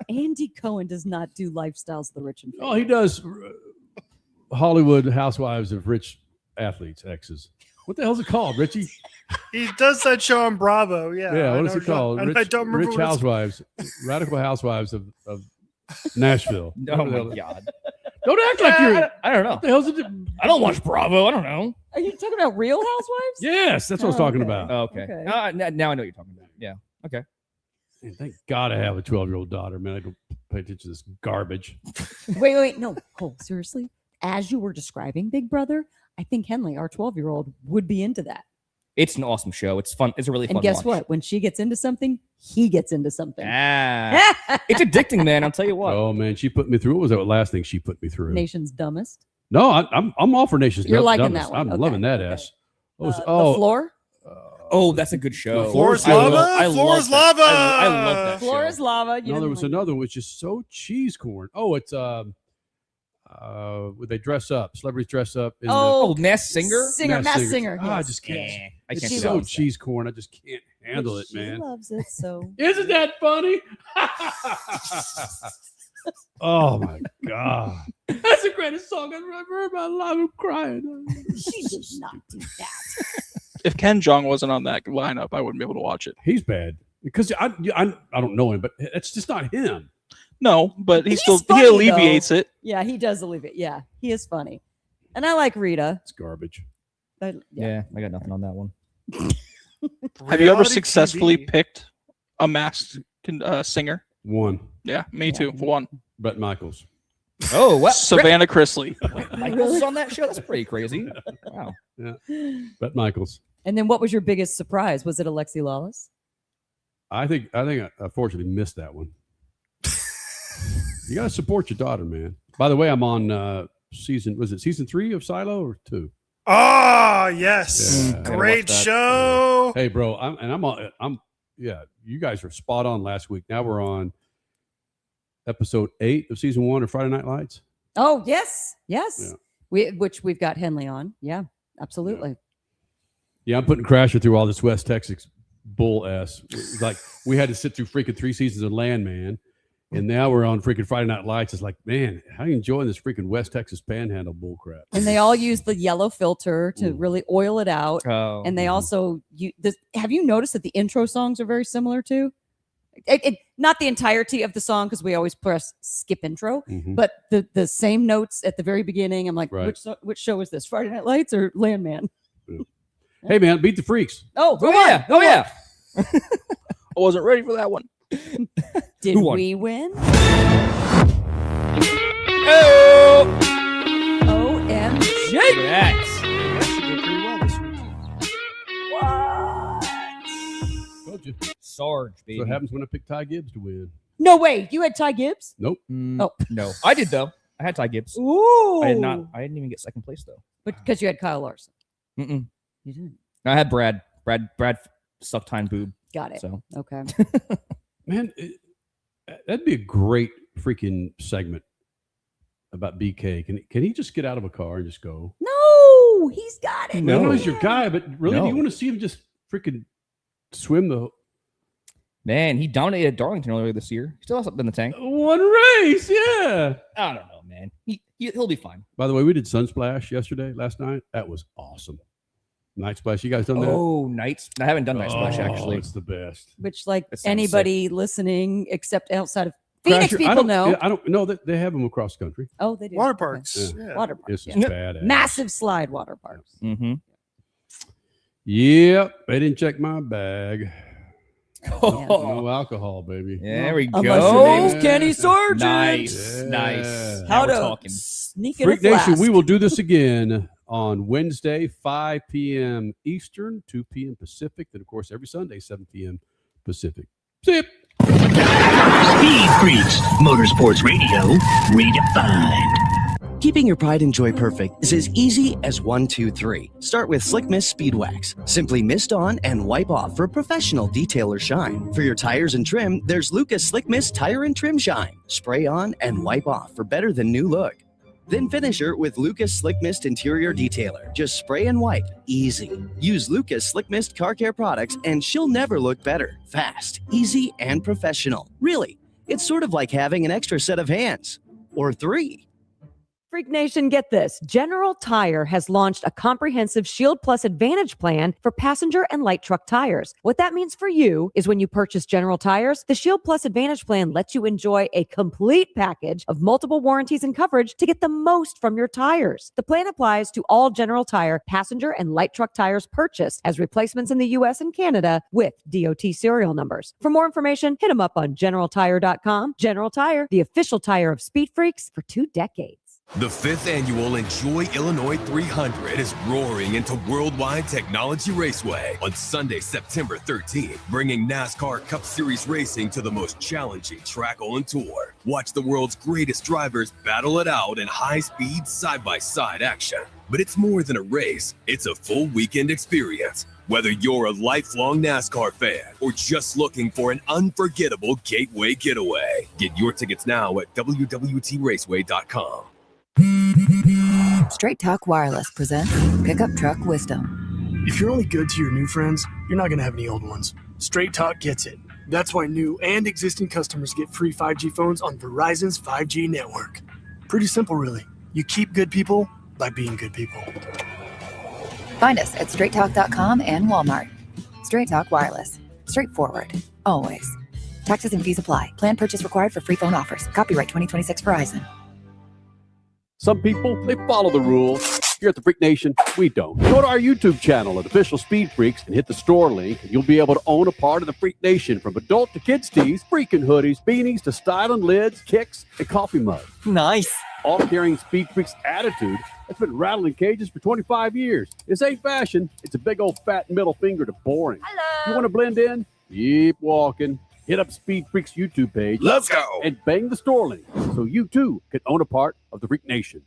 Andy Cohen does not do Lifestyles of the Rich and Famous. Oh, he does Hollywood Housewives of Rich Athletes, exes. What the hell's it called, Richie? He does that show on Bravo. Yeah. Yeah, I what is know it called? I don't remember Rich what it's- Housewives, Radical Housewives of Nashville. Oh Whatever the my hell- God. Don't act like you're. I don't know. What the hell's it? I don't watch Bravo. I don't know. Are you talking about Real Housewives? Yes, that's what I was Oh, talking okay. about. Oh, okay. Okay. Now I know what you're talking about. Yeah. Okay. Man, thank God I have a 12-year-old daughter, man. I don't pay attention to this garbage. Wait. No, Cole, seriously. As you were describing Big Brother, I think Henley, our 12-year-old, would be into that. It's an awesome show. It's fun. It's a really fun And guess watch. what? When she gets into something, he gets into something. It's addicting, man. I'll tell you what. Oh man, she put me through. What was that last thing she put me through? Nation's Dumbest. No, I'm all for Nation's You're liking Dumbest. that one. I'm Okay. loving that ass. The Floor? Oh, that's a good show. The Floor is I Lava? love- I Floor love is that. Lava! I love that Floor show. is Lava. No, there was another one which is so cheese corn. Oh, it's they dress up. Celebrities dress up. In Masked Singer? Masked Singer. I yes. just can't. Yeah, I It's can't do so that. cheese corn. I just can't handle it, She man. loves it so. Isn't that funny? Oh my god, that's the greatest song I've ever heard in my life. I'm crying. She did not do that. If Ken Jeong wasn't on that lineup, I wouldn't be able to watch it. He's bad because I don't know him, but it's just not him. No, but he funny, alleviates though. it. Yeah, he does alleviate. Yeah, he is funny. And I like Rita. It's garbage. Yeah, I got nothing on that one. Have you ever Reality successfully TV. picked a masked singer? One. Yeah, me too. One. Brett Michaels. Oh, what? Savannah Chrisley. Michaels is on that show? That's pretty crazy. Wow. Yeah. Brett Michaels. And then what was your biggest surprise? Was it Alexi Lawless? I think I unfortunately missed that one. You gotta support your daughter, man. By the way, I'm on season 3 of Silo or 2? Oh, yes. Yeah. Great show. Hey, bro, I'm you guys were spot on last week. Now we're on episode 8 of season 1 of Friday Night Lights. Oh, yes. Yes. Yeah. Which we've got Henley on. Yeah, absolutely. Yeah, I'm putting Crasher through all this West Texas bull ass. It's like we had to sit through freaking 3 seasons of Landman, and now we're on freaking Friday Night Lights. It's like, man, how are you enjoying this freaking West Texas Panhandle bull crap? And they all use the yellow filter to really oil it out. Oh. And they also have you noticed that the intro songs are very similar too? Not the entirety of the song because we always press skip intro, but the same notes at the very beginning. I'm like, Right. which show is this? Friday Night Lights or Landman? Hey, man, beat the freaks. Oh, who yeah. won? Oh, yeah. I wasn't ready for that one. Did Who won? we win? Oh! OMG. Yes. Told you. Sarge, That's baby. what happens when I pick Ty Gibbs to win. No way. You had Ty Gibbs? Nope. Oh. No. I did, though. I had Ty Gibbs. Ooh. I did not. I didn't even get second place, though. But because you had Kyle Larson. Mm-mm. You didn't. I had Brad sucked time boob. Got it. So Okay. Man, that'd be a great freaking segment about BK. Can he just get out of a car and just go? No, he's got it. I know he's your guy, but really, do No. you want to see him just freaking swim the man, he dominated Darlington earlier this year. He still has something in the tank. one race? Yeah. I don't know, man. He'll be fine. By the way, we did Sunsplash last night. That was awesome. Night Splash. You guys done that? Oh, nights. I haven't done Night Splash actually. It's the best. Which, like That sounds anybody listening, except outside of Phoenix, Crasher, people know. I don't know that they have them across country. Oh, they do. Water Okay. parks. Yeah. Yeah. Water parks. This is yeah. badass. Massive slide water parks. Mm-hmm. Yep. They didn't check my bag. Oh, No alcohol, baby. there we Unless go. your name's Kenny Sargent. Nice, Yeah. nice. How Now we're to talking. sneak in Freak a flask. Nation, we will do this again on Wednesday, 5 p.m. Eastern, 2 p.m. Pacific. Then, of course, every Sunday, 7 p.m. Pacific. Zip. Speed Freaks, Motorsports Radio, redefined. Keeping your pride and joy perfect is as easy as 1, 2, 3. Start with Slick Mist Speed Wax. Simply mist on and wipe off for a professional detailer shine. For your tires and trim, there's Lucas Slick Mist Tire and Trim Shine. Spray on and wipe off for better than new look. Then finish her with Lucas Slick Mist Interior Detailer. Just spray and wipe. Easy. Use Lucas Slick Mist Car Care products and she'll never look better. Fast, easy, and professional. Really, it's sort of like having an extra set of hands. Or 3. Freak Nation, get this. General Tire has launched a comprehensive Shield Plus Advantage plan for passenger and light truck tires. What that means for you is when you purchase General Tires, the Shield Plus Advantage plan lets you enjoy a complete package of multiple warranties and coverage to get the most from your tires. The plan applies to all General Tire passenger and light truck tires purchased as replacements in the U.S. and Canada with DOT serial numbers. For more information, hit them up on GeneralTire.com. General Tire, the official tire of Speed Freaks for 2 decades. The 5th annual Enjoy Illinois 300 is roaring into Worldwide Technology Raceway on Sunday, September 13th, bringing NASCAR Cup Series racing to the most challenging track on tour. Watch the world's greatest drivers battle it out in high-speed, side-by-side action. But it's more than a race, it's a full weekend experience. Whether you're a lifelong NASCAR fan or just looking for an unforgettable gateway getaway, get your tickets now at WWTRaceway.com. Straight Talk Wireless presents Pickup Truck Wisdom. If you're only good to your new friends, you're not going to have any old ones. Straight Talk gets it. That's why new and existing customers get free 5G phones on Verizon's 5G network. Pretty simple, really. You keep good people by being good people. Find us at straighttalk.com and Walmart. Straight Talk Wireless. Straightforward. Always. Taxes and fees apply. Plan purchase required for free phone offers. Copyright 2026 Verizon. Some people, they follow the rules. Here at the Freak Nation, we don't. Go to our YouTube channel at Official Speed Freaks and hit the store link, and you'll be able to own a part of the Freak Nation, from adult to kids tees, freaking hoodies, beanies to styling lids, kicks, and coffee mugs. Nice. All carrying Speed Freaks attitude that's been rattling cages for 25 years. This ain't fashion. It's a big old fat middle finger to boring. Hello. You want to blend in? Keep walking. Hit up Speed Freaks YouTube page. Let's go. And bang the store link so you too can own a part of the Freak Nation.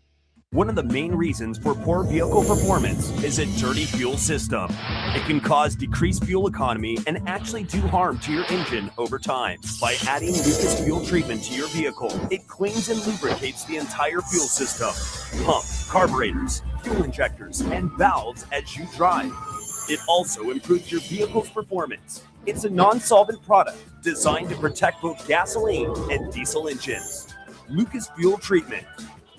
One of the main reasons for poor vehicle performance is a dirty fuel system. It can cause decreased fuel economy and actually do harm to your engine over time. By adding Lucas fuel treatment to your vehicle, it cleans and lubricates the entire fuel system. Pump, carburetors, fuel injectors, and valves as you drive. It also improves your vehicle's performance. It's a non-solvent product designed to protect both gasoline and diesel engines. Lucas Fuel Treatment.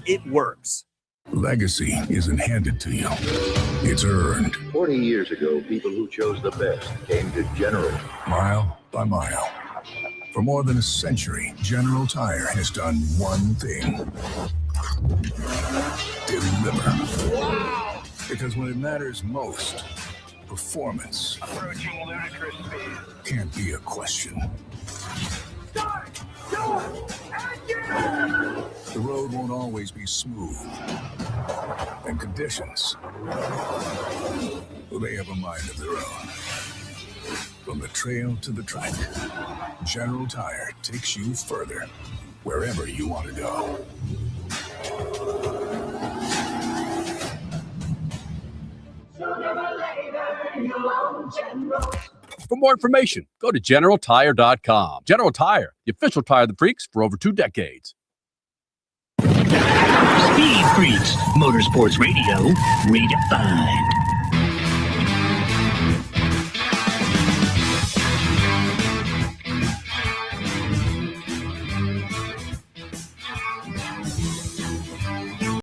It works. Legacy isn't handed to you. It's earned. 40 years ago, people who chose the best came to General. Mile by mile. For more than a century, General Tire has done one thing. Deliver. Wow! Because when it matters most, performance can't be a question. Start, go, engine! The road won't always be smooth. And conditions, well, they have a mind of their own. From the trail to the track, General Tire takes you further, wherever you want to go. For more information, go to GeneralTire.com. General Tire, the official tire of the freaks for over 2 decades. Speed Freaks, Motorsports Radio, redefined.